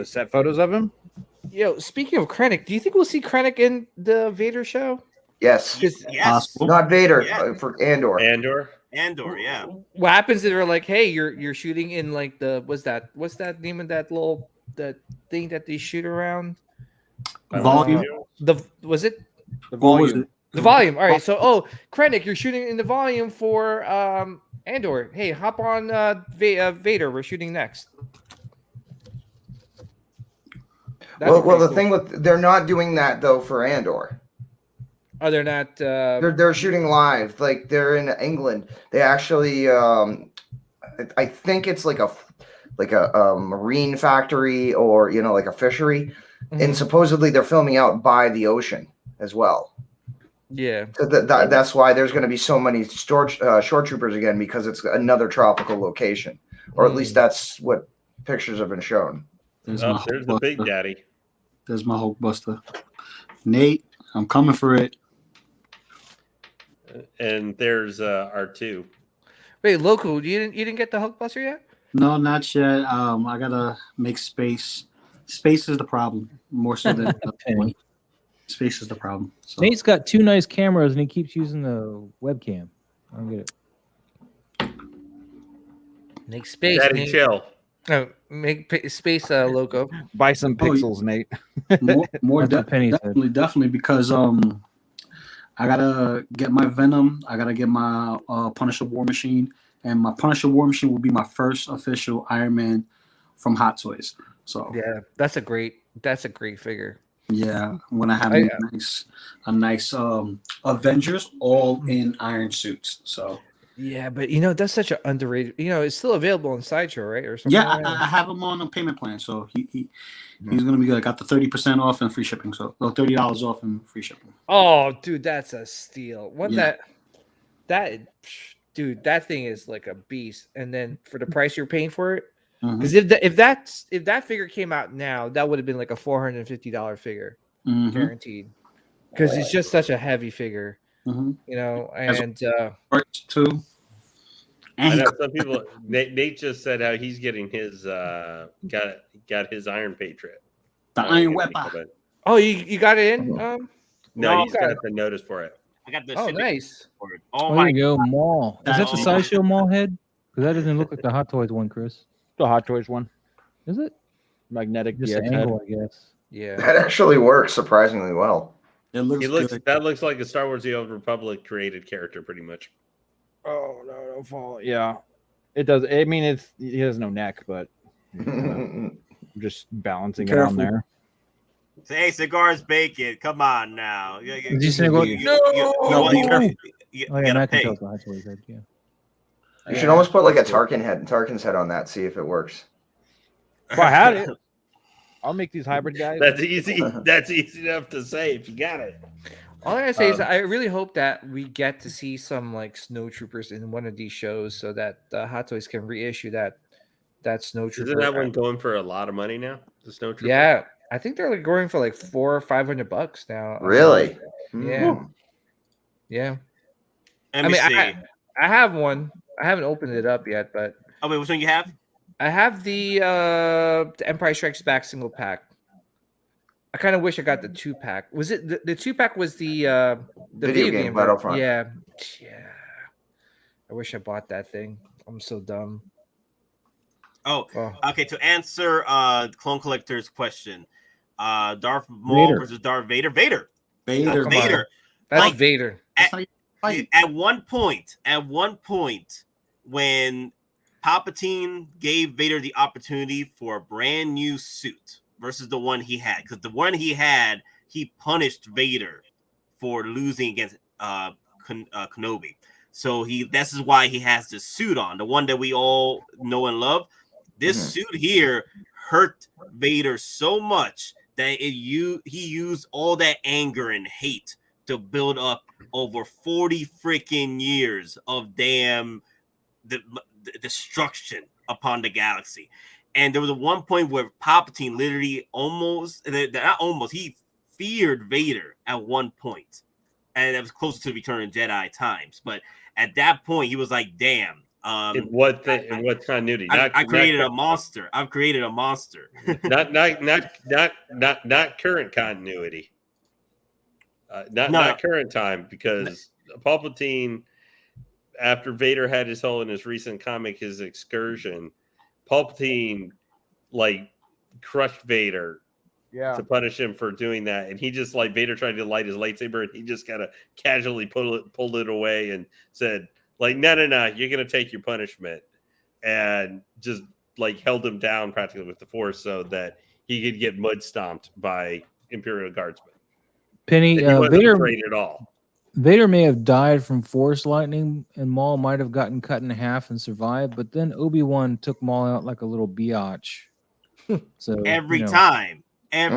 set photos of him? yo. Speaking of Krennic, do you think we'll see Krennic in the Vader show? Yes, Because Yes. Possible. not Vader Yeah. For Andor. Andor, yeah. what happens if they're like, hey, you're shooting in like what's that name of that little the thing that they shoot around? Volume. Was it The What was volume. it? the volume? All right, so Krennic, you're shooting in the volume for Andor. Hey, hop on Vader. We're shooting next. That'd be Well, the pretty thing with they're not doing that though for Andor. cool. They're not. They're shooting live. Like they're in England. They actually, I think it's like a marine factory or like a fishery, and supposedly they're filming out by the ocean as well. Yeah. So that's why there's going to be so many shore troopers again, because it's another tropical location, or at least that's what pictures have been shown. There's Oh, there's the Big Hulkbuster. Daddy. There's my Hulkbuster. Nate, I'm coming for it. And there's R2. Wait, Loco, you didn't get the Hulkbuster yet? No, not yet. I gotta make space. Space is the problem, more so than Penny. space is the problem. So. Nate's got 2 nice cameras and he keeps using the webcam. I don't get it. Make space. Daddy, Nate. chill. No, make space, Loco. Buy some Oh, pixels, Nate. More That's what Penny said. definitely, because I gotta get my Venom. I gotta get my Punisher War Machine, and my Punisher War Machine will be my first official Iron Man from Hot Toys. So Yeah, that's a great figure. yeah, when I have Oh, a nice Avengers all in iron suits. So Yeah, but that's such an underrated. It's still available on Sideshow, right? Or something. yeah, like that? I have him on a payment plan. So he's gonna be good. I got the 30% off and free shipping. So $30 off and free shipping. Oh, dude, that's a steal. Yeah. Dude, that thing is like a beast. And then for the price you're paying for it, Mhm. because if that figure came out now, that would have been like a $450 figure Mhm. guaranteed. Because it's just such a heavy figure, Mhm. and Parts too. I And he, know some people. Nate just said how he's getting his got his Iron Patriot. the Iron Weapon. oh, you got it in. No, No, he's okay. got the notice for it. I got the Oh, shipping nice. for it. Oh, Oh there my you go, mall. Is that the That's- Sideshow mall head? Because that doesn't look like the Hot Toys one, Chris. The Hot Toys one. Is it? Magnetic Just DX the head. angle, I guess. Yeah. That actually works surprisingly well. It looks good. That looks like a Star Wars: The Old Republic created character, pretty much. Oh no, don't fall. Yeah, it does. I mean, he has no neck, but I'm just balancing it on Careful. there. Hey, cigars bacon. Come on now. Did you say go? No, be careful. You Oh yeah, gotta Matt can pay. tell the Hot Toys head. Yeah. You should almost put like a Tarkin's head on that. See if it works. If I had it, I'll make these hybrid guys. That's easy. That's easy enough to say if you got it. All I gotta say is I really hope that we get to see some like snow troopers in one of these shows, so that Hot Toys can reissue that snow trooper. Isn't that one going for a lot of money now? The Snow Trooper. Yeah, I think they're like going for like $400 or $500 now. Really? Yeah. Hmm. Yeah. Let I me mean, see. I have one. I haven't opened it up yet, but Oh wait, which one you have? I have the Empire Strikes Back single pack. I kind of wish I got the 2-pack. Was it the 2-pack was the Video game Battlefront. Yeah. I wish I bought that thing. I'm so dumb. Oh, Oh. okay. To answer Clone Collector's question, Darth Maul Vader. versus Darth Vader. Vader. Vader. Come on. Vader. That's Like- Vader. That's how you fight. At one point, when Palpatine gave Vader the opportunity for a brand new suit versus the one he had, because the one he had, he punished Vader for losing against Kenobi. So this is why he has this suit on, the one that we all know and love. This suit here hurt Vader so much that he used all that anger and hate to build up over 40 freaking years of damn the destruction upon the galaxy. And there was one point where Palpatine literally he feared Vader at one point, and it was closer to Return of Jedi times. But at that point, he was like, "Damn." In what continuity? I created a monster. I've created a monster. not current continuity. Not current time, because Palpatine, after Vader had his whole in his recent comic, his excursion, Palpatine like crushed Vader to punish him for doing that, and he just like Vader tried to light his lightsaber, and he just kind of casually pulled it away and said like, no, you're gonna take your punishment, and just like held him down practically with the Force so that he could get mud stomped by Imperial Guardsmen. Penny, He wasn't Vader afraid at all. Vader may have died from Force lightning, and Maul might have gotten cut in half and survived. But then Obi-Wan took Maul out like a little biatch. So every time, at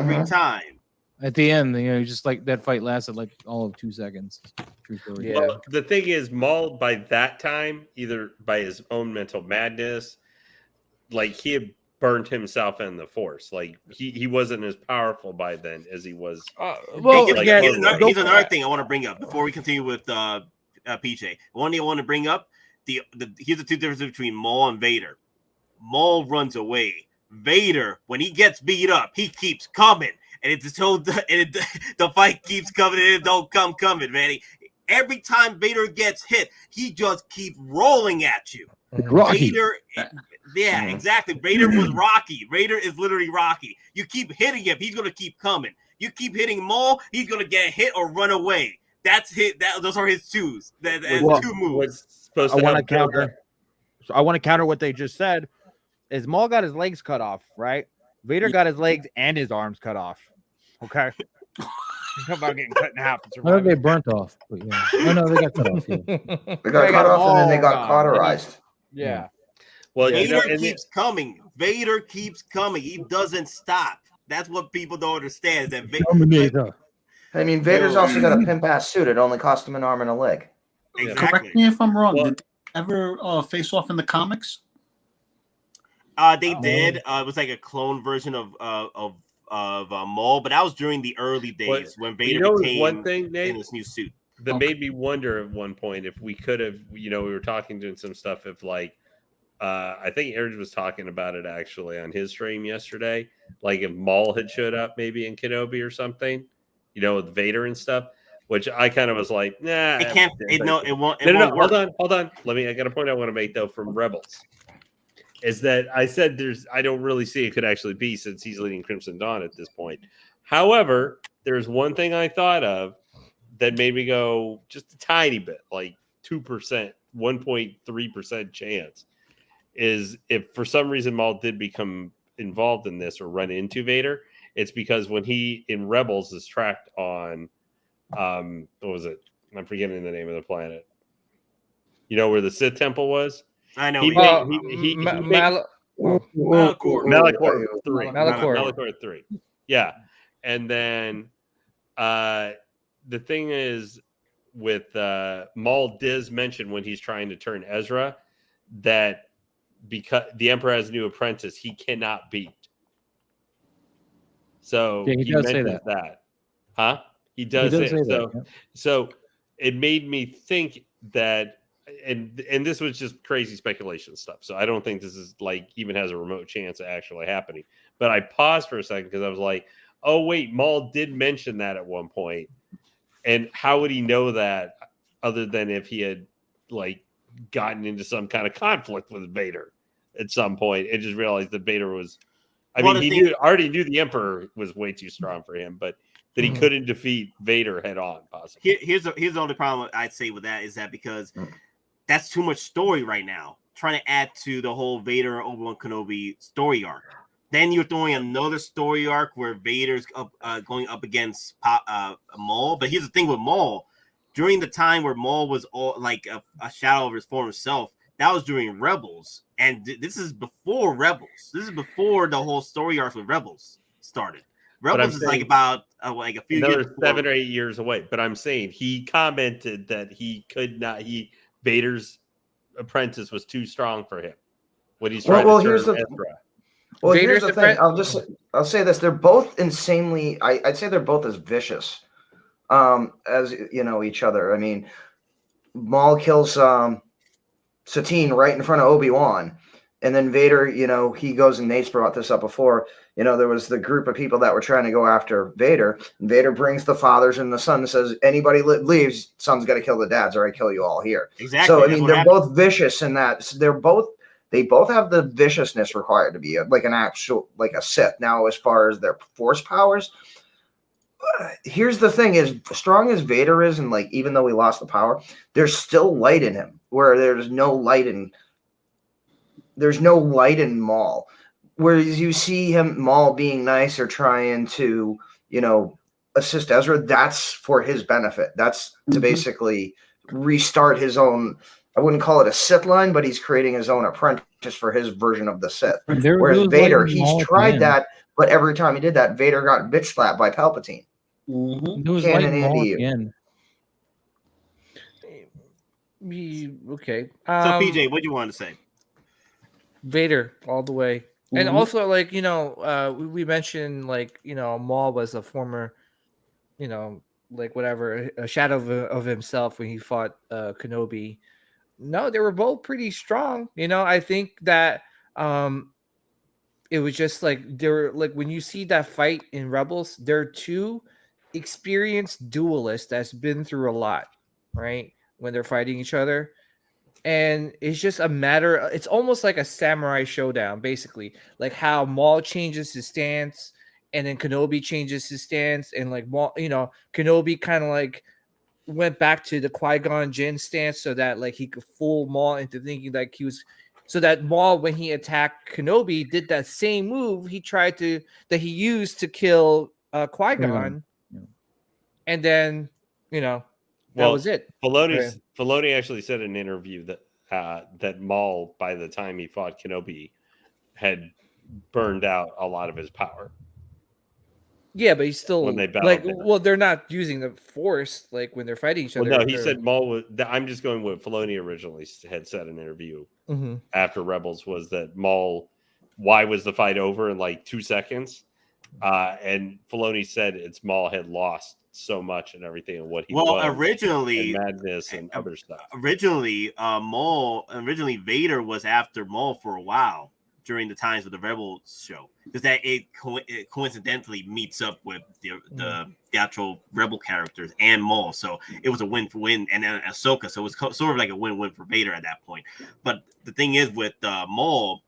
the end, just like that fight lasted like all of 2 seconds. True story. Yeah. Well, the thing is, Maul by that time, either by his own mental madness, like he had burned himself in the Force. Like he wasn't as powerful by then as he was. Well, here's, like, yeah, here's another thing I want to bring up before we continue with PJ. One thing I want to bring up: here's the two differences between Maul and Vader. Maul runs away. Vader, when he gets beat up, he keeps coming, and it's so the fight keeps coming, and it don't come coming, man. Every time Vader gets hit, he just keeps rolling at you. Rocky. Vader, yeah, exactly. Vader was Rocky. Vader is literally Rocky. You keep hitting him, he's gonna keep coming. You keep hitting Maul, he's gonna get hit or run away. That's hit. Those are his twos. Two moves. I want to counter. So I want to counter what they just said. Is Maul got his legs cut off, right? Vader got his legs and his arms cut off. Okay. Talk about getting cut in half. I thought they burnt off. But yeah. Oh no, they got cut off. Yeah. They got cut off and then they got cauterized. Yeah. Well, Vader keeps coming. Vader keeps coming. He doesn't stop. That's what people don't understand. Is that Terminator. I mean, Vader's also got a pimp ass suit. It only cost him an arm and a leg. Exactly. Correct me if I'm wrong. Well, did they ever face off in the comics? They did. It was like a clone version of Maul, but that was during the early days when Vader became one thing, Nate, in this new suit. that made me wonder at one point if we could have, we were talking doing some stuff. If like, I think Eric was talking about it actually on his stream yesterday. Like if Maul had showed up maybe in Kenobi or something, with Vader and stuff. Which I kind of was like, nah. It can't. It won't. No. Work. Hold on. I got a point I want to make though from Rebels. Is that I said I don't really see it could actually be, since he's leading Crimson Dawn at this point. However, there's one thing I thought of that made me go just a tiny bit, like 2%, 1.3% chance, is if for some reason Maul did become involved in this or run into Vader, it's because when he in Rebels is tracked on, what was it? I'm forgetting the name of the planet. Where the Sith temple was? I know. Malachor 3. Malachor 3. Yeah. And then the thing is with Maul does mention when he's trying to turn Ezra that because the Emperor has a new apprentice, he cannot beat. So yeah, he does say that. Huh? He does say that. So it made me think that, and this was just crazy speculation stuff. So I don't think this is like even has a remote chance of actually happening. But I paused for a second because I was like, oh wait, Maul did mention that at one point. And how would he know that other than if he had like gotten into some kind of conflict with Vader at some point and just realized that Vader was, he already knew the Emperor was way too strong for him, but that he couldn't defeat Vader head on, possibly. Here's the only problem I'd say with that is that because that's too much story right now, trying to add to the whole Vader and Obi-Wan Kenobi story arc. Then you're throwing another story arc where Vader's going up against Maul. But here's the thing with Maul. During the time where Maul was all like a shadow of his former self, that was during Rebels. And this is before Rebels. This is before the whole story arc with Rebels started. Rebels is like about like a few another years 7 or 8 years away. But I'm saying he commented that he could not. Vader's apprentice was too strong for him when he's trying to turn Ezra. Well, Vader's here's the the thing. I'll say this: they're both insanely. I'd say they're both as vicious, as each other. I mean, Maul kills Satine right in front of Obi-Wan, and then Vader. He goes, and Nate's brought this up before. There was the group of people that were trying to go after Vader. And Vader brings the fathers and the son and says, "Anybody leaves, son's got to kill the dads, or I kill you all here." Exactly. So I mean, they're both vicious in that they both have the viciousness required to be like a Sith. Now, as far as their force powers, here's the thing: as strong as Vader is, and like even though he lost the power, there's still light in him. Where there's no light in Maul. Whereas you see Maul being nice or trying to, assist Ezra, that's for his benefit. That's to basically restart his own. I wouldn't call it a Sith line, but he's creating his own apprentice for his version of the Sith. Whereas Vader, he's tried that, but every time he did that, Vader got bitch slapped by Palpatine. There was light in Maul at the end. Okay. So PJ, what do you want to say? Vader all the way. And also, like, we mentioned, like, Maul was a former, like, whatever, a shadow of himself when he fought Kenobi. No, they were both pretty strong. I think that it was just like, they were like, when you see that fight in Rebels, they're two experienced duelists that's been through a lot, right? When they're fighting each other. And it's just a matter, it's almost like a samurai showdown, basically. Like how Maul changes his stance, and then Kenobi changes his stance, and like Maul, Kenobi kind of like went back to the Qui-Gon Jinn stance so that like he could fool Maul into thinking like he was, so that Maul, when he attacked Kenobi, did that same move that he used to kill Qui-Gon. And then, that was it. Filoni actually said in an interview that Maul, by the time he fought Kenobi, had burned out a lot of his power. Yeah, but he's still when they battled they're not using the Force like when they're fighting each other. No, he said Maul was. I'm just going with Filoni originally had said in an interview after Rebels was that Maul. Why was the fight over in like 2 seconds? And Filoni said it's Maul had lost so much and everything and what he was originally and madness and other stuff. Originally Vader was after Maul for a while during the times of the Rebels show, because that it coincidentally meets up with the actual Rebel characters and Maul, so it was a win for win, and then Ahsoka, so it was sort of like a win-win for Vader at that point. But the thing is with Maul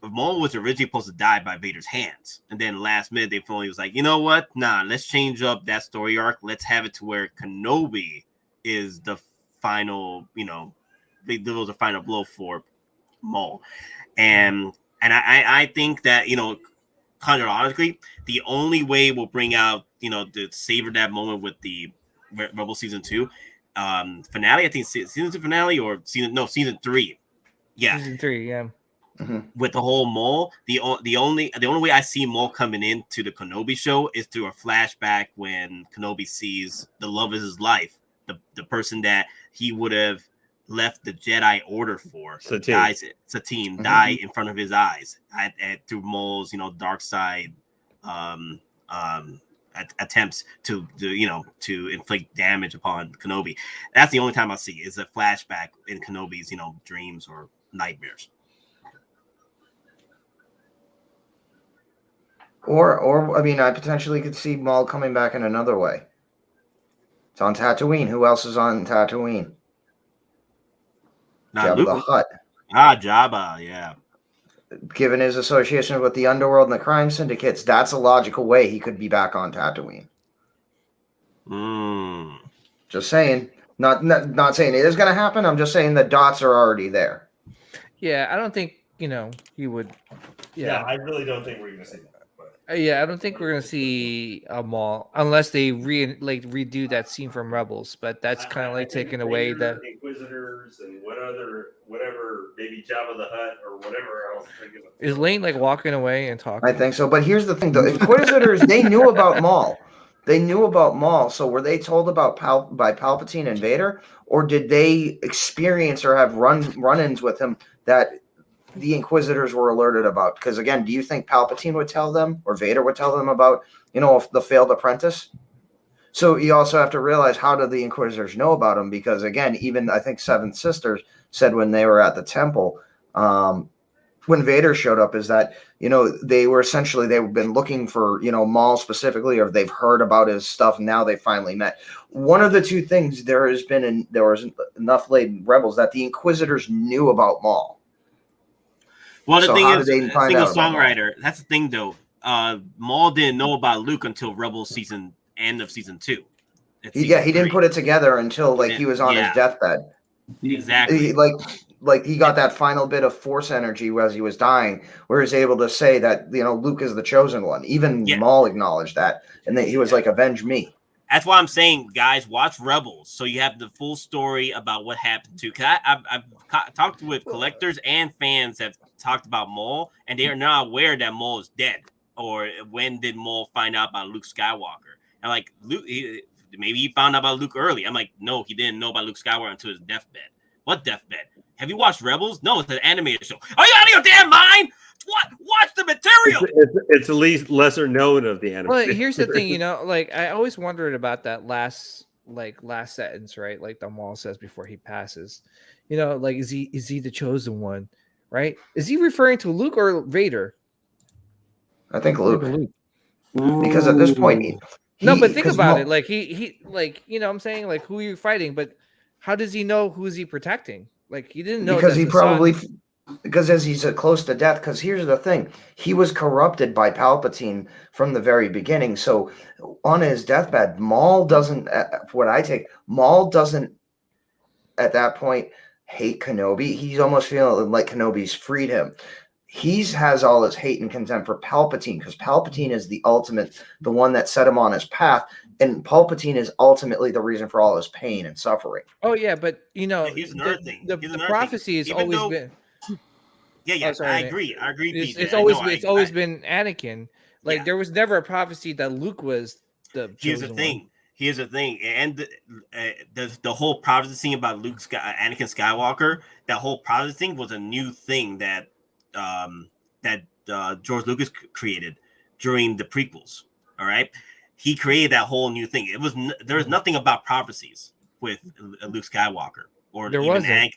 was originally supposed to die by Vader's hands, and then last minute they finally was like, you know what? Nah, let's change up that story arc. Let's have it to where Kenobi is the final, there was a final blow for Maul, and I think that chronologically, the only way we'll bring out to savor that moment with the Rebel season 2 finale. I think season 2 finale or season 3. Yeah, season 3. Yeah. With the whole Maul, the only way I see Maul coming into the Kenobi show is through a flashback when Kenobi sees the love of his life, the person that he would have left the Jedi Order for, Satine, die in front of his eyes through Maul's dark side attempts to inflict damage upon Kenobi. That's the only time I see is a flashback in Kenobi's dreams or nightmares. Or I mean, I potentially could see Maul coming back in another way. It's on Tatooine. Who else is on Tatooine? Jabba the Hutt. Jabba, yeah. Given his association with the underworld and the crime syndicates, that's a logical way he could be back on Tatooine. Just saying. Not saying it is going to happen. I'm just saying the dots are already there. Yeah, I don't think, he would. Yeah, I really don't think we're going to see that. Yeah, I don't think we're gonna see a Maul unless they redo that scene from Rebels. But that's kind of like taking away the Inquisitors and whatever, maybe Jabba the Hutt or whatever else. Is Lane like walking away and talking? I think so. But here's the thing: the Inquisitors they knew about Maul. They knew about Maul. So were they told about by Palpatine and Vader, or did they experience or have run-ins with him that the Inquisitors were alerted about? Because again, do you think Palpatine would tell them or Vader would tell them about, the failed apprentice? So you also have to realize, how do the Inquisitors know about him? Because again, even I think Seven Sisters said when they were at the temple, when Vader showed up, is that, they've been looking for, Maul specifically, or they've heard about his stuff. And now they finally met. One of the two things, there was enough laden Rebels that the Inquisitors knew about Maul. Well, the So thing how is, did they find single out about Maul? songwriter. That's the thing, though. Maul didn't know about Luke until Rebels end of season 2. He didn't put it together until he was on his deathbed. Exactly. He got that final bit of Force energy as he was dying, where he was able to say that Luke is the chosen one. Even Maul acknowledged that, and that he was like, "Avenge me." That's why I'm saying, guys, watch Rebels, so you have the full story about what happened to. Because I've talked with collectors and fans that have talked about Maul, and they are not aware that Maul is dead, or when did Maul find out about Luke Skywalker? And like Luke, maybe he found out about Luke early. I'm like, no, he didn't know about Luke Skywalker until his deathbed. What deathbed? Have you watched Rebels? No, it's an animated show. Are you out of your damn mind? What? Watch the material. It's the least lesser known of the anime. Well, here's the thing, I always wondered about that last sentence, right? Like the Maul says before he passes. Is he the chosen one, right? Is he referring to Luke or Vader? I think Luke. Because at this point, but think about it. Like he I'm saying, like, who are you fighting? But how does he know who's he protecting? Like, he didn't know, because he probably because as he's close to death. Because here's the thing, he was corrupted by Palpatine from the very beginning. So on his deathbed, Maul doesn't at that point hate Kenobi. He's almost feeling like Kenobi's freed him. He has all his hate and contempt for Palpatine, because Palpatine is the one that set him on his path. And Palpatine is ultimately the reason for all his pain and suffering. Oh, yeah, but, here's another thing. The prophecy has always been... Yeah, I agree. It's always been Anakin. Like, there was never a prophecy that Luke was the chosen one. Here's the thing. And the whole prophecy about Anakin Skywalker, that whole prophecy thing was a new thing that George Lucas created during the prequels. All right. He created that whole new thing. There was nothing about prophecies with Luke Skywalker, or there wasn't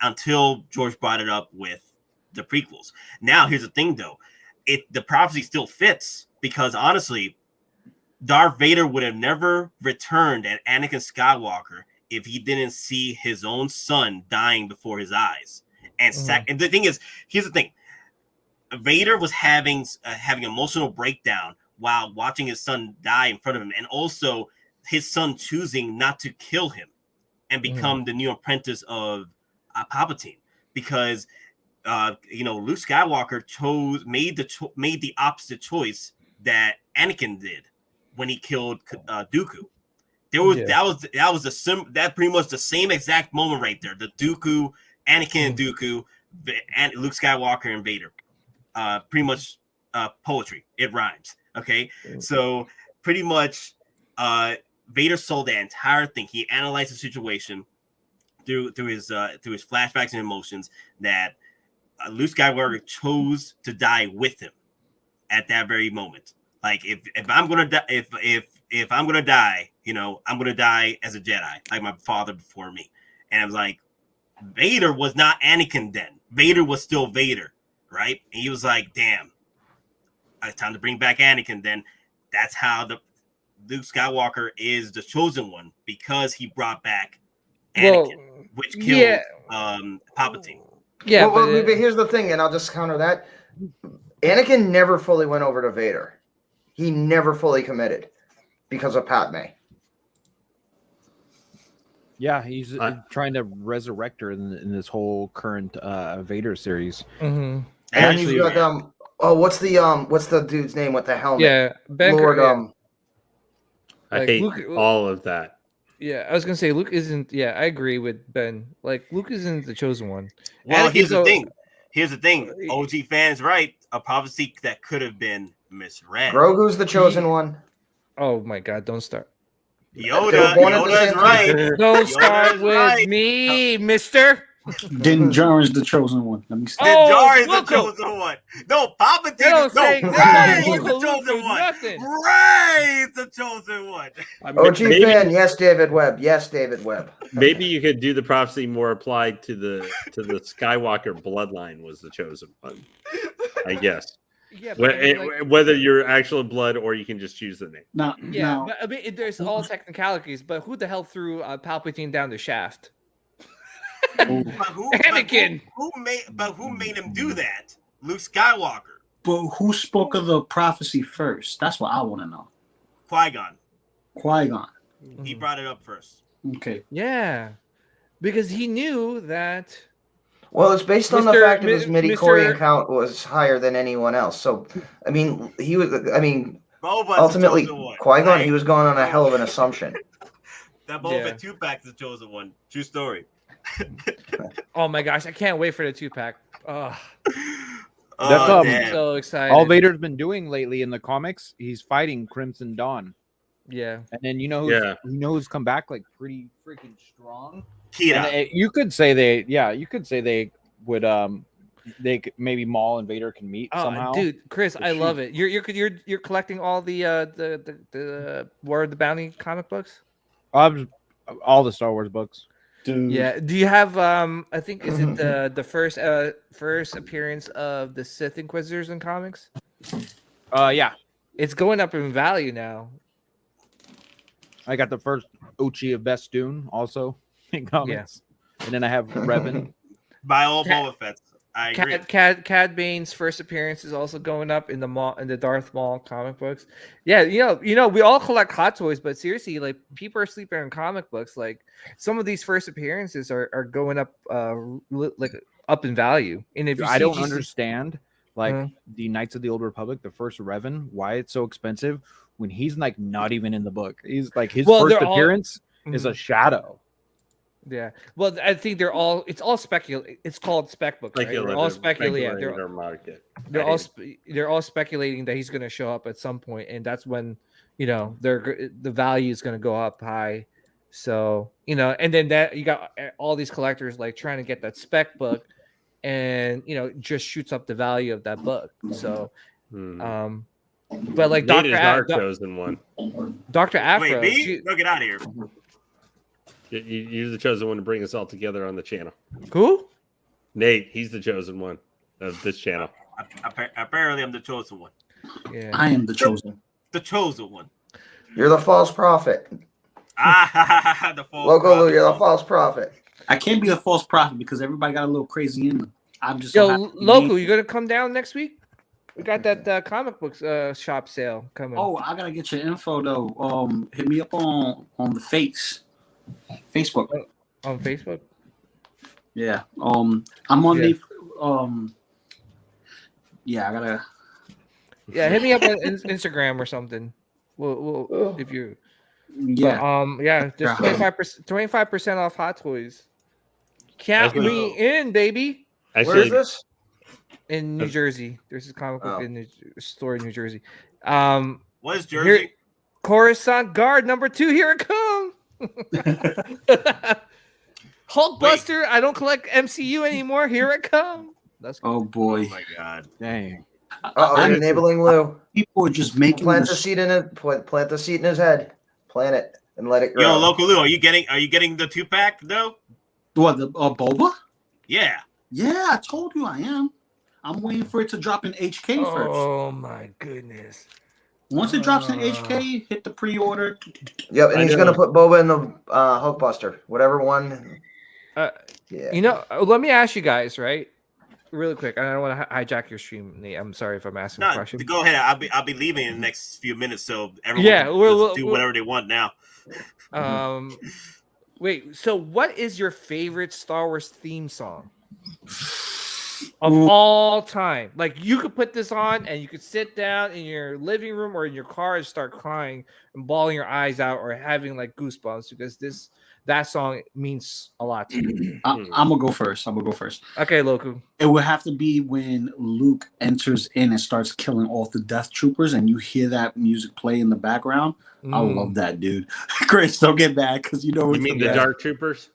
until George brought it up with the prequels. Now, here's the thing, though, the prophecy still fits, because honestly, Darth Vader would have never returned at Anakin Skywalker if he didn't see his own son dying before his eyes. And the thing is, here's the thing: Vader was having emotional breakdown while watching his son die in front of him, and also his son choosing not to kill him and become the new apprentice of Palpatine, because Luke Skywalker made the opposite choice that Anakin did when he killed Dooku. That was pretty much the same exact moment right there. The Dooku, Anakin and Dooku, and Luke Skywalker and Vader. Pretty much poetry. It rhymes. Okay, so pretty much Vader saw the entire thing. He analyzed the situation through his flashbacks and emotions, that Luke Skywalker chose to die with him at that very moment. Like, if I'm gonna die, if I'm gonna die, I'm gonna die as a Jedi, like my father before me. And I was like, Vader was not Anakin then. Vader was still Vader, right? And he was like, damn, it's time to bring back Anakin. Then that's how Luke Skywalker is the chosen one, because he brought back Anakin, which killed Palpatine. Yeah, but here's the thing, and I'll just counter that. Anakin never fully went over to Vader. He never fully committed because of Padme. Yeah, he's trying to resurrect her in this whole current Vader series. Mm-hmm. And you've got what's the dude's name with the helmet? Yeah, Ben. Lord, I hate all of that. Yeah, I was gonna say Luke isn't. Yeah, I agree with Ben. Like, Luke isn't the chosen one. Well, here's the thing. OG fans, right? A prophecy that could have been misread. Grogu's the chosen one. Oh my God! Don't start. Yoda's right. Don't start with me, Mister. Din Djarin's the chosen one. Let me stop. Oh, Jar is the Loco. chosen one. No, Palpatine. They don't No, say Ray is the Loco Lu chosen for one. nothing. Ray is the chosen one. OG fan, yes, David Webb. Yes, David Webb. Maybe you could do the prophecy more applied to the Skywalker bloodline was the chosen one. I guess. Yeah, but I mean, like, Whether you're actual blood or you can just choose the name. Now, yeah, but I mean, there's all technicalities. But who the hell threw Palpatine down the shaft? But Anakin. who made him do that? Luke Skywalker. but who spoke of the prophecy first? That's what I want to know. Qui-Gon. Qui-Gon. He brought it up first. Okay. Yeah, because he knew that. Well, it's based on the Mr. fact that his Mi- midi-chlorian Mr. count was higher than anyone else. So, I mean, he was. I mean, Boba's ultimately, the chosen one. Qui-Gon, Hey, he was going on a hell of an assumption. that Boba Fett 2-pack is the chosen one. True story. Oh my gosh, I can't wait for the 2-pack. Oh, That's, Oh, um, damn. so excited. All Vader's been doing lately in the comics, he's fighting Crimson Dawn, Yeah. and then you know who's come back like pretty freaking strong. Kira. And you could say they would they could, maybe Maul and Vader can meet Oh, somehow. dude, Chris, I shoot. love it. You're collecting all the War of the Bounty comic books. All the Star Wars books. Dude. Yeah. Do you have I think is it the first appearance of the Sith Inquisitors in comics? Yeah, It's going up in value now. I got the first Uchi of Bestoon also in comics, and then I have Revan. By all Boba Fett. I agree. Cad Bane's first appearance is also going up in the Darth Maul comic books. Yeah, you know, we all collect Hot Toys, but seriously, like people are sleeping on comic books. Like some of these first appearances are going up like up in value. And if you I see don't GC understand like Uh-huh. the Knights of the Old Republic, the first Revan, why it's so expensive when he's like not even in the book. He's like his Well, first they're all- appearance is a shadow. Yeah. Well, I think it's all speculate. It's called spec books, right? They're all speculating. Yeah, they're all speculating that he's going to show up at some point, and that's when the value is going to go up high. So and then that you got all these collectors like trying to get that spec book, and just shoots up the value of that book. So, but like Nate is our Dr. chosen one. Dr. Afro, Wait, B? No, get out of here. You're the chosen one to bring us all together on the channel. who? Nate, he's the chosen one of this channel. Apparently, I'm the chosen one. Yeah. I am the chosen. The chosen one. You're the false prophet. The false Loco Lu, prophet. you're the false prophet. I can't be a false prophet because everybody got a little crazy in them. I'm just Yo, so happy to be Loco, me. you gonna come down next week? We got that comic books shop sale coming. Oh, I gotta get your info though. Hit me up on the Facebook. On Facebook? Yeah. I'm on Yeah. the yeah, I gotta Yeah, hit me up on Instagram or something. We'll if you yeah. But, just 25% off Hot Toys. Count That's me in, baby. Where is Actually, this? In New Jersey. There's a comic book Oh. in the store in New Jersey. What is Jersey? Coruscant Guard number 2, here it comes. Hulkbuster, I don't collect MCU anymore. Here it comes. That's Oh boy. Oh my god. Dang. You're enabling Lou. People are just making Plant the this- seed in it. Plant the seed in his head. Plant it and let it grow. Yo, Loco Lu, are you getting the 2-pack though? what the Boba? Yeah. Yeah, I told you I am. I'm waiting for it to drop in HK first. Oh my goodness. Once it drops in HK, hit the pre-order. Yep, and I he's know. gonna put Boba in the Hulkbuster, whatever one. Yeah. Let me ask you guys, right? Really quick. I don't want to hijack your stream, Nate. I'm sorry if I'm asking a No, question. go ahead. I'll be leaving in the next few minutes, so everyone Yeah, can we'll- do we'll- whatever they want now. Wait. So, what is your favorite Star Wars theme song of all time? Like, you could put this on and you could sit down in your living room or in your car and start crying and bawling your eyes out or having like goosebumps because that song means a lot to you. I'm gonna go first. Okay, Loku. It would have to be when Luke enters in and starts killing all the Death Troopers, and you hear that music play in the background. I Mm, love that, dude. Chris, don't get mad because you know you it's mean the the best. Dark Troopers?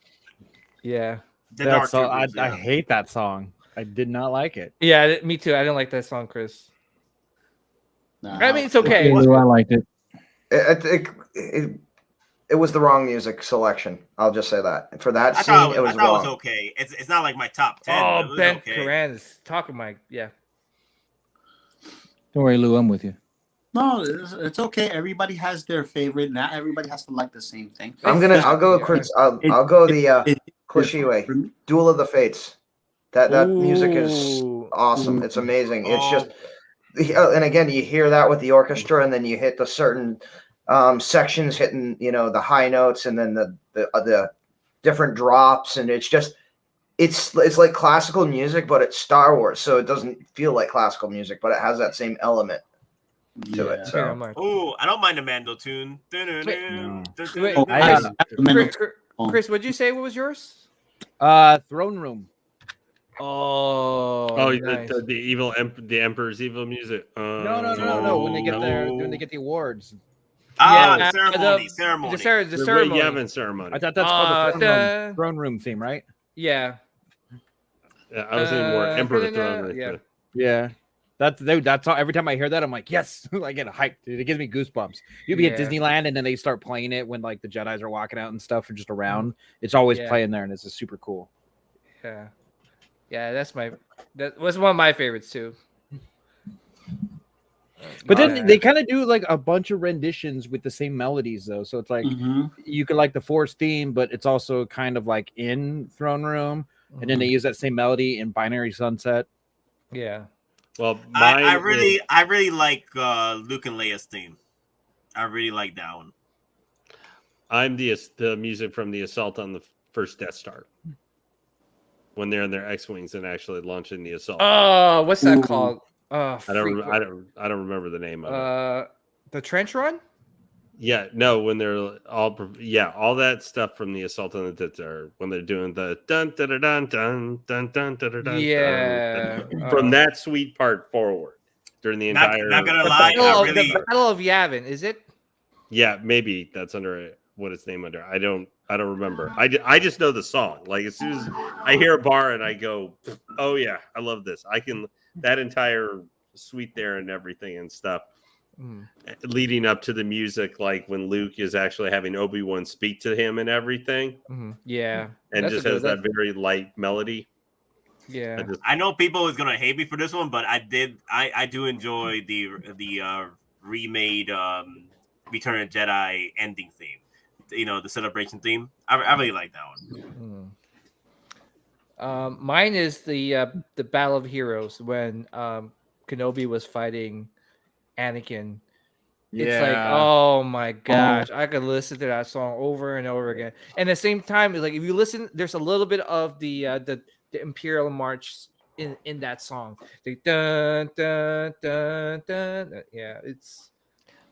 Yeah. The That Dark song, Troopers, I yeah. hate that song. I did not like it. Yeah, me too. I didn't like that song, Chris. Nah, I mean, it's okay. Yeah, Lou, I liked it. It was the wrong music selection. I'll just say that. For that I scene, thought it was I thought it wrong. was okay. It's not like my top 10. but Oh, it was Ben okay. Coran is talking my yeah. Don't worry, Lou, I'm with you. No, it's okay. Everybody has their favorite. Not everybody has to like the same thing. I'll go I'll go the cliche way. For me. Duel of the Fates. That music is Ooh. awesome. It's amazing. It's Oh. just, and again, you hear that with the orchestra, and then you hit the certain sections hitting, the high notes, and then the different drops, and it's just, it's like classical music, but it's Star Wars, so it doesn't feel like classical music, but it has that same element to it. Yeah, So Mark. Oh, I don't mind the Mando tune. Wait, Remember- Chris, what'd you say? What was yours? Throne Room. Oh, nice. the evil the Emperor's evil music. No. When they get the awards. Ah, Yeah, the ceremony. the Ceremony. ceremony. Yavin ceremony. I thought that's called the throne room theme, right? Yeah. Yeah, I was thinking more Emperor Throne. Right yeah. there. Yeah. That's all. Every time I hear that, I'm like, yes, I get a hype. Dude, it gives me goosebumps. You'll be at Yeah. Disneyland and then they start playing it when like the Jedi's are walking out and stuff, or just around. It's always Yeah. playing there, and it's just super cool. Yeah. Yeah, that was one of my favorites too. But then they kind of do like a bunch of renditions with the same melodies though, so it's like you could like the Force theme, but it's also kind of like in Throne Room, and then they use that same melody in Binary Sunset. Yeah. Well, I really like Luke and Leia's theme. I really like that one. I'm the music from the assault on the first Death Star when they're in their X-wings and actually launching the assault. Oh, what's that called? I don't remember the name of it. The trench run? Yeah, no, when they're all that stuff from the assault on the Death Star when they're doing the dun dun dun dun dun dun dun dun. Yeah. From that sweet part forward during the entire. Not gonna lie, The Battle of Yavin, is it? Yeah, maybe that's under what it's named under. I don't remember. I just know the song. Like as soon as I hear a bar and I go, oh yeah, I love this. I can that entire suite there and everything and stuff. Leading up to the music, like when Luke is actually having Obi-Wan speak to him and everything. Yeah. And just has that very light melody. Yeah. I know people is gonna hate me for this one, but I do enjoy the remade Return of the Jedi ending theme. The celebration theme. I really like that one. Mine is the Battle of Heroes when Kenobi was fighting Anakin. It's like, oh my gosh, I could listen to that song over and over again. And at the same time, like if you listen, there's a little bit of the Imperial March in that song. The dun dun dun dun. Yeah,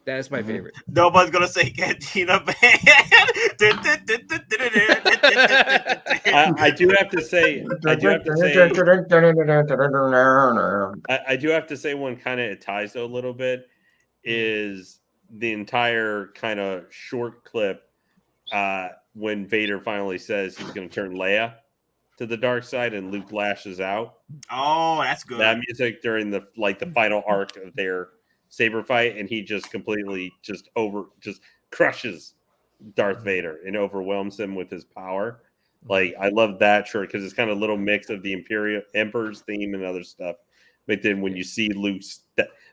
that's my favorite. Nobody's gonna say Cantina Band. I do have to say one kind of ties a little bit is the entire kind of short clip when Vader finally says he's going to turn Leia to the dark side and Luke lashes out. Oh, that's good. That music during the final arc of their saber fight, and he just completely just crushes Darth Vader and overwhelms him with his power. Like I love that shirt because it's kind of a little mix of the Emperor's theme and other stuff. But then when you see Luke's,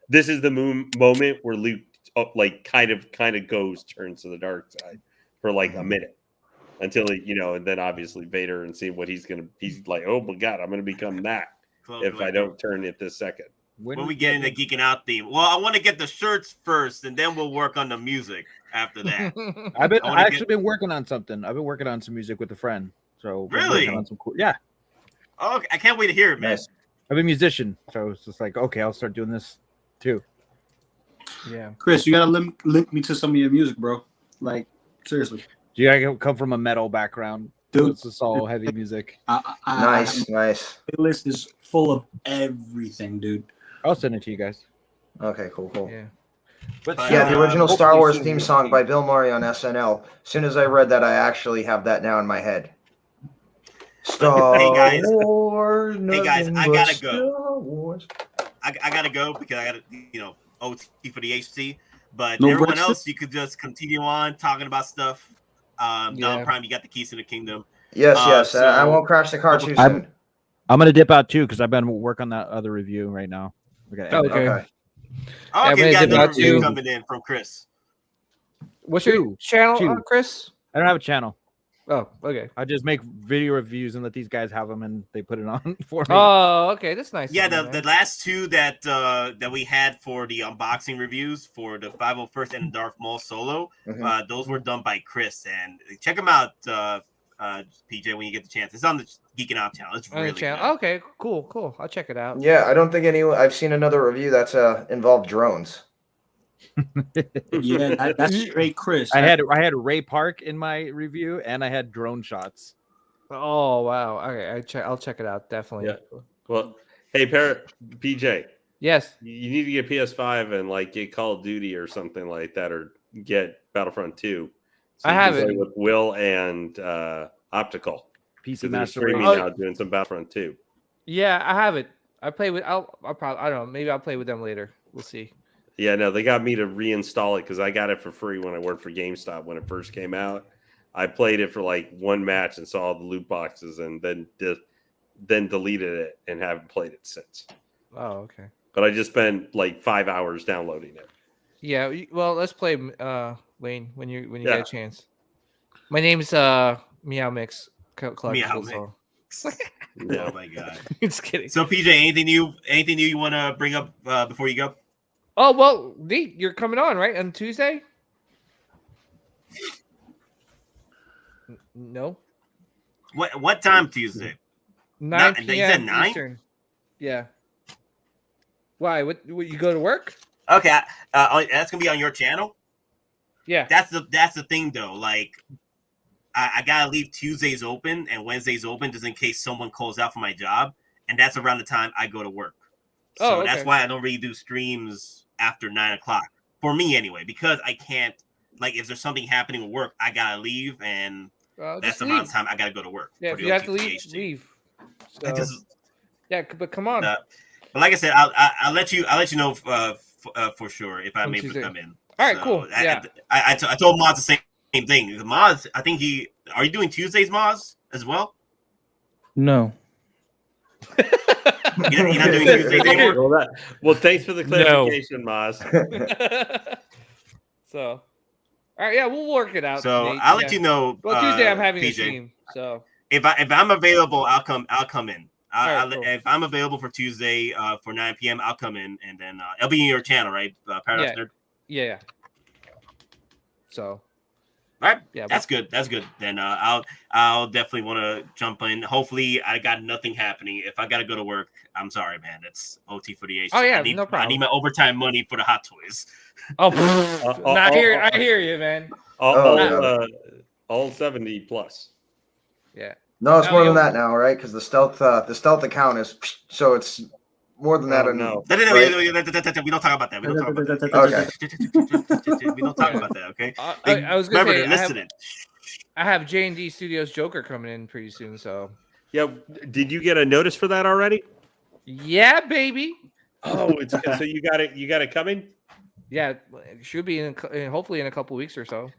this is the moment where Luke kind of turns to the dark side for like a minute until he, and then obviously Vader and see what he's like, oh my God, I'm gonna become that if I don't turn it this second. When we get into geeking out theme, well, I want to get the shirts first, and then we'll work on the music after that. I've actually been working on something. I've been working on some music with a friend. So really, on some cool, yeah. Oh, I can't wait to hear it, man. Nice. I'm a musician, so it's just like, okay, I'll start doing this too. Yeah, Chris, you gotta link me to some of your music, bro. Like seriously. Do you come from a metal background? Dude, it's just all heavy music. Nice. The list is full of everything, dude. I'll send it to you guys. Okay, cool. yeah. But the original Star Wars theme song by Bill Murray on SNL. As soon as I read that, I actually have that now in my head. Star Hey, guys. Wars. Hey, guys, nothing I but gotta go. Star Wars. I gotta go because I gotta, OT for the HC. But No everyone Brexit? else, you could just continue on talking about stuff. Yeah. DonPrime, you got the keys to the kingdom. Yes, yes. So- I won't crash the car too soon. I'm gonna dip out too because I've been working on that other review right now. We got Okay. Okay. Oh, Yeah, okay, but we got it's another about review you. coming in from Chris. What's your Two. channel, Two. Chris? I don't have a channel. Oh, okay. I just make video reviews and let these guys have them, and they put it on for me. Oh, okay. That's nice. Yeah, of you, the man. last two that we had for the unboxing reviews for the 501st and Darth Maul solo, Mhm. those were done by Chris. And check them out, PJ, when you get the chance. It's on the Geeking Out channel. It's On the really channel. good. Okay, cool. I'll check it out. Yeah, I don't think anyone. I've seen another review that's involved drones. Yeah, that's straight Chris. I had Ray Park in my review, and I had drone shots. Oh wow. Okay, I'll check it out definitely. Yeah. Well, hey, PJ, Yes. you need to get PS5 and like get Call of Duty or something like that, or get Battlefront 2. So I you can have play it. with Will and Optical. PC So they're Master streaming Race. now doing some Battlefront 2. Yeah, I have it. I play with. I'll probably. I don't know. Maybe I'll play with them later. We'll see. Yeah, no, they got me to reinstall it because I got it for free when I worked for GameStop when it first came out. I played it for like one match and saw all the loot boxes, and then deleted it and haven't played it since. Oh, okay. But I just spent like 5 hours downloading it. Yeah. Well, let's play. Wayne, when you Yeah. get a chance. My name's Meow Mix. Meow So. Oh my god. Just kidding. So PJ, anything new you want to bring up before you go? Oh well, Nate, you're coming on right on Tuesday. No. What time Tuesday? 9 you p.m. said 9? Eastern. Yeah. Why? What? You go to work? Okay, that's gonna be on your channel. Yeah. That's the thing though. Like, I gotta leave Tuesdays open and Wednesdays open just in case someone calls out for my job, and that's around the time I go to work. So that's why I don't really do streams after 9 o'clock for me anyway, because I can't. Like, if there's something happening with work, I gotta leave, and that's the amount of time I gotta go to work. Yeah, for if the you have to leave, OTPHT. leave. I So, just- yeah, but come on. but like I said, I'll let you know for sure if I'm On able Tuesday. to come in. All right, cool. Yeah. I told Moz the same thing. Moz, I think are you doing Tuesdays, Moz, as well? No. You're not doing Tuesdays anymore? Well, thanks for the clarification, Maz. So, all right, yeah, we'll work it out. So Nate, I'll yeah. let you know. Well, Tuesday I'm having a PJ. stream, so If I'm available, I'll come in. All right, cool. If I'm available for Tuesday for 9 p.m., I'll come in, and then it'll be in your channel, right? Paradox Nerd. yeah. So, All right, yeah, that's good. That's good. Then I'll definitely want to jump in. Hopefully, I got nothing happening. If I got to go to work, I'm sorry, man. It's OT for the HC. Oh, yeah, I need, no problem. I need my overtime money for the Hottoys. Oh, I hear you, man. All 70 plus. Yeah. No, it's Now more than you'll- that now, right? Because the stealth account is so it's more than that. Oh, in- no. We don't talk about that. We don't talk about that. Okay. We don't talk about that. Okay. I was gonna Remember, say, they're listening. I have J&D Studios Joker coming in pretty soon, so Yeah. Did you get a notice for that already? yeah, baby. Oh, so you got it. You got it coming. Yeah, it should be hopefully in a couple weeks or so.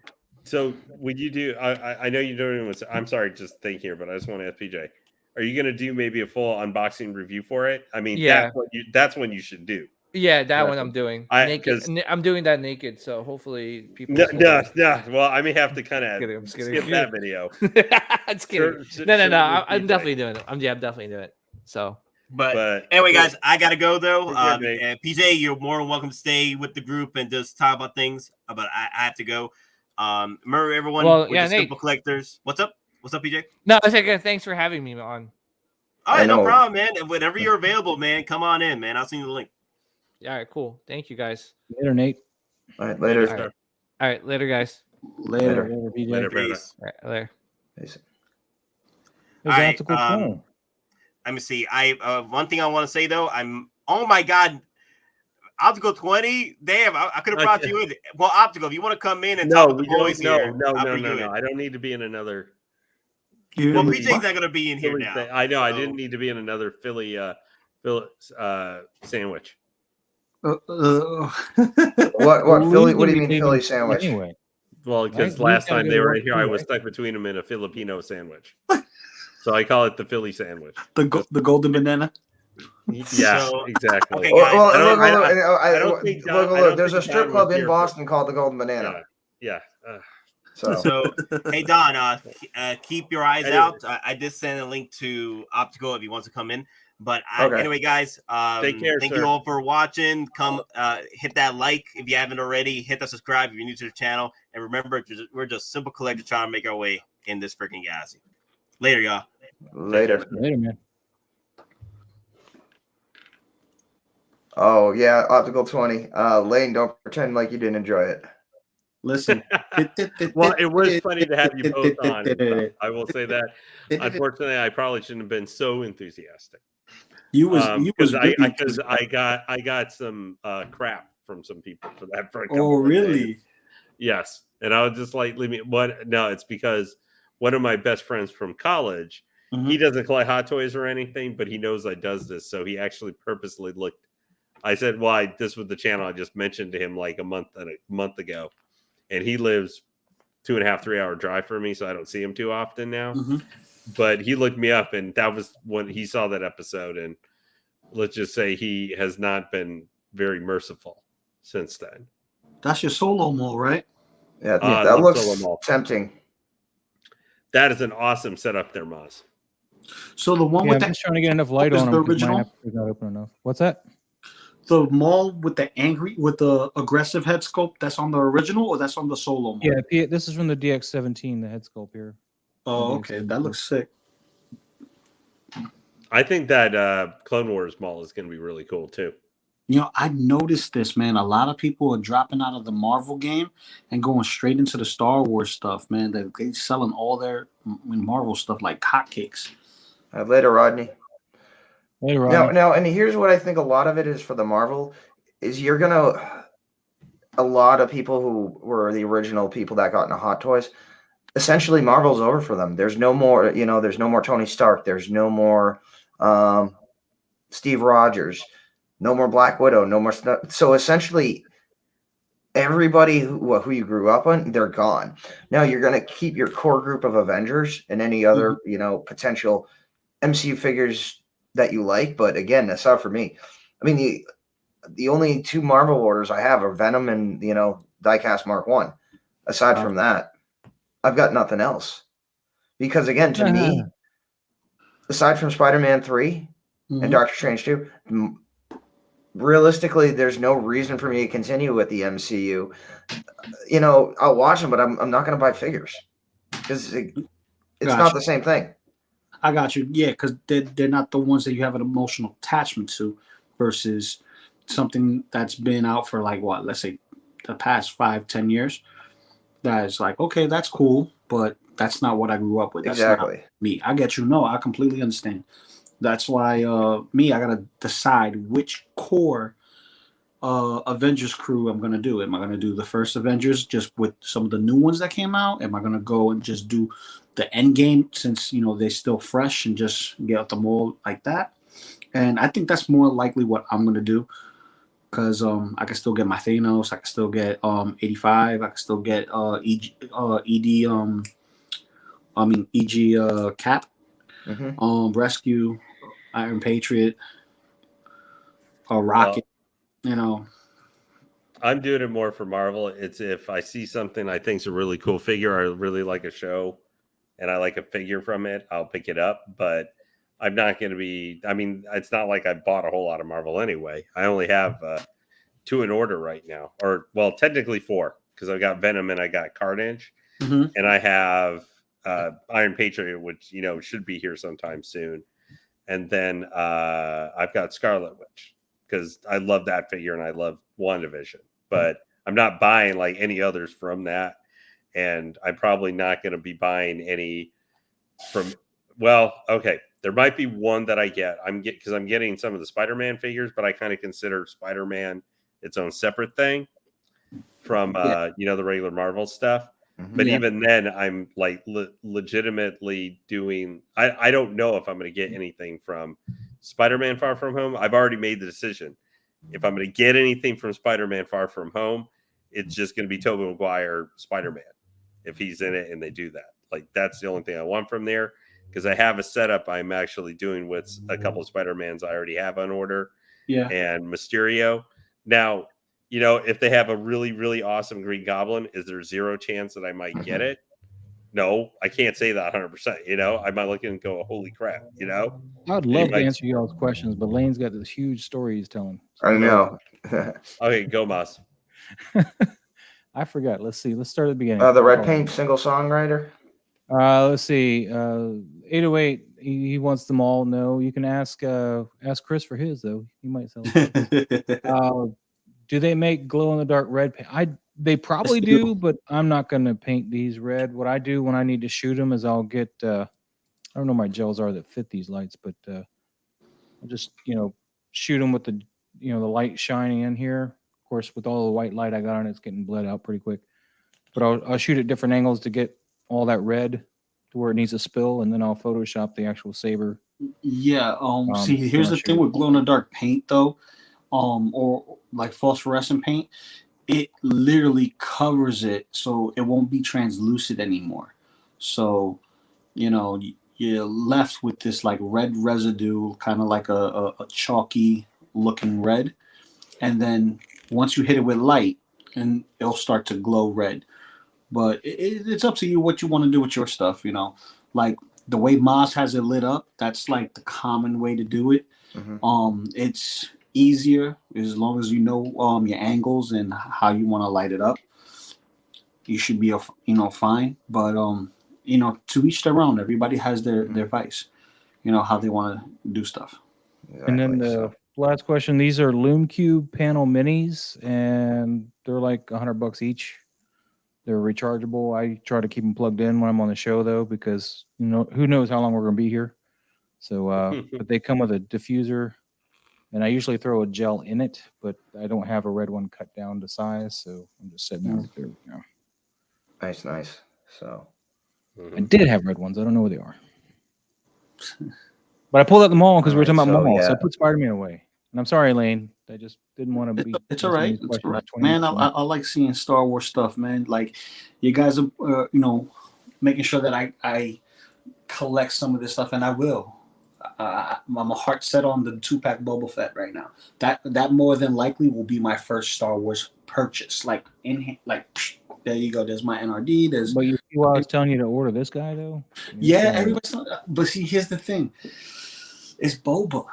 So would you do? I know you're doing this. I'm sorry, just think here, but I just want to ask PJ: are you going to do maybe a full unboxing review for it? I mean, Yeah. that's when you should do. Yeah, that Yeah. one I'm doing Because- naked. I'm doing that naked, so hopefully people. No. Well, I may have to kind I'm of just kidding. skip that video. Just kidding. Sure, No. sure, I'm PJ. definitely doing it. I'm definitely doing it. So But anyway, guys, I gotta go though. We're good, mate. And PJ, you're more than welcome to stay with the group and just talk about things. But I have to go. Remember, everyone. Well, with yeah, the Nate. Simple Collectors. What's up? What's up, PJ? no, it's okay. Thanks for having me on. All right, no know. problem, man. And whenever you're available, man, come on in, man. I'll send you the link. All right, cool. Thank you guys. Later, Nate. All right, later. All right. All right, later, guys. Later. Later, PJ. Later, brother. Peace. All right, later. Peace. There's All right, optical channel. Let me see. One thing I want to say though, oh my god, Optical 20. Damn, I could have brought you in. Well, Optical, if you want to come in and No, talk to we the boys don't. here, No. I'll bring you in. I don't need to be in another. Well, PJ's not gonna be in here Philly now. thing. I know. I so- didn't need to be in another Philly sandwich. What Philly? What do you mean Philly sandwich? Anyway, Well, because Right, last gotta time go they to were work in here, too, I was right? stuck between them in a Filipino sandwich. So I call it the Philly sandwich. The golden banana. Yeah, So- exactly. Okay, guys, I don't- I don't think Don- I don't there's a think strip Don club was in here Boston called the Golden Banana. Yeah. So, hey Don, keep your eyes Anyway. out. I did send a link to Optical if he wants to come in. But Okay. anyway, guys, Take care, thank sir. you all for watching. Come, hit that like if you haven't already. Hit the subscribe if you're new to the channel. And remember, we're just simple collectors trying to make our way in this freaking galaxy. Later, y'all. Later. Later, man. Oh yeah, Optical 20. Lane, don't pretend like you didn't enjoy it. Listen. Well, it was funny to have you both on. and stuff. I will say that. Unfortunately, I probably shouldn't have been so enthusiastic. You was because really I got some crap from some people for that. For a Oh, couple of really? days. Yes, and I was just like, leave me. What? No, it's because one of my best friends from college. Mhm. He doesn't collect Hot Toys or anything, but he knows I does this, so he actually purposely looked. I said, "Why this was the channel I just mentioned to him like a month ago," and he lives 2.5, 3 hour drive from me, so I don't see him too often now. Mhm. But he looked me up, and that was when he saw that episode, and let's just say he has not been very merciful since then. That's your solo mode, right? Yeah, I that love looks Solo Mall. tempting. That is an awesome setup there, Moz. So the one Yeah, with I'm that just trying to get enough light is on the them because my original? app is not open enough. What's that? the mall with the aggressive head sculpt, that's on the original or that's on the solo mode? Yeah, this is from the DX17, the head sculpt here. Oh, okay. That looks sick. I think that Clone Wars mall is going to be really cool too. You know, I noticed this, man. A lot of people are dropping out of the Marvel game and going straight into the Star Wars stuff, man. They're selling all their Marvel stuff like hotcakes. Later, Rodney. Later, Rodney. Now, and here's what I think a lot of it is for the Marvel is you're gonna a lot of people who were the original people that got into Hot Toys. Essentially, Marvel's over for them. There's no more, there's no more Tony Stark. There's no more Steve Rogers. No more Black Widow. No more. So essentially, everybody who you grew up on, they're gone. Now you're gonna keep your core group of Avengers and any other, potential MCU figures that you like. But again, that's not for me. I mean, the only two Marvel orders I have are Venom and Diecast Mark 1. Aside from that, I've got nothing else. Because again, to me, aside from Spider-Man 3 and Doctor Strange 2, realistically, there's no reason for me to continue with the MCU. I'll watch them, but I'm not going to buy figures because it's not the same thing. I got you. Yeah, because they're not the ones that you have an emotional attachment to versus something that's been out for like what, let's say the past 5-10 years. That is like, okay, that's cool, but that's not what I grew up with. That's Exactly. not me. I get you. No, I completely understand. That's why I gotta decide which core Avengers crew I'm gonna do. Am I gonna do the first Avengers just with some of the new ones that came out? Am I gonna go and just do the EndGame since they're still fresh and just get them all like that? And I think that's more likely what I'm gonna do because I can still get my Thanos. I can still get 85. I can still get EG Cap, Rescue, Iron Patriot, Rocket. I'm doing it more for Marvel. It's if I see something I think's a really cool figure, I really like a show, and I like a figure from it, I'll pick it up. But I'm not going to be. I mean, it's not like I bought a whole lot of Marvel anyway. I only have 2 in order right now, or well, technically 4 because I got Venom and I got Carnage, and I have Iron Patriot, which should be here sometime soon, and then I've got Scarlet Witch because I love that figure and I love WandaVision, but I'm not buying like any others from that, and I'm probably not going to be buying any from. Well, okay, there might be one that I get. Because I'm getting some of the Spider-Man figures, but I kind of consider Spider-Man its own separate thing from the regular Marvel stuff. But Yeah. even then, I'm like legitimately doing. I don't know if I'm going to get anything from Spider-Man Far From Home. I've already made the decision. If I'm going to get anything from Spider-Man Far From Home, it's just going to be Tobey Maguire Spider-Man if he's in it and they do that. Like that's the only thing I want from there because I have a setup I'm actually doing with a couple of Spider-Mans I already have on order. Yeah. And Mysterio. Now, you know, if they have a really, really awesome Green Goblin, is there zero chance that I might get it? No, I can't say that 100%. You know, I might look and go, holy crap, you know? I would love to answer y'all's questions, but Lane's got this huge story he's telling. I know. Okay, go, Moss. I forgot. Let's see. Let's start at the beginning. The Red Paint single songwriter. Let's see. 808. He wants them all. No, you can ask Chris for his though. He might sell them. Do they make glow in the dark red paint? They probably do, but I'm not going to paint these red. What I do when I need to shoot them is I'll get I don't know what my gels are that fit these lights, but I'll just shoot them with the the light shining in here. Of course, with all the white light I got on it, it's getting bled out pretty quick. But I'll shoot at different angles to get all that red to where it needs to spill, and then I'll Photoshop the actual saber. Yeah. See, here's the thing with glow in the dark paint though, or like phosphorescent paint. It literally covers it so it won't be translucent anymore. So, you're left with this like red residue, kind of like a chalky looking red. And then once you hit it with light, and it'll start to glow red. But it's up to you what you want to do with your stuff, Like the way Maz has it lit up, that's like the common way to do it. Mm-hmm. It's easier as long as you know your angles and how you want to light it up. You should be fine. But to each their own. Everybody has their vice. How they want to do stuff. Exactly. And then the last question: these are Lume Cube panel minis, and they're like $100 each. They're rechargeable. I try to keep them plugged in when I'm on the show though, because who knows how long we're going to be here. So, but they come with a diffuser. And I usually throw a gel in it, but I don't have a red one cut down to size, so I'm just setting that there. Nice. So I did have red ones. I don't know where they are. But I pulled out the mall because we were talking about mall, so I put Spider-Man away. And I'm sorry, Lane. I just didn't want to be. It's all right. It's all right. Man, I like seeing Star Wars stuff, man. Like, you guys are, making sure that I collect some of this stuff, and I will. I'm a heart set on the 2-pack Boba Fett right now. That more than likely will be my first Star Wars purchase. Like there you go. There's my NRD. But you see why I was telling you to order this guy though? Yeah, everybody's. But see, here's the thing. It's Boba.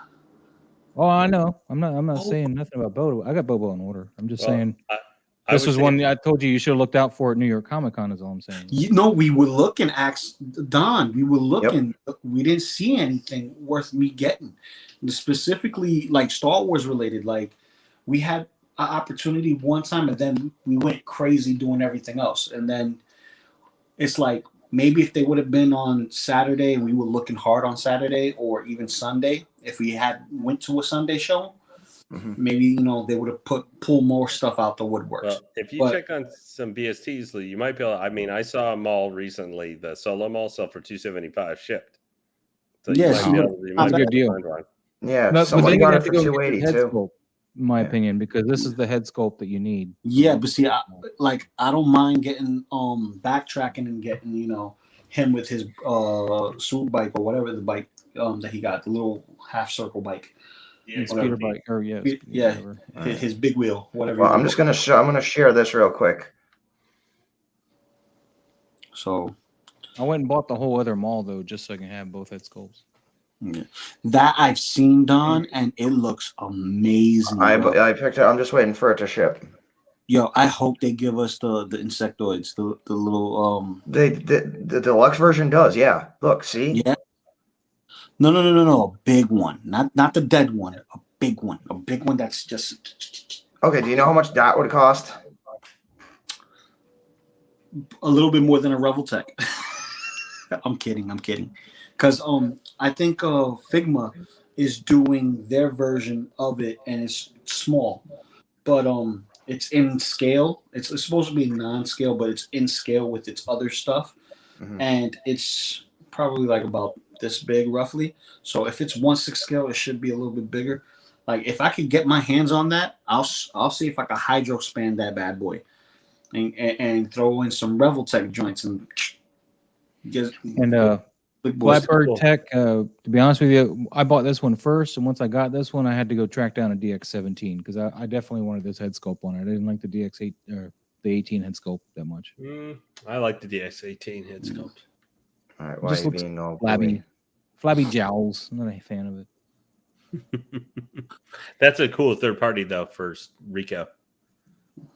Oh, I know. I'm not saying nothing about Boba. I got Boba on order. I'm just saying. This was one I told you should have looked out for at New York Comic Con. Is all I'm saying. We were looking, Don. We were looking. Yep. We didn't see anything worth me getting, specifically like Star Wars related. Like we had an opportunity one time, and then we went crazy doing everything else. And then it's like maybe if they would have been on Saturday and we were looking hard on Saturday or even Sunday, if we had went to a Sunday show. Maybe they would have pull more stuff out the woodworks. Well, if you check on some BSTs, you might be able. I mean, I saw a mall recently. The solo mall sell for $275 shipped. So yes, that's a good deal. Yeah, but someone got it for $280 too. In my opinion, because this is the head sculpt that you need. Yeah, but see, I don't mind getting backtracking and getting him with his suit bike or whatever the bike that he got, the little half circle bike. Yeah, speeder bike, or his big wheel, whatever. Well, I'm just gonna I'm gonna share this real quick. So, I went and bought the whole other mall though, just so I can have both head sculpts. Yeah. That I've seen, Don, and it looks amazing. I picked it. I'm just waiting for it to ship. Yo, I hope they give us the insectoids, the little the deluxe version does. Yeah, look, see. Yeah. No, a big one, not the dead one, a big one that's just. Okay, do you know how much that would cost? A little bit more than a Reveltech. I'm kidding, because I think Figma is doing their version of it, and it's small, but it's in scale. It's supposed to be non-scale, but it's in scale with its other stuff, and it's probably like about this big roughly. So if it's 1/6 scale, it should be a little bit bigger. Like if I could get my hands on that, I'll see if I can hydro span that bad boy, and throw in some Reveltech joints and just Blackbird Tech. To be honest with you, I bought this one first, and once I got this one, I had to go track down a DX17 because I definitely wanted this head sculpt on it. I didn't like the DX8 or the 18 head sculpt that much. I like the DX18 head sculpt. All right, It just looks being all flabby jowls. I'm not a fan of it. That's a cool third party though for Rico.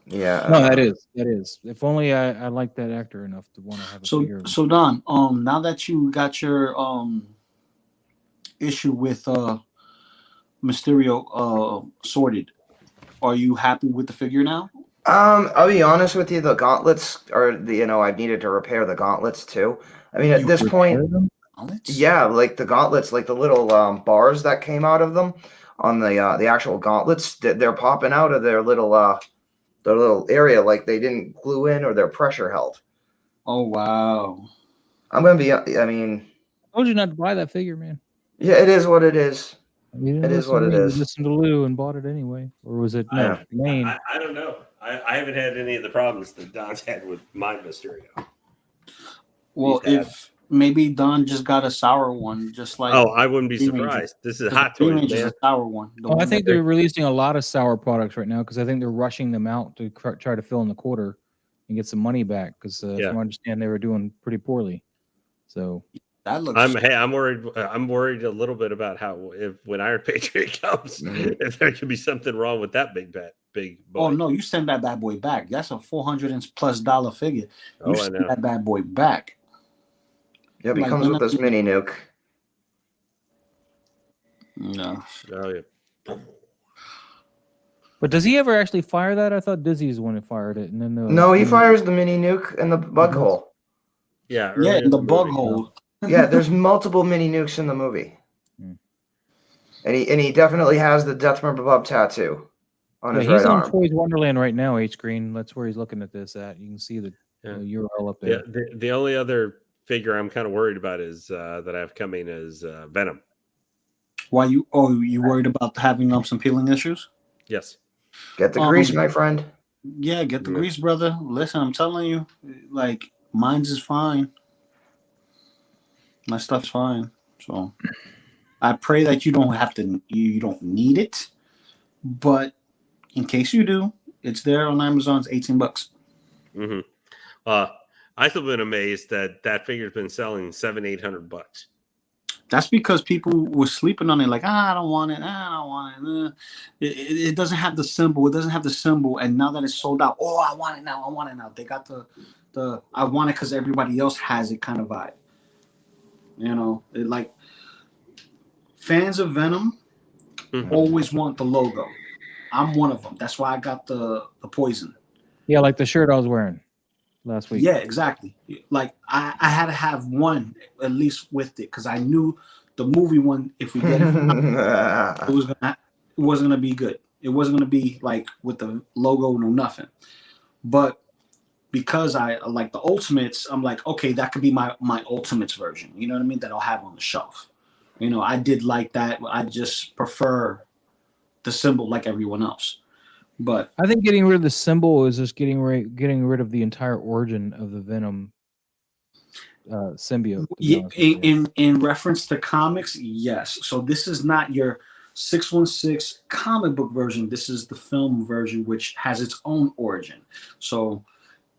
Yeah. No, that is. If only I like that actor enough to want to have a figure. So Don, now that you got your issue with Mysterio sorted, are you happy with the figure now? I'll be honest with you. The gauntlets are I needed to repair the gauntlets too. I mean, at this point, yeah, like the gauntlets, like the little bars that came out of them on the actual gauntlets, they're popping out of their little area, like they didn't glue in or their pressure held. Oh wow! I'm gonna be. I mean, I told you not to buy that figure, man. Yeah, it is what it is. It is what it is. You listened to Lou and bought it anyway, or was it Maine? I don't know. I haven't had any of the problems that Don's had with my Mysterio. Well, if maybe Don just got a sour one, just like I wouldn't be surprised. This is Hot Toys, man. A sour one. I think they're releasing a lot of sour products right now because I think they're rushing them out to try to fill in the quarter and get some money back because from what I understand they were doing pretty poorly. So that looks. I'm worried. I'm worried a little bit about when Iron Patriot comes, if there could be something wrong with that big boy. Oh no, you send that bad boy back. That's a $400+ figure. You send that bad boy back. Yeah, it comes with this mini nuke. No. Oh yeah. But does he ever actually fire that? I thought Dizzy's the one who fired it, and then no, he fires the mini nuke in the bug hole. Yeah, in the bug hole. Yeah, there's multiple mini nukes in the movie, and he definitely has the Death from Above tattoo on his right arm. He's on Toys Wonderland right now. H Green. That's where he's looking at this at. You can see the URL up there. Yeah, the only other figure I'm kind of worried about is that I have coming is Venom. Why you worried about having some peeling issues? Yes. Get the grease, my friend. Yeah, get the grease, brother. Listen, I'm telling you, like mine's is fine. My stuff's fine. So I pray that you don't have to. You don't need it, but in case you do, it's there on Amazon. It's $18. Mm-hmm. I've been amazed that figure's been selling $700-800. That's because people were sleeping on it, like, I don't want it. I don't want it. It doesn't have the symbol. It doesn't have the symbol. And now that it's sold out, I want it now. I want it now. They got the I want it because everybody else has it kind of vibe. Like fans of Venom always want the logo. I'm one of them. That's why I got the poison. Yeah, like the shirt I was wearing last week. Yeah, exactly. Like I had to have one at least with it because I knew the movie one. If we get it, it wasn't gonna be good. It wasn't gonna be like with the logo, no nothing. But because I like the Ultimates, I'm like, okay, that could be my Ultimates version. You know what I mean? That I'll have on the shelf. I did like that. I just prefer the symbol like everyone else. But I think getting rid of the symbol is just getting rid of the entire origin of the Venom symbiote. In reference to comics, yes. So this is not your 616 comic book version. This is the film version, which has its own origin. So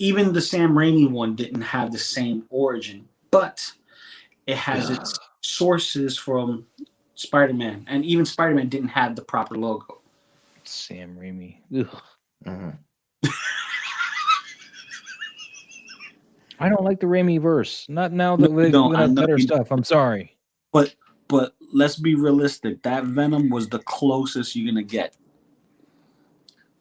even the Sam Raimi one didn't have the same origin, but it has its sources from Spider-Man, and even Spider-Man didn't have the proper logo. Sam Raimi. Mm-hmm. I don't like the Raimi verse. Not now that we're going to have better stuff. I'm sorry. But let's be realistic. That Venom was the closest you're going to get.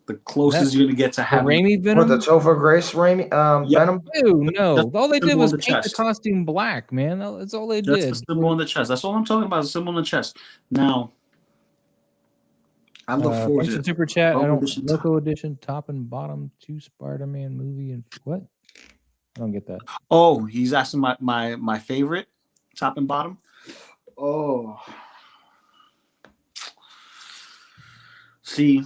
The closest you're going to get to having Raimi Venom? With the Topher Grace Raimi Venom? Ew, no. All they did was paint the costume black, man. That's all they did. That's the symbol on the chest. That's all I'm talking about, the symbol on the chest. Now, I look forward Thanks to for it. super chat. I Loco don't edition Loco edition, top and bottom, 2 Spider-Man movie and what? I don't get that. Oh, he's asking my favorite, top and bottom. Oh, see,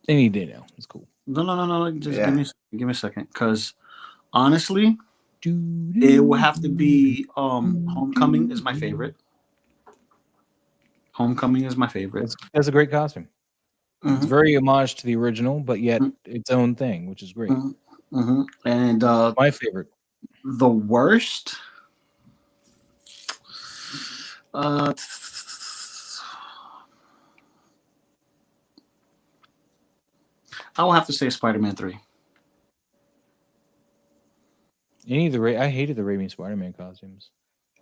Any day now. It's cool. no. Just Yeah. give me a second, because honestly, it would have to be Homecoming is my favorite. Homecoming is my favorite. That's a great costume. It's Mhm. very homage to the original, but yet its own thing, which is great. Mhm. And My favorite. the worst. I will have to say Spider-Man 3. Any of the I hated the Raimi Spider-Man costumes.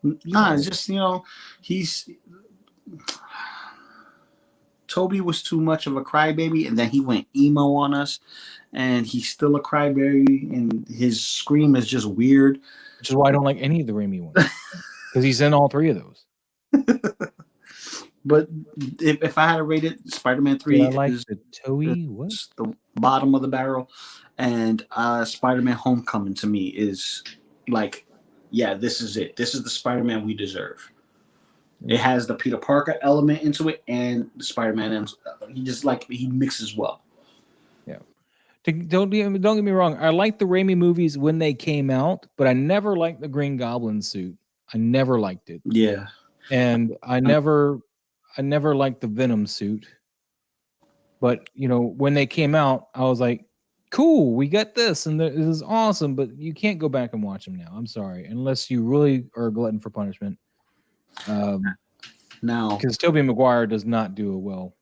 Nah, it's just, Toby was too much of a crybaby, and then he went emo on us, and he's still a crybaby, and his scream is just weird. Which is why I don't like any of the Raimi ones. Because he's in all 3 of those. But if I had to rate it, Spider-Man 3 I like is the Toei. What? the bottom of the barrel, and Spider-Man Homecoming to me is like, yeah, this is it. This is the Spider-Man we deserve. It has the Peter Parker element into it, and the Spider-Man, and he mixes well. Yeah. Don't get me wrong. I like the Raimi movies when they came out, but I never liked the Green Goblin suit. I never liked it. Yeah. And I never liked the Venom suit. But when they came out, I was like, cool, we got this, and this is awesome. But you can't go back and watch them now. I'm sorry, unless you really are a glutton for punishment. Now, because Tobey Maguire does not do a well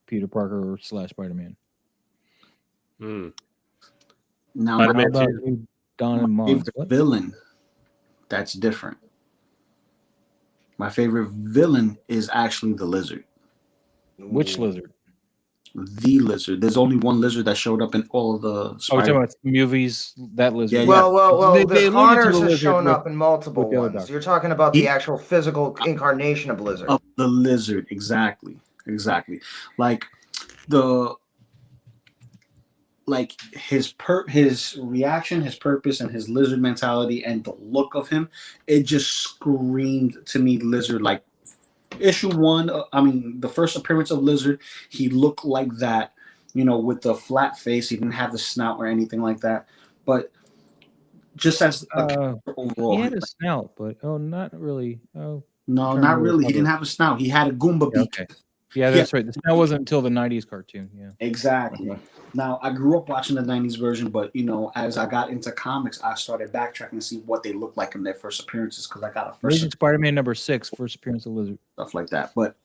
Peter Parker / Spider-Man. Now, How about you, Don and Mons? favorite villain, that's different. My favorite villain is actually the Lizard. Which lizard? The Lizard. There's only one lizard that showed up in all of the Oh, we're talking about movies. That lizard. Yeah, Well, They the alluded to Connors the has lizard shown with- up in multiple with the other ones. doctor. You're talking about the actual physical incarnation of Lizard. of the Lizard. Exactly. Like his reaction, his purpose, and his lizard mentality, and the look of him, it just screamed to me Lizard. Like issue 1, the first appearance of Lizard, he looked like that, with the flat face. He didn't have the snout or anything like that, but just as overall, He had a snout, but not really. Oh, no, not really. He didn't have a snout. He had a Goomba beak. okay. Yeah, that's right. The snout wasn't until the '90s cartoon. Yeah, Exactly. Okay. Now, I grew up watching the 90s version, but, as I got into comics, I started backtracking to see what they looked like in their first appearances, because I got a first Amazing Spider-Man number 6, first appearance of Lizard. stuff like that. But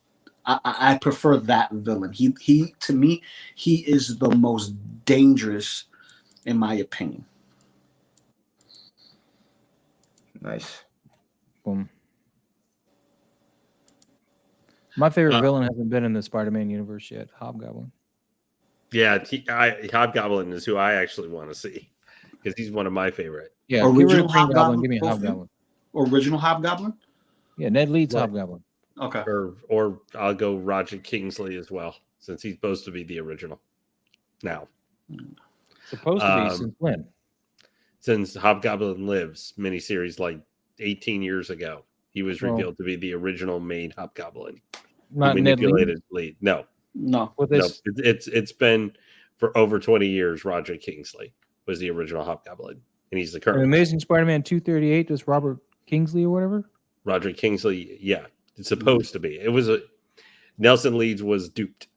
I prefer that villain. He to me, he is the most dangerous, in my opinion. Nice. Boom. My favorite villain hasn't been in the Spider-Man universe yet. Hobgoblin. Yeah, Hobgoblin is who I actually want to see because he's one of my favorite. Yeah, Original Green Goblin. Hobgoblin, Give me a both of Hobgoblin. Original Hobgoblin? Yeah, Ned Leeds Right. Hobgoblin. Okay. Or I'll go Roger Kingsley as well, since he's supposed to be the original. Now, Supposed to be since when? Since Hobgoblin Lives miniseries like 18 years ago, he was Well, revealed to be the original main Hobgoblin. Not He Ned Leeds. manipulated lead. No, No. With no, this, it's been for over 20 years. Roger Kingsley was the original Hobgoblin, and he's the in current Amazing Spider-Man 238, this Robert Kingsley or whatever. Roger Kingsley. Yeah, it's supposed to be. It was Nelson Leeds was duped.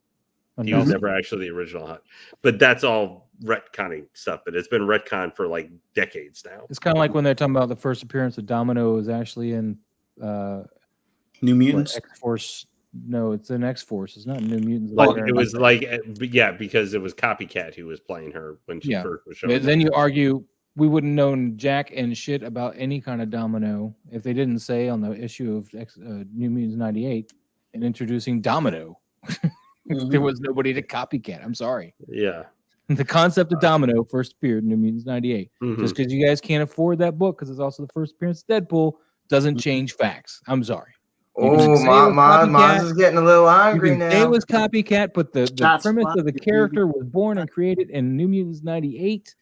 He was never actually the original, but that's all retconning stuff. But it's been retconned for like decades now. It's kind of like when they're talking about the first appearance of Domino is actually in New Mutants? X-Force. No, it's in X-Force. It's not New Mutants. Like it was like, yeah, because it was Copycat who was playing her when she first was showing. But then you argue we wouldn't known jack and shit about any kind of Domino if they didn't say on the issue of New Mutants 98 and introducing Domino. There was nobody to copycat. I'm sorry. Yeah. The concept of Domino first appeared in New Mutants 98. Mhm. Just because you guys can't afford that book because it's also the first appearance of Deadpool doesn't change facts. I'm sorry. Oh, say it was Maz copycat. is getting a little You angry can say it now. was copycat, but the Shots premise fired, of the baby. character was born and created in New Mutants 98,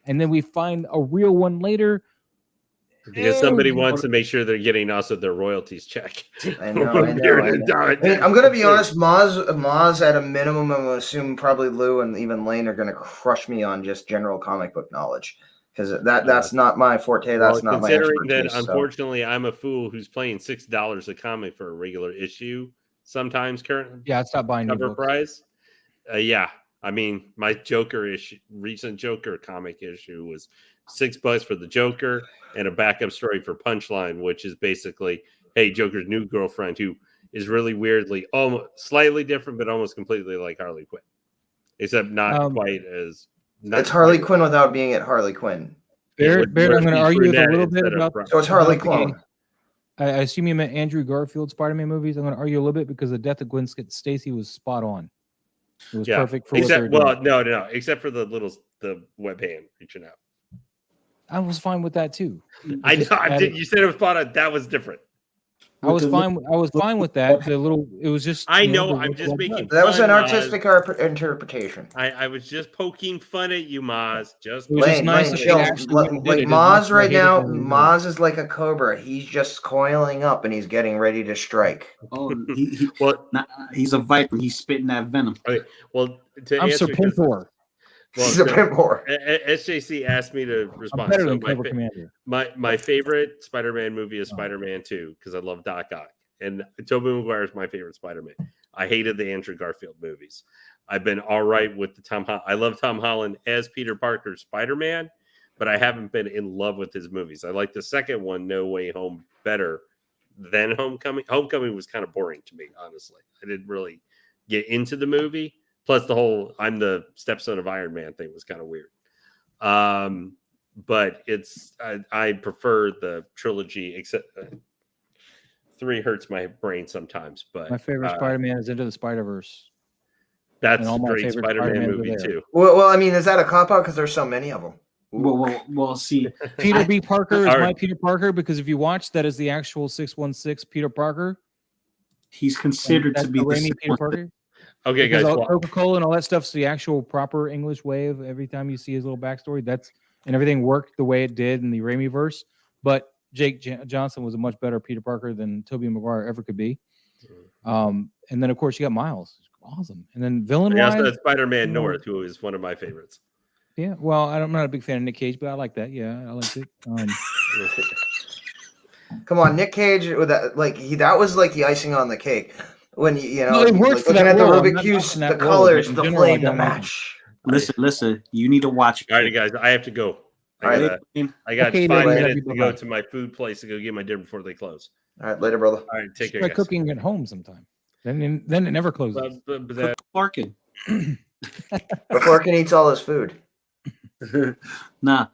and then we find a real one later. Because somebody wants to make sure they're getting also their royalties check. I know. From a period of time. I mean, I'm gonna be honest. Maz at a minimum, I'm gonna assume probably Lou and even Lane are gonna crush me on just general comic book knowledge because that's not my forte. That's not my considering expertise. that, unfortunately, I'm a fool who's paying $6 a comic for a regular issue. Sometimes current Yeah, I stopped buying new cover books. price. Yeah, I mean, my Joker issue, recent Joker comic issue was $6 for the Joker and a backup story for Punchline, which is basically, hey, Joker's new girlfriend who is really weirdly, almost slightly different, but almost completely like Harley Quinn, except not quite as. It's Harley Quinn without being at Harley Quinn. Barrett, I'm going to argue with a little bit about. So it's Harley about the- Quinn. I assume you meant Andrew Garfield Spider-Man movies. I'm going to argue a little bit because the death of Gwen Stacy was spot on. It was perfect for except, what they were doing. no, except for the web hand reaching out. I was fine with that too. I know. You said it was spot on. That was different. I was fine with that. The little, it was just. I know. the I'm just little making. blood. That was fun, an Maz. artistic interpretation. I was just poking fun at you, Maz. Just It was just Lane, nice Lane, that they chill. actually Like did it as much Maz as I right hated now, that they did. Maz is like a cobra. He's just coiling up and he's getting ready to strike. Oh, well, he's a viper. He's spitting that venom. okay. Well, to I'm answer, Serpentor. He's a bit more. SJC asked me to I'm respond. better So than Cobra Commander. my favorite Spider-Man movie is Spider-Man 2 because I love Doc Ock. And Tobey Maguire is my favorite Spider-Man. I hated the Andrew Garfield movies. I've been all right with the Tom Holland. I love Tom Holland as Peter Parker's Spider-Man, but I haven't been in love with his movies. I like the second one, No Way Home, better than Homecoming. Homecoming was kind of boring to me, honestly. I didn't really get into the movie. Plus, the whole I'm the stepson of Iron Man thing was kind of weird. But it's I prefer the trilogy, except 3 hurts my brain sometimes. But My favorite Spider-Man is Into the Spider-Verse. that's and a all my great favorite Spider-Man Spider-Mans are movie there. too. Well, I mean, is that a cop out because there's so many of them? Well, see, Peter B. Parker is All my right. Peter Parker because if you watch, that is the actual 616 Peter Parker. he's considered That's to be the the Raimi Peter Parker. Okay, guys. Because Well, Coca-Cola and all that stuff's the actual proper English way of every time you see his little backstory. And everything worked the way it did in the Raimi verse. But Jake Johnson was a much better Peter Parker than Tobey Maguire ever could be. And then of course you got Miles, awesome. And then villain I also wise, had Spider-Man North, who is one of my favorites. yeah. Well, I'm not a big fan of Nick Cage, but I like that. Yeah, I liked it. Come on, Nick Cage with that, that was like the icing on the cake. When you know, No, it worked like, for looking that at the role. I'm Rubik not cubes, knocking the that role, colors, but in the general, I flame, the don't like it. match. Listen. You need to watch. All right, guys. I have to go. All right, I got Okay, 5 Lane, minutes love to you, go bye-bye. to my food place to go get my dinner before they close. all right, later, brother. All right, take care, Try guys. cooking at home sometime. Then it never closes. But that, Larkin. Before he can eat all his food. Nah.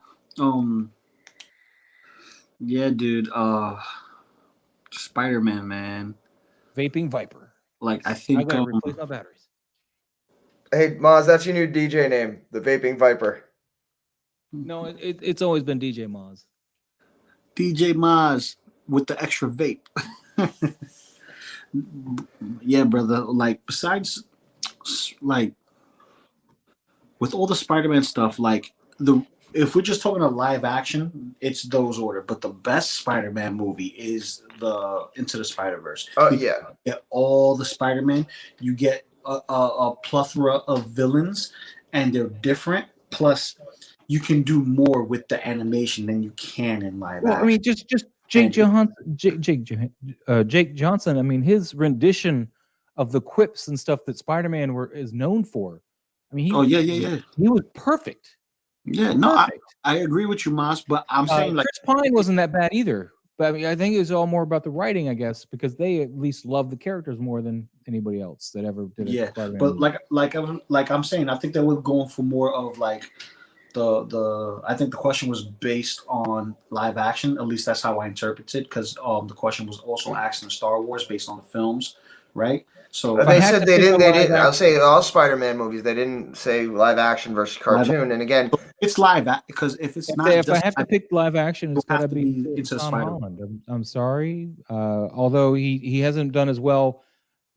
Yeah, dude. Spider-Man, man. Vaping Viper. Like I I think gotta replace my batteries. Hey, Maz, that's your new DJ name, the Vaping Viper. No, it's always been DJ Moz. DJ Maz with the extra vape. Yeah, brother. Like besides, like with all the Spider-Man stuff, like if we're just talking a live action, it's those order. But the best Spider-Man movie is the Into the Spider-Verse. Oh yeah. You get all the Spider-Man. You get a plethora of villains, and they're different. Plus, you can do more with the animation than you can in live Well, action. I mean, just Jake Johnson. I mean, his rendition of the quips and stuff that Spider-Man is known for. I mean, he was perfect. Yeah, no, Perfect. I agree with you, Mas, but I'm saying like Chris Pine wasn't that bad either. But I mean, I think it was all more about the writing, I guess, because they at least love the characters more than anybody else that ever did. yeah, Spider-Man but movie. like I'm saying, I think they were going for more of like the I think the question was based on live action. At least that's how I interpreted, because the question was also asked in Star Wars based on the films, right? So But I they had said to they pick a didn't. They live didn't. I'll action- say all Spider-Man movies. They didn't say live action versus cartoon. And again, it's live because if it's not If I just have to live, pick live action, it's it'll got have to to be be Into the Tom Spider. Holland. I'm sorry, although he hasn't done as well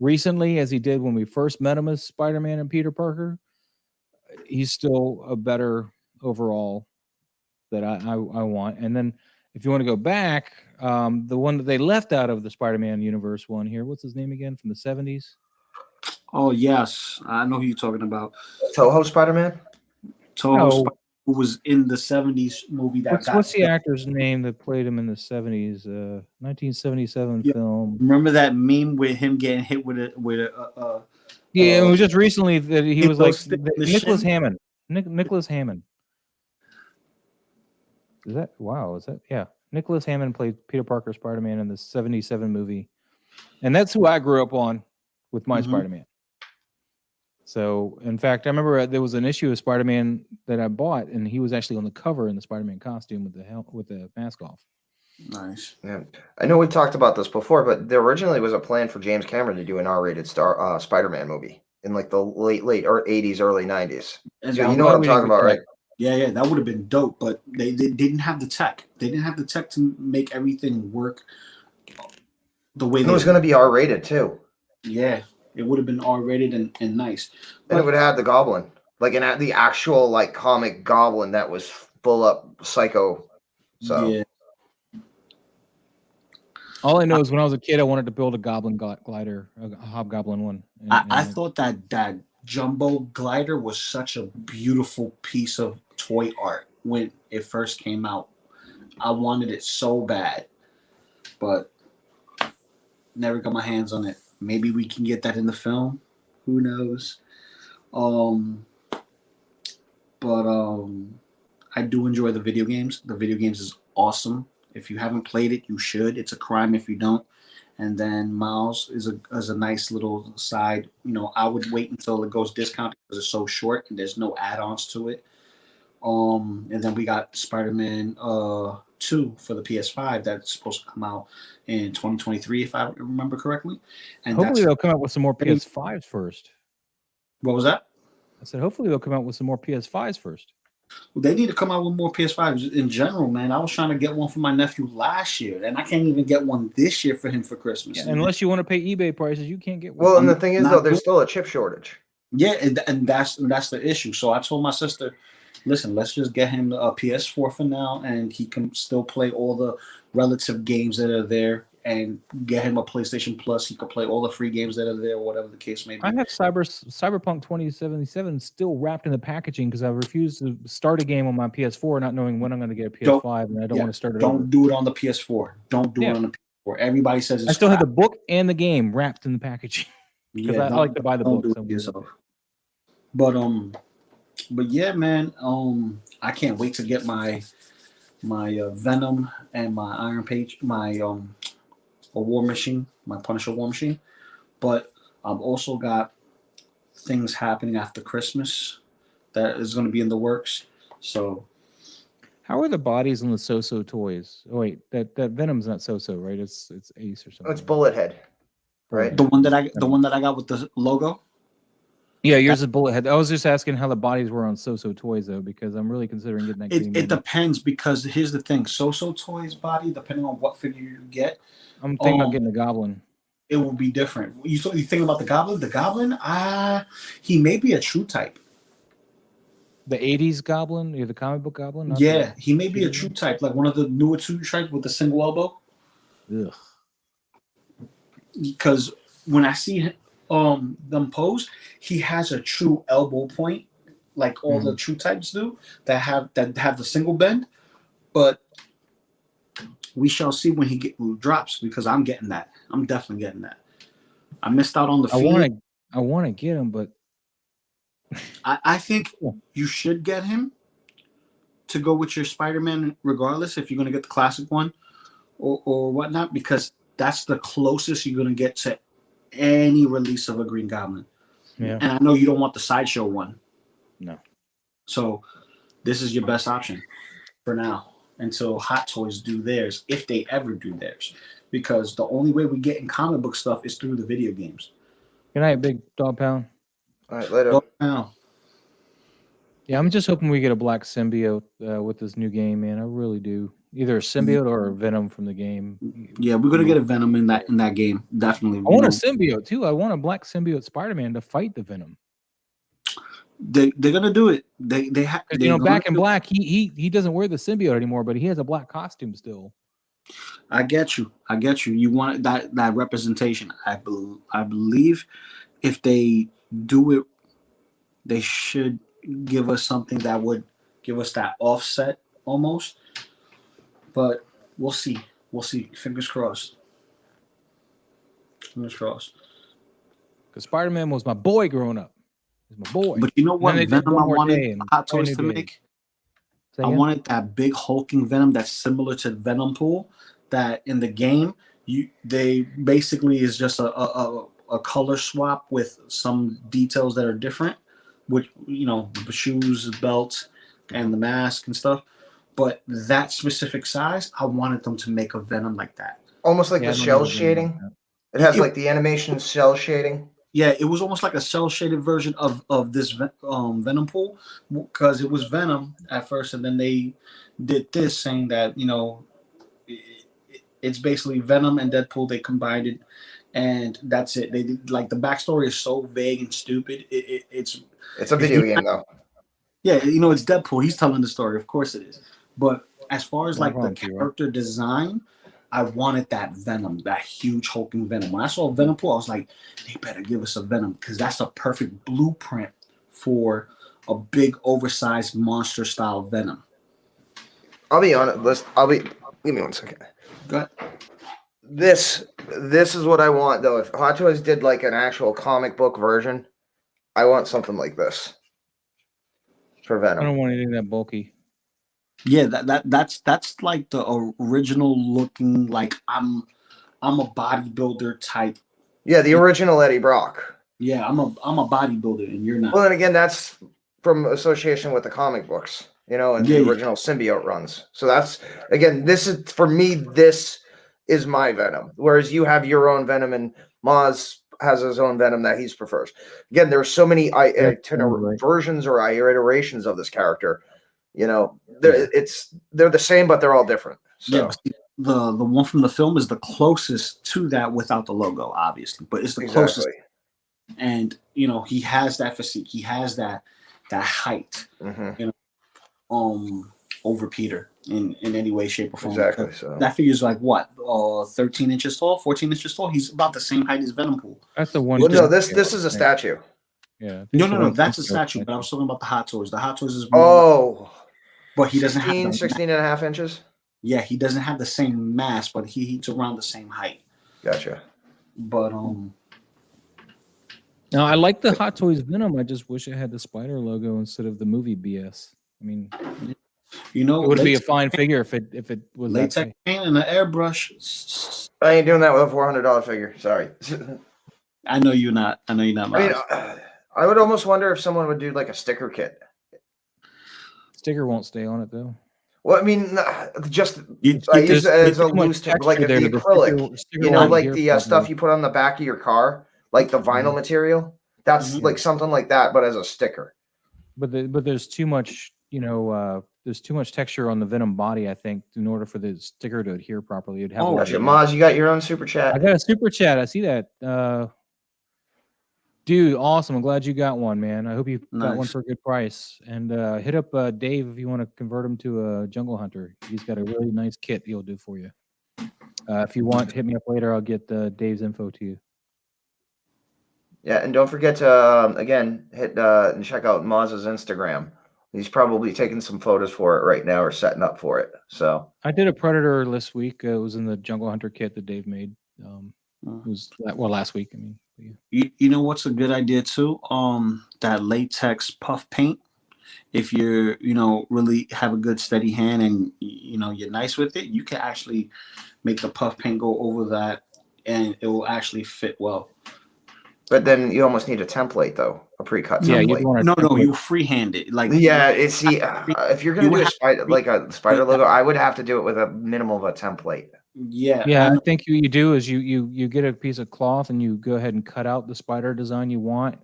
recently as he did when we first met him as Spider-Man and Peter Parker. He's still a better overall that I want. And then if you want to go back, the one that they left out of the Spider-Man universe one here, what's his name again from the 70s? Oh yes, I know who you're talking about. Toho Spider-Man. Toho No. Spider, who was in the '70s movie that got. What's the actor's name that played him in the 70s? 1977 Yeah. film. Remember that meme with him getting hit with a Yeah, it was just recently that he It was like goes thick in the Nicholas shin. Hammond. Nicholas Hammond. Is that wow? Is that yeah? Nicholas Hammond played Peter Parker Spider-Man in the '77 movie, and that's who I grew up on with my Mhm. Spider-Man. So, in fact, I remember there was an issue of Spider-Man that I bought, and he was actually on the cover in the Spider-Man costume with the mask off. Nice. Yeah, I know we talked about this before, but there originally was a plan for James Cameron to do an R-rated Spider-Man movie in like the late or '80s, early '90s. And So that you know what I'm we didn't talking get about, that. right? Yeah, that would have been dope, but they didn't have the tech. They didn't have the tech to make everything work the way And it they was going to be R-rated too, Yeah, it would have been R-rated and nice. and it But would have the Goblin, like the actual like comic Goblin that was full up psycho. So yeah, All I know is when I was a kid, I wanted to build a Goblin glider, a Hobgoblin one. I thought that jumbo glider was such a beautiful piece of toy art when it first came out. I wanted it so bad, but never got my hands on it. Maybe we can get that in the film. Who knows? But I do enjoy the video games. The video games is awesome. If you haven't played it, you should. It's a crime if you don't. And then Miles is a nice little side. You know, I would wait until it goes discounted because it's so short and there's no add-ons to it. And then we got Spider-Man 2 for the PS5 that's supposed to come out in 2023, if I remember correctly. And hopefully they'll come out with some more Maybe- PS5s first. what was that? I said hopefully they'll come out with some more PS5s first. They need to come out with more PS5s in general, man. I was trying to get one for my nephew last year, and I can't even get one this year for him for Christmas. Yeah, unless you want to pay eBay prices, you can't get one. well, and the thing is not though, there's good. still a chip shortage. Yeah, and that's the issue. So I told my sister, listen, let's just get him a PS4 for now, and he can still play all the relative games that are there, and get him a PlayStation Plus. He can play all the free games that are there, whatever the case may be. I have Cyberpunk 2077 still wrapped in the packaging because I refuse to start a game on my PS4 not knowing when I'm going to get a PS5, and I don't want to start it over. Don't do it on the PS4. Don't do it on the PS4. Everybody says it's I still have crap. the book and the game wrapped in the packaging because I don't- like to buy the don't books. do it yourself. But yeah, man. I can't wait to get my Venom and my Iron Page, my a War Machine, my Punisher War Machine. But I've also got things happening after Christmas that is going to be in the works. So How are the bodies on the So-So toys? Oh wait, that Venom's not So-So, right? It's Ace or something. It's Bullet Head, right? the one that I got with the logo. Yeah, yours is Bullet Head. I was just asking how the bodies were on So-So toys though, because I'm really considering getting that game. It depends because here's the thing: So Toys body, depending on what figure you get, I'm thinking about getting the Goblin. it will be different. You think about the Goblin? The Goblin, he may be a true type. The 80s Goblin, or the comic book Goblin? Not Yeah, he may be a true type, like one of the newer true types with the single elbow. Ugh. Because when I see them pose, he has a true elbow point, like all the true types do that have the single bend. But we shall see when he drops, because I'm getting that. I'm definitely getting that. I missed out on the feed. I want to get him, but I think you should get him to go with your Spider-Man regardless if you're going to get the classic one or whatnot, because that's the closest you're going to get to any release of a Green Goblin. Yeah. And I know you don't want the Sideshow one. No. So this is your best option for now until Hot Toys do theirs, if they ever do theirs. because the only way we get in comic book stuff is through the video games. Good night, big dog pound. All right, later. So now, Yeah, I'm just hoping we get a black symbiote with this new game, man. I really do. Either a symbiote or a Venom from the game. yeah, we're gonna get a Venom in that game, definitely. I want a symbiote too. I want a black symbiote Spider-Man to fight the Venom. They're gonna do it. They have. You know, back in black, he doesn't wear the symbiote anymore, but he has a black costume still. I get you. You want that representation. I believe if they do it, they should give us something that would give us that offset almost. But we'll see. Fingers crossed. Because Spider-Man was my boy growing up. He's my boy. But you know what Venom I wanted Hot Toys to make? Say I again? wanted that big hulking Venom that's similar to Venom Pool. That in the game, they basically is just a color swap with some details that are different, which the shoes, belts, and the mask and stuff. But that specific size, I wanted them to make a Venom like that. Almost like Yeah, the I don't shell know. shading. It has like the animation cell shading. Yeah, it was almost like a cell-shaded version of this Venom Pool, because it was Venom at first, and then they did this, saying that it's basically Venom and Deadpool. They combined it, and that's it. They did, like, the backstory is so vague and stupid. It's a video game though. Yeah, it's Deadpool. He's telling the story. Of course it is. But as far as like the character design, I wanted that Venom, that huge hulking Venom. When I saw Venom Pool, I was like, they better give us a Venom, because that's a perfect blueprint for a big, oversized monster style Venom. I'll be honest. Give me 1 second. Go ahead. This is what I want though. If Hot Toys did like an actual comic book version, I want something like this for I Venom. don't want anything that bulky. Yeah, that's like the original looking, like I'm a bodybuilder type. Yeah, the original Eddie Brock. Yeah, I'm a bodybuilder and you're not. Well, then again, that's from association with the comic books, and the original symbiote runs. So that's, again, this is, for me, this is my Venom. Whereas you have your own Venom and Maz has his own Venom that he prefers. Again, there are so many versions or iterations of this character. They're the same, but they're all different. So. Yeah, the one from the film is the closest to that without the logo, obviously, but it's the closest. And he has that physique, he has that height, over Peter in any way, shape, or form. Exactly. So that figure's like what, 13 inches tall, 14 inches tall. He's about the same height as Venom Pool. That's the one. Well, no, this is a statue. Yeah. No, that's a statue. But I was talking about the Hot Toys. The Hot Toys is but he doesn't have 16 and a half inches. Yeah, he doesn't have the same mass, but he's around the same height. Gotcha. But No, I like the Hot Toys Venom. I just wish it had the spider logo instead of the movie BS. I mean, it would be a fine figure if it was latex paint and an airbrush. I ain't doing that with a $400 figure. Sorry. I know you're not. I mean, I would almost wonder if someone would do like a sticker kit. Sticker won't stay on it though. Well, I mean, just I use it as a loose, like the acrylic. Like the stuff you put on the back of your car, like the vinyl material. That's like something like that, but as a sticker. But there's too much, there's too much texture on the Venom body. I think in order for the sticker to adhere properly, it'd have. Gotcha. Maz, you got your own super chat. I got a super chat. I see that. Dude, awesome. I'm glad you got one, man. I hope you got one for a good price. And hit up Dave if you want to convert him to a jungle hunter. He's got a really nice kit he'll do for you. If you want, hit me up later. I'll get Dave's info to you. Yeah, and don't forget to, again, hit and check out Maz's Instagram. He's probably taking some photos for it right now or setting up for it. So I did a Predator this week. It was in the Jungle Hunter kit that Dave made. It was last week. I mean, you know what's a good idea too? That latex puff paint. If you're really have a good steady hand and you're nice with it, you can actually make the puff paint go over that, and it will actually fit well. But then you almost need a template though, a pre-cut template. No, you freehand it. Like if you're gonna do a spider logo, I would have to do it with a minimum of a template. Yeah, Yeah, I I know. think you do is you get a piece of cloth and you go ahead and cut out the spider design you want.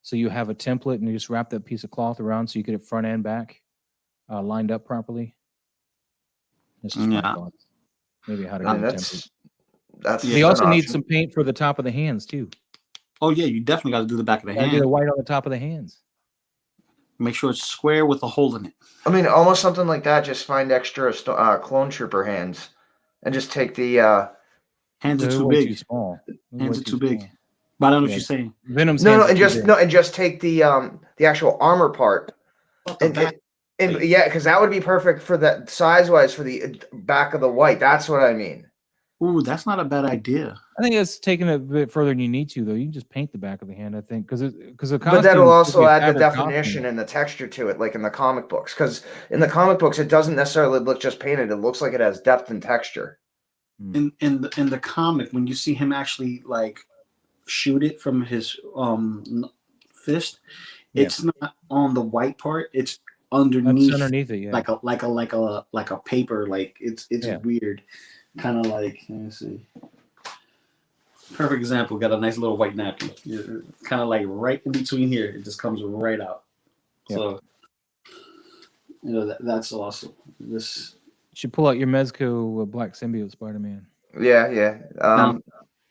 So you have a template and you just wrap that piece of cloth around so you get it front and back lined up properly. This is my Yeah. thoughts. Maybe how to I get mean, a template. that's They an also need option. some paint for the top of the hands too. Oh yeah, you definitely got to do the back of the Gotta do hand. the white on the top of the hands. Make sure it's square with a hole in it. I mean, almost something like that. Just find extra clone trooper hands, and just take the. Hands are They're too way big. too small. They're Hands way are too big. small. But I don't know Yeah. what you're saying. Venom's No, hands no, are and too just big. no, and just take the actual armor part, What the and back? yeah, because that would be perfect for that size wise for the back of the white. That's what I mean. Ooh, that's not a bad idea. I think it's taking it a bit further than you need to, though. You can just paint the back of the hand, I think, because the But that'll costume is supposed to also be a add the fabric definition costume. and the texture to it, like in the comic books. Because in the comic books, it doesn't necessarily look just painted; it looks like it has depth and texture. In the comic, when you see him actually like shoot it from his fist, Yeah. it's not on the white part. It's That's underneath, underneath it, yeah. like a paper. Like it's Yeah. weird, kind of like. Let me see. Perfect example. Got a nice little white napkin. Kind of like right in between here. It just comes right out. Yep. So that's awesome. This You should pull out your Mezco Black Symbiote Spider-Man. Yeah, yeah.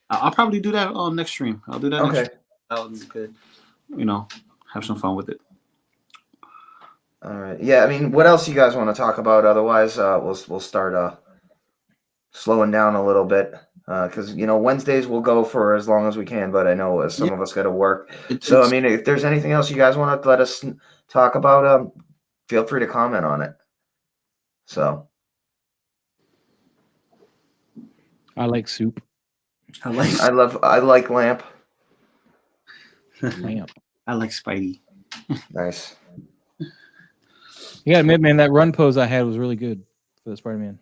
I'll probably do that on next stream. I'll do that next Okay. stream. That would be good. Have some fun with it. All right. Yeah. I mean, what else you guys want to talk about? Otherwise, we'll start slowing down a little bit because Wednesdays we'll go for as long as we can, but I know some of us got to work. So I mean, if there's anything else you guys want to let us talk about, feel free to comment on it. So I like soup. I like I like lamp. Lamp. I like Spidey. Nice. You gotta admit, man, that run pose I had was really good for the Spider-Man.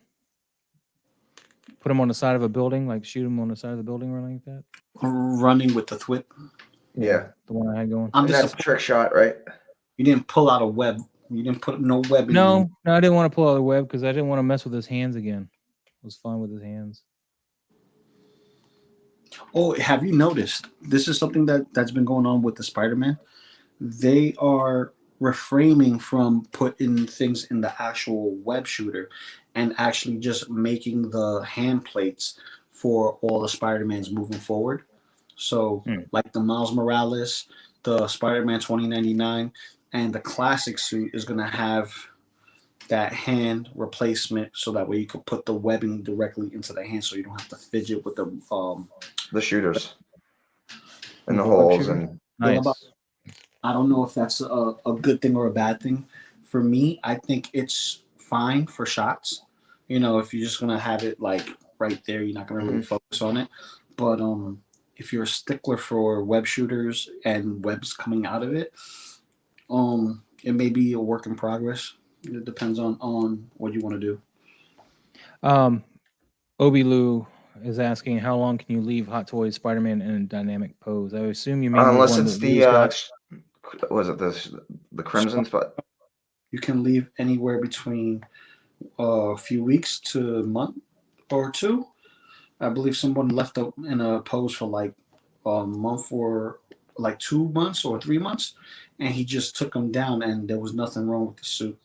Put him on the side of a building, like shoot him on the side of the building or like that. Running with the thwip. Yeah. The one I had going. I'm And that's a trick shot, right? You didn't pull out a web. You didn't put no web in. No, I didn't want to pull out the web because I didn't want to mess with his hands again. I was fine with his hands. Oh, have you noticed? This is something that's been going on with the Spider-Man. They are refraining from putting things in the actual web shooter and actually just making the hand plates for all the Spider-Mans moving forward. So like the Miles Morales, the Spider-Man 2099, and the classic suit is going to have that hand replacement so that way you could put the webbing directly into the hand so you don't have to fidget with The shooters and the The web holes shooter? and Nice. I don't know if that's a good thing or a bad thing. For me, I think it's fine for shots. If you're just gonna have it like right there, you're not gonna really focus on it. But if you're a stickler for web shooters and webs coming out of it, it may be a work in progress. It depends on what you want to do. Um, Lu is asking, how long can you leave Hot Toys Spider-Man in a dynamic pose? I assume you mean unless the one it's that Lou's got. was it the crimson spot? You can leave anywhere between a few weeks to a month or two. I believe someone left in a pose for like a month or like 2 months or 3 months, and he just took them down, and there was nothing wrong with the suit.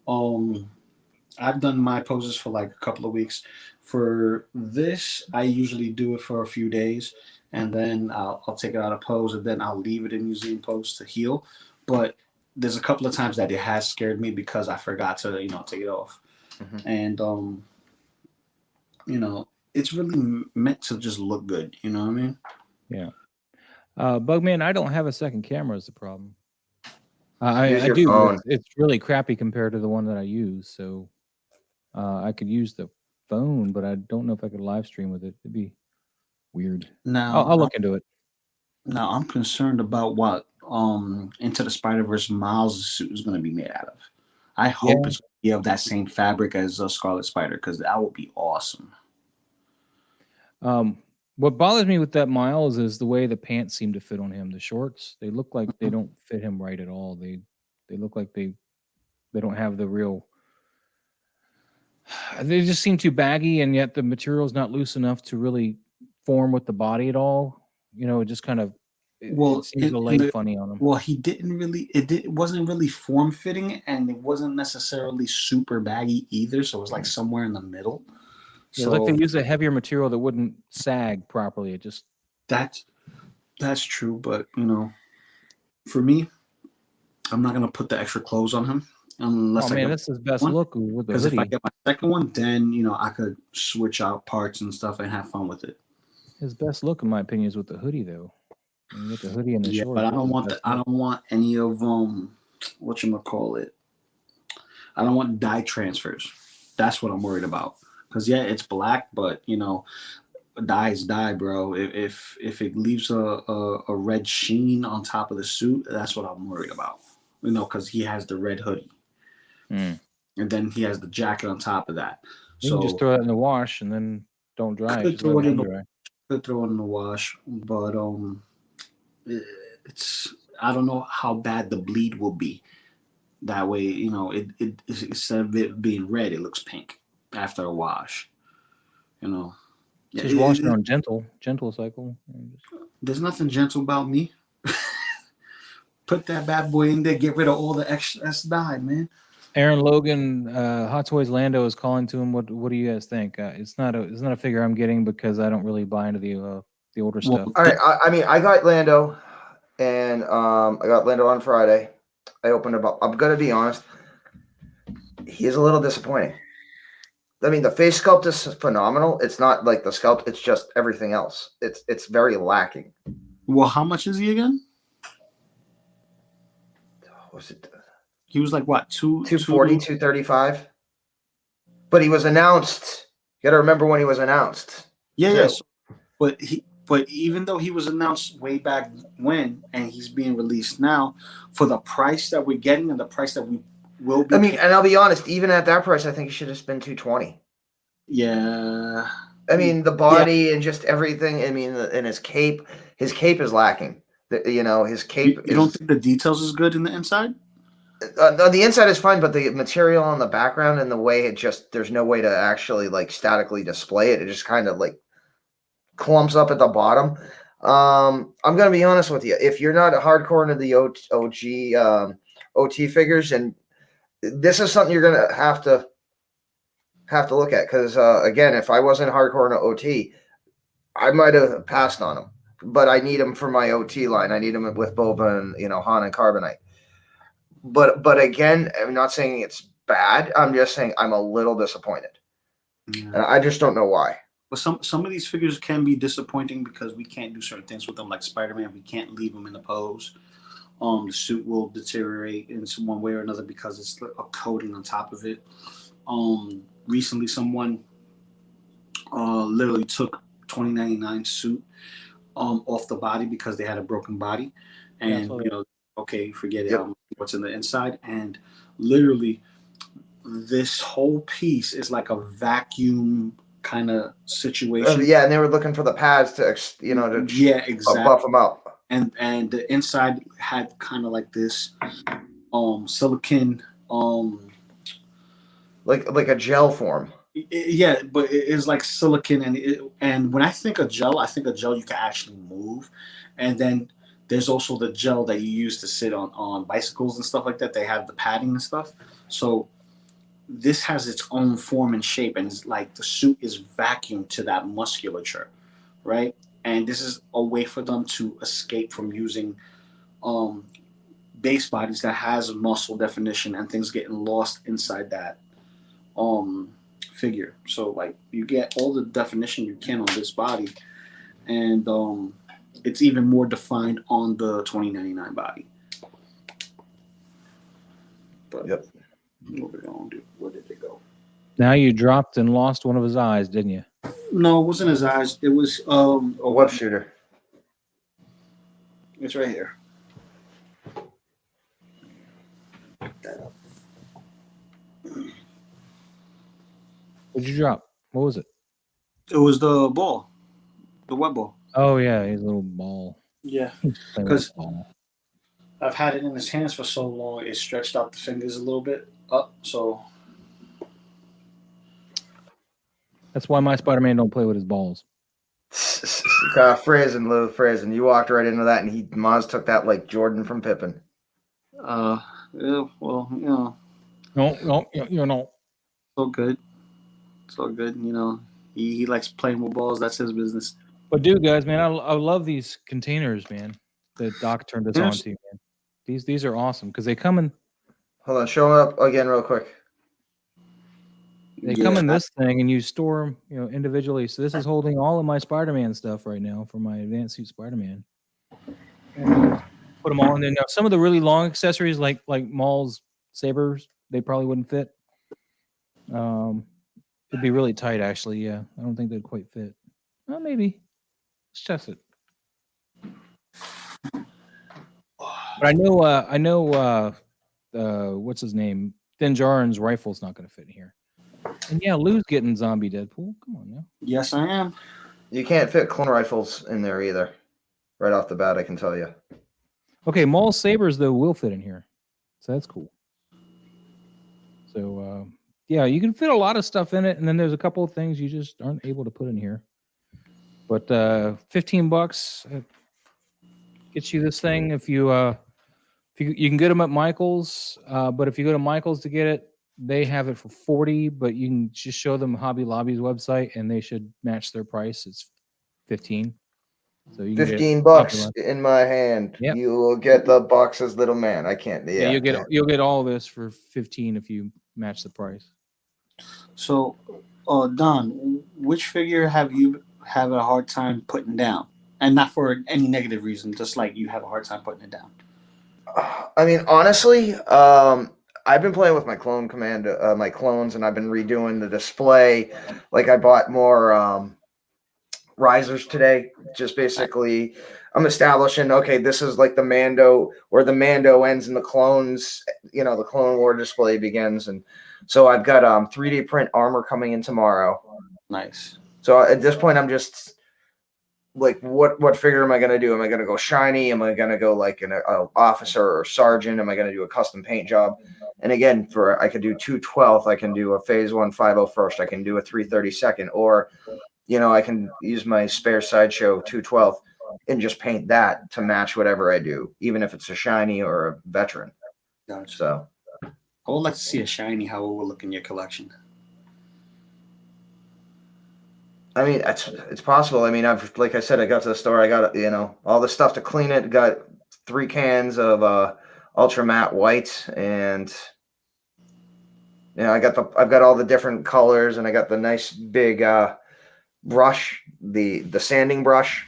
I've done my poses for like a couple of weeks. For this, I usually do it for a few days, and then I'll take it out of pose, and then I'll leave it in museum pose to heal. But there's a couple of times that it has scared me because I forgot to take it off, and it's really meant to just look good. You know what I mean? Yeah. Bugman, I don't have a second camera is the problem. I Use your do, but phone. it's really crappy compared to the one that I use. So I could use the phone, but I don't know if I could live stream with it. It'd be weird. Now I'll look into it. Now I'm concerned about what Into the Spider-Verse Miles' suit is going to be made out of. I hope it's going to be of that same fabric as Scarlet Spider, because that would be awesome. What bothers me with that Miles is the way the pants seem to fit on him. The shorts, they look like they don't fit him right at all. They look like they don't have the real They just seem too baggy, and yet the material is not loose enough to really form with the body at all. You know, it just kind of it seems to lay funny on him. Well, he didn't really. It wasn't really form fitting, and it wasn't necessarily super baggy either. So it was like somewhere in the middle. Yeah, like they use a heavier material that wouldn't sag properly. It just that's true, but you know, for me, I'm not gonna put the extra clothes on him unless that's his best look with the because hoodie. if I get my second one, then you know I could switch out parts and stuff and have fun with it. His best look, in my opinion, is with the hoodie, though. You get the hoodie and the shorts. But I don't want I don't want any of whatchamacallit. I don't want dye transfers. That's what I'm worried about. Because it's black, but you know, dye is dye, bro. If it leaves a red sheen on top of the suit, that's what I'm worried about. You know, because he has the red hoodie, and then he has the jacket on top of that. You can just throw that in the wash and then don't dry. Could throw it in the wash, but it's I don't know how bad the bleed will be. That way, you know, it instead of it being red, it looks pink after a wash. You know, just wash it on gentle cycle. There's nothing gentle about me. Put that bad boy in there. Get rid of all the excess dye, man. Aaron Logan, Hot Toys Lando is calling to him. What do you guys think? It's not a figure I'm getting because I don't really buy into the older stuff. All right, I mean, I got Lando, and I got Lando on Friday. I opened him up. I'm gonna be honest. He is a little disappointing. I mean, the face sculpt is phenomenal. It's not like the sculpt; it's just everything else. It's very lacking. Well, how much is he again? Was it? He was like what, 240, 235? But he was announced. You got to remember when he was announced. Yes. But even though he was announced way back when, and he's being released now, for the price that we're getting and the price that we will be. I mean, and I'll be honest, even at that price, I think he should have been 220. Yeah. I mean, the body and just everything. I mean, and his cape is lacking. His cape. You don't think the details is good in the inside? The inside is fine, but the material on the background and the way there's no way to actually like statically display it. It just kind of like clumps up at the bottom. I'm going to be honest with you. If you're not hardcore into the OG OT figures, and this is something you're going to have to look at. Because again, if I wasn't hardcore into OT, I might have passed on him, but I need him for my OT line. I need him with Boba and, Han and Carbonite. But again, I'm not saying it's bad. I'm just saying I'm a little disappointed. Yeah. And I just don't know why. But some of these figures can be disappointing because we can't do certain things with them, like Spider-Man. We can't leave him in the pose. The suit will deteriorate in one way or another because it's a coating on top of it. Recently, someone literally took 2099 suit off the body because they had a broken body, and okay, forget it. Yep. What's in the inside, and literally this whole piece is like a vacuum kind of situation. And they were looking for the pads to exactly buff them up, and the inside had kind of like this silicone like a gel form. But it is like silicone, and when I think of gel you can actually move, and then there's also the gel that you use to sit on bicycles and stuff like that. They have the padding and stuff. So this has its own form and shape, and it's like the suit is vacuumed to that musculature, right? And this is a way for them to escape from using base bodies that has muscle definition and things getting lost inside that figure. So like you get all the definition you can on this body, and it's even more defined on the 2099 body. But yep. What we gonna do? Where did they go? Now you dropped and lost one of his eyes, didn't you? No, it wasn't his eyes. It was a web shooter. It's right here. Pick that up. What'd you drop? What was it? It was the ball, the web ball. Oh yeah, he's a little ball. Yeah, because I've had it in his hands for so long, it stretched out the fingers a little bit up. So That's why my Spider-Man don't play with his balls. Phrasing, Lou, phrasing. You walked right into that, and Maz took that like Jordan from Pippen. Yeah, well, you know, No, you know. so good, so good. You know, he likes playing with balls. That's his business. But dude, guys, man, I love these containers, man. That Doc turned us on to, man. These are awesome because they come in. Hold on, show them up again real quick. They come in this thing, and you store them, you know, individually. So this is holding all of my Spider-Man stuff right now for my advanced suit Spider-Man. Put them all in there. Now, some of the really long accessories, like Maul's sabers, they probably wouldn't fit. It'd be really tight, actually. Yeah, I don't think they'd quite fit. Well, maybe. Let's test it. But I know. What's his name? Din Djarin's rifle's not going to fit in here. And yeah, Lou's getting zombie Deadpool. Come on now. Yes, I am. You can't fit clone rifles in there either. Right off the bat, I can tell you. Okay, Maul's sabers though will fit in here, so that's cool. So yeah, you can fit a lot of stuff in it, and then there's a couple of things you just aren't able to put in here. But $15 gets you this thing. If you can get them at Michael's, but if you go to Michael's to get it, they have it for $40. But you can just show them Hobby Lobby's website, and they should match their price. It's $15. So you $15 in my hand. Yep. You will get the box's little man. I can't. Yeah, you'll get all this for $15 if you match the price. So, Don, which figure have you have a hard time putting down, and not for any negative reason, just like you have a hard time putting it down? I mean, honestly, I've been playing with my clone command, my clones, and I've been redoing the display. Like I bought more risers today. Just basically, I'm establishing, okay, this is like the Mando, where the Mando ends and the clones, you know, the Clone War display begins. And so I've got 3D print armor coming in tomorrow. Nice. So at this point, I'm just like, what figure am I going to do? Am I going to go shiny? Am I going to go like an officer or sergeant? Am I going to do a custom paint job? And again, I could do 2/12. I can do a phase 1 501st. I can do a 332nd, or you know, I can use my spare Sideshow 2/12 and just paint that to match whatever I do, even if it's a shiny or a veteran. Gotcha. So I would like to see a shiny. How it will look in your collection. I mean, it's possible. I mean, like I said, I got to the store. I got, you know, all the stuff to clean it. Got 3 cans of ultra matte white, and you know, I've got all the different colors, and I got the nice big brush, the sanding brush.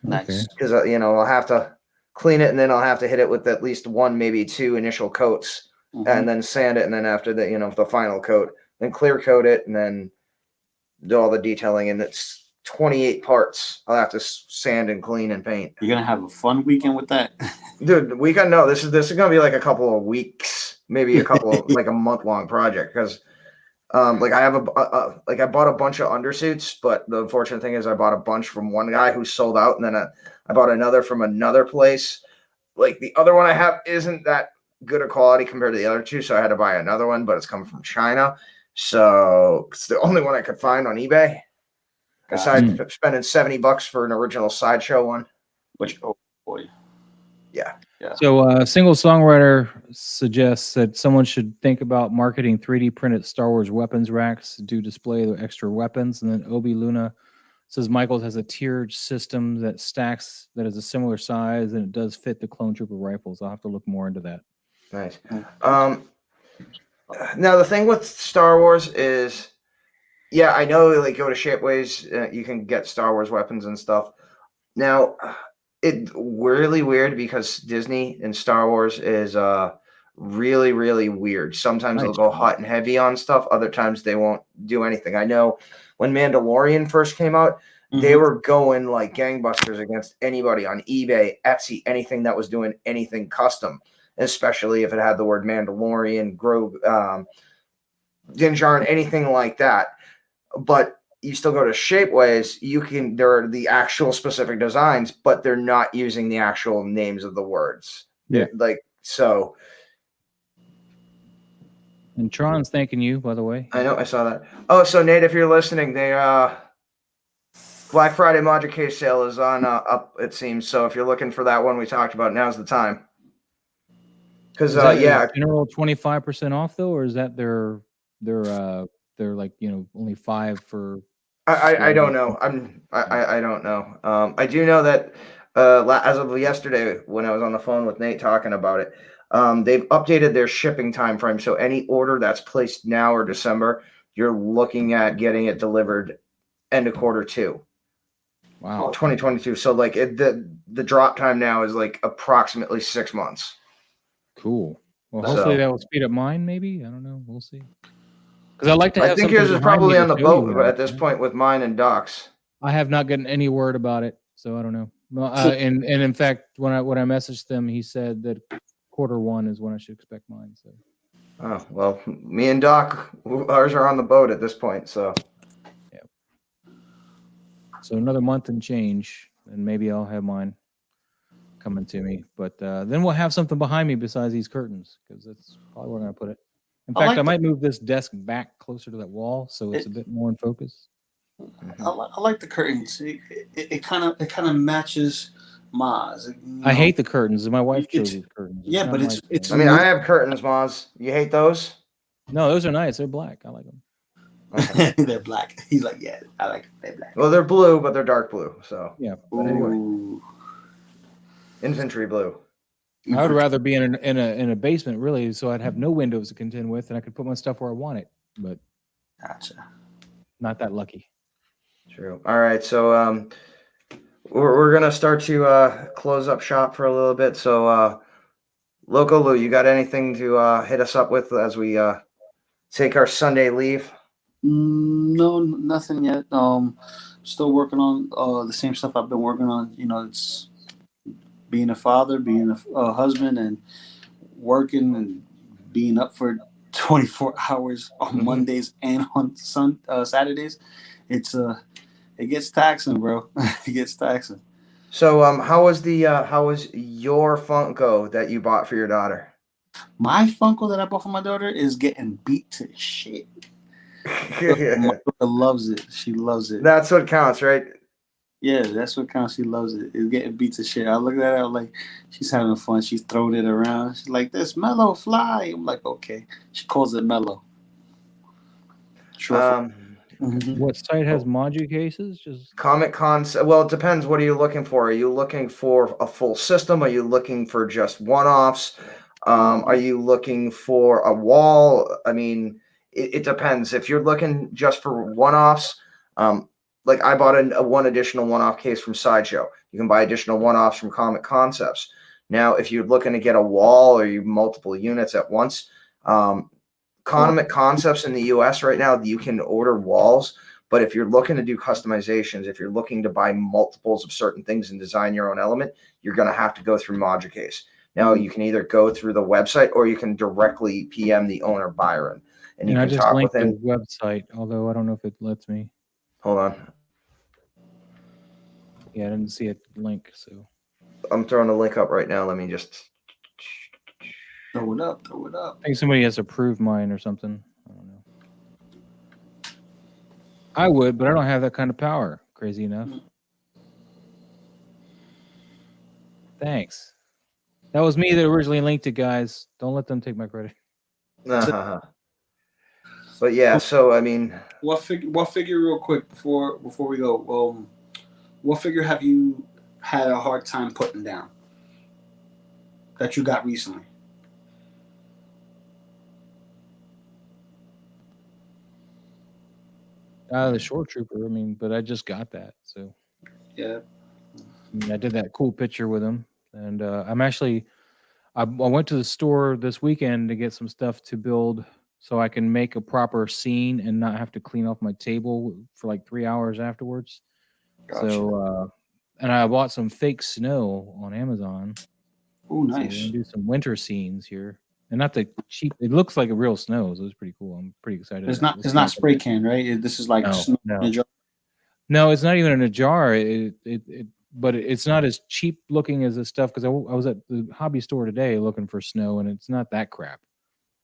Nice. Because you know, I'll have to clean it, and then I'll have to hit it with at least 1, maybe 2 initial coats, and then sand it, and then after that, you know, the final coat, then clear coat it, and then do all the detailing. And it's 28 parts. I'll have to sand and clean and paint. You're gonna have a fun weekend with that, dude. Weekend? No, this is gonna be like a couple of weeks, maybe a couple of like a month-long project, because like I have I bought a bunch of undersuits, but the unfortunate thing is I bought a bunch from one guy who sold out, and then I bought another from another place. Like the other one I have isn't that good a quality compared to the other two, so I had to buy another one, but it's coming from China, so it's the only one I could find on eBay. Besides spending $70 for an original Sideshow one, which oh boy, yeah. So a single songwriter suggests that someone should think about marketing 3D printed Star Wars weapons racks to display the extra weapons. And then Obi Luna says Michaels has a tiered system that stacks that is a similar size, and it does fit the clone trooper rifles. I'll have to look more into that. Nice. Now the thing with Star Wars is, yeah, I know, like, go to Shapeways, you can get Star Wars weapons and stuff. Now, it's really weird because Disney and Star Wars is really, really weird. Sometimes they'll go hot and heavy on stuff. Other times they won't do anything. I know when Mandalorian first came out, they were going like gangbusters against anybody on eBay, Etsy, anything that was doing anything custom, especially if it had the word Mandalorian, Din Djarin, anything like that. But you still go to Shapeways, there are the actual specific designs, but they're not using the actual names of the words. Yeah. Like, so And Tron's thanking you, by the way. I know, I saw that. Oh, so Nate, if you're listening, they Black Friday Module Case sale is on up, it seems. So if you're looking for that one we talked about, now's the time. Because yeah, general 25% off though, or is that they're like only 5 for? I don't know. I don't know. I do know that as of yesterday when I was on the phone with Nate talking about it, they've updated their shipping time frame. So any order that's placed now or December, you're looking at getting it delivered end of Q2. Wow. 2022. So like the drop time now is like approximately 6 months. Cool. Well, hopefully that will speed up mine. Maybe, I don't know. We'll see. Because I like to have. I think yours is probably on the boat at this point with mine and Doc's. I have not gotten any word about it, so I don't know. And in fact, when I messaged them, he said that Q1 is when I should expect mine. So. Oh well, me and Doc, ours are on the boat at this point. So. Yeah. So another month and change, and maybe I'll have mine coming to me. But then we'll have something behind me besides these curtains, because that's probably where I'm gonna put it. In fact, I might move this desk back closer to that wall so it's a bit more in focus. I like the curtains. It kind of matches Maz. I hate the curtains. My wife chose these curtains. Yeah, but it's. I mean, I have curtains, Maz. You hate those? No, those are nice. They're black. I like them. Okay. They're black. He's like, yeah, I like them. They're black. Well, they're blue, but they're dark blue. So yeah. But anyway, infantry blue. I would rather be in a basement, really, so I'd have no windows to contend with, and I could put my stuff where I want it. But gotcha. Not that lucky. True. All right, so we're gonna start to close up shop for a little bit. So, Loco Lu, you got anything to hit us up with as we take our Sunday leave? No, nothing yet. Still working on the same stuff I've been working on. You know, it's being a father, being a husband, and working and being up for 24 hours on Mondays and on Saturdays. It gets taxing, bro. It gets taxing. So, how was your Funko that you bought for your daughter? My Funko that I bought for my daughter is getting beat to shit. My daughter loves it. She loves it. That's what counts, right? Yeah, that's what counts. She loves it. It's getting beat to shit. I look at her like she's having fun. She's throwing it around. She's like, "This Mellow fly." I'm like, okay. She calls it Mellow. Sure. What site has Modu cases? Just Comiconcept. Well, it depends. What are you looking for? Are you looking for a full system? Are you looking for just one-offs? Are you looking for a wall? I mean, it depends. If you're looking just for one-offs, like I bought a one additional one-off case from Sideshow. You can buy additional one-offs from Comiconcept. Now, if you're looking to get a wall or you multiple units at once, Comiconcept in the US right now, you can order walls. But if you're looking to do customizations, if you're looking to buy multiples of certain things and design your own element, you're going to have to go through Module Case. Now, you can either go through the website or you can directly PM the owner, Byron. And you can I just talk linked with him. the website, although I don't know if it lets me. Hold on. Yeah, I didn't see a link, so. I'm throwing a link up right now. Let me just throw it up. I think somebody has approved mine or something. I don't know. I would, but I don't have that kind of power. Crazy enough. Thanks. That was me that originally linked it, guys. Don't let them take my credit. But yeah, so I mean, what figure real quick before we go? What figure have you had a hard time putting down that you got recently? The Short Trooper. I mean, but I just got that, so yeah. I mean, I did that cool picture with him, and I'm actually. I went to the store this weekend to get some stuff to build so I can make a proper scene and not have to clean off my table for like 3 hours afterwards. Gotcha. So, and I bought some fake snow on Amazon. Oh, nice. So we're gonna do some winter scenes here, and not the cheap. It looks like a real snow, so it's pretty cool. I'm pretty excited. It's not spray can, right? This is like snow in a jar. No, it's not even in a jar. But it's not as cheap looking as the stuff, because I was at the hobby store today looking for snow, and it's not that crap.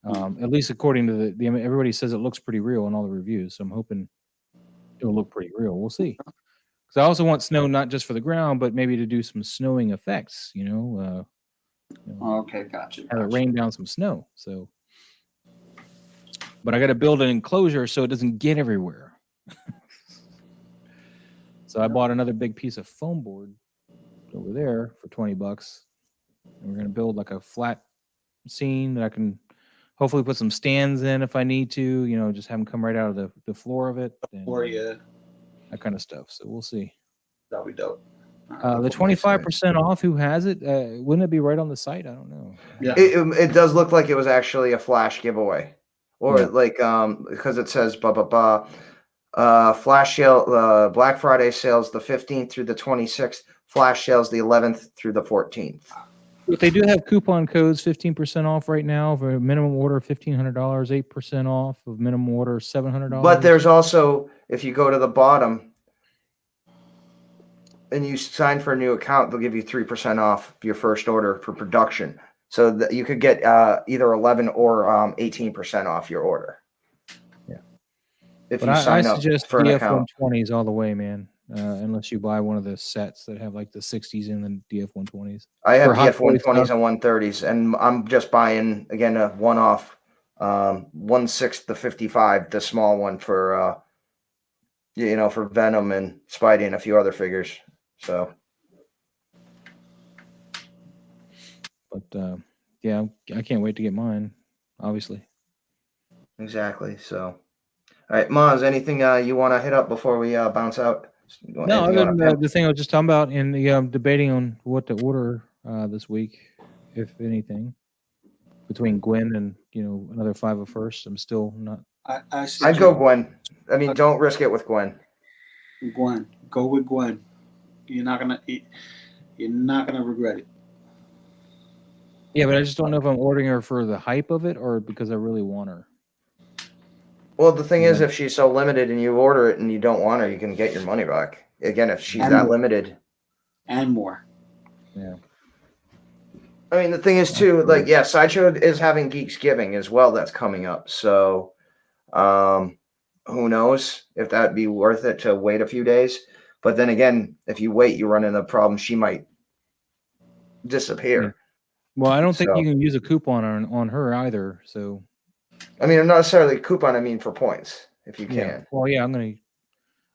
At least according to the everybody says it looks pretty real in all the reviews. So I'm hoping it'll look pretty real. We'll see. Because I also want snow not just for the ground, but maybe to do some snowing effects. Okay, gotcha. Have it rain down some snow. So, but I got to build an enclosure so it doesn't get everywhere. So I bought another big piece of foam board over there for $20, and we're gonna build like a flat scene that I can hopefully put some stands in if I need to. Just have them come right out of the floor of it. And, that kind of stuff. So we'll see. That'll be dope. The 25% off. Who has it? Wouldn't it be right on the site? I don't know. Yeah. It does look like it was actually a flash giveaway, or because it says flash sale, Black Friday sales the 15th through the 26th, flash sales the 11th through the 14th. But they do have coupon codes, 15% off right now for a minimum order of $1,500, 8% off of minimum order $700. But there's also, if you go to the bottom and you sign for a new account, they'll give you 3% off your first order for production. So that you could get either 11 or 18% off your order. Yeah. If but you sign I up suggest for an account. DF120s all the way, man. Unless you buy one of the sets that have like the 60s and the DF120s. I have For Hot Toys DF120s stuff. and 130s, and I'm just buying again a one-off 1/6 the 55, the small one for for Venom and Spidey and a few other figures. So, But yeah, I can't wait to get mine. Obviously. exactly. So, all right, Maz, anything you want to hit up before we bounce out? No, other than the thing I was just talking about in the debating on what to order this week, if anything, between Gwen and another 501st. I'm still not. I'd go Gwen. I mean, don't risk it with Gwen. Gwen, go with Gwen. You're not gonna regret it. Yeah, but I just don't know if I'm ordering her for the hype of it or because I really want her. Well, the thing is, if she's so limited and you order it and you don't want her, you can get your money back. Again, if she's that limited. And more. Yeah. I mean, the thing is, too, Sideshow is having Geeksgiving as well that's coming up. So, who knows if that'd be worth it to wait a few days. But then again, if you wait, you run into the problem. She might disappear. Yeah. Well, I don't think you can use a coupon on her either. So, I mean, not necessarily a coupon. I mean, for points, if you can. Yeah. Well, yeah, I'm gonna.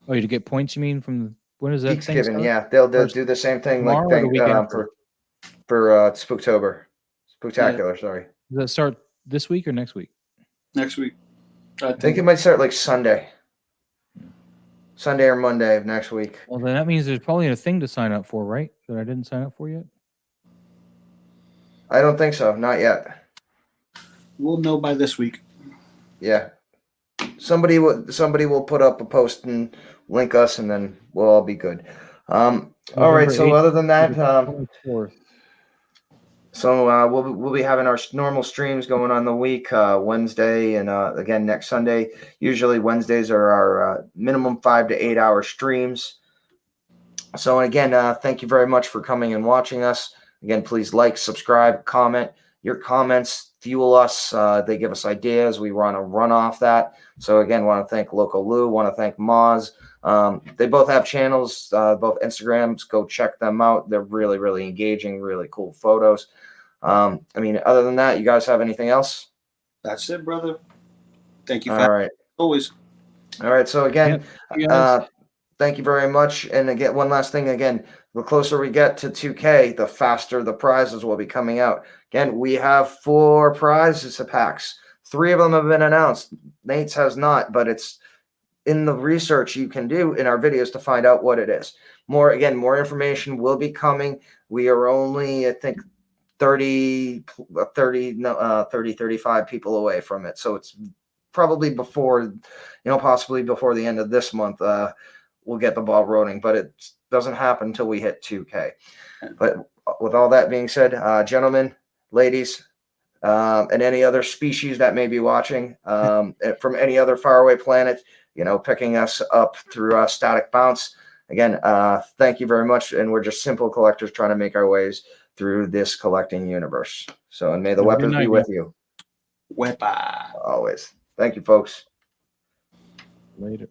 Oh, to get points? You mean from when is that? Geeksgiving, yeah, they'll do the same thing for Spooktober, Spooktacular. Yeah. Sorry. Does that start this week or next week? Next week. I think it might start like Sunday or Monday of next week. Well, then that means there's probably a thing to sign up for, right? That I didn't sign up for yet. I don't think so. Not yet. We'll know by this week. Yeah. Somebody will put up a post and link us, and then we'll all be good. All right. So other than that, we'll be having our normal streams going on the week, Wednesday, and again next Sunday. Usually Wednesdays are our minimum 5 to 8 hour streams. So again, thank you very much for coming and watching us. Again, please like, subscribe, comment. Your comments fuel us. They give us ideas. We want to run off that. So again, want to thank Loco Lu. Want to thank Moz. They both have channels, both Instagrams. Go check them out. They're really, really engaging, really cool photos. I mean, other than that, you guys have anything else? That's it, brother. Thank you. All right. Always. All right. So again, thank you very much. And again, one last thing. Again, the closer we get to 2K, the faster the prizes will be coming out. Again, we have 4 prizes packs. 3 of them have been announced. Nate's has not, but it's in the research you can do in our videos to find out what it is. More information will be coming. We are only, I think, 35 people away from it. So it's probably before, possibly before the end of this month, we'll get the ball rolling, but it doesn't happen until we hit 2K. But with all that being said, gentlemen, ladies, and any other species that may be watching from any other faraway planet, picking us up through Static Bounce. Again, thank you very much. And we're just simple collectors trying to make our ways through this collecting universe. So, and may the weapons be with you. Wepa. Always. Thank you, folks. Later.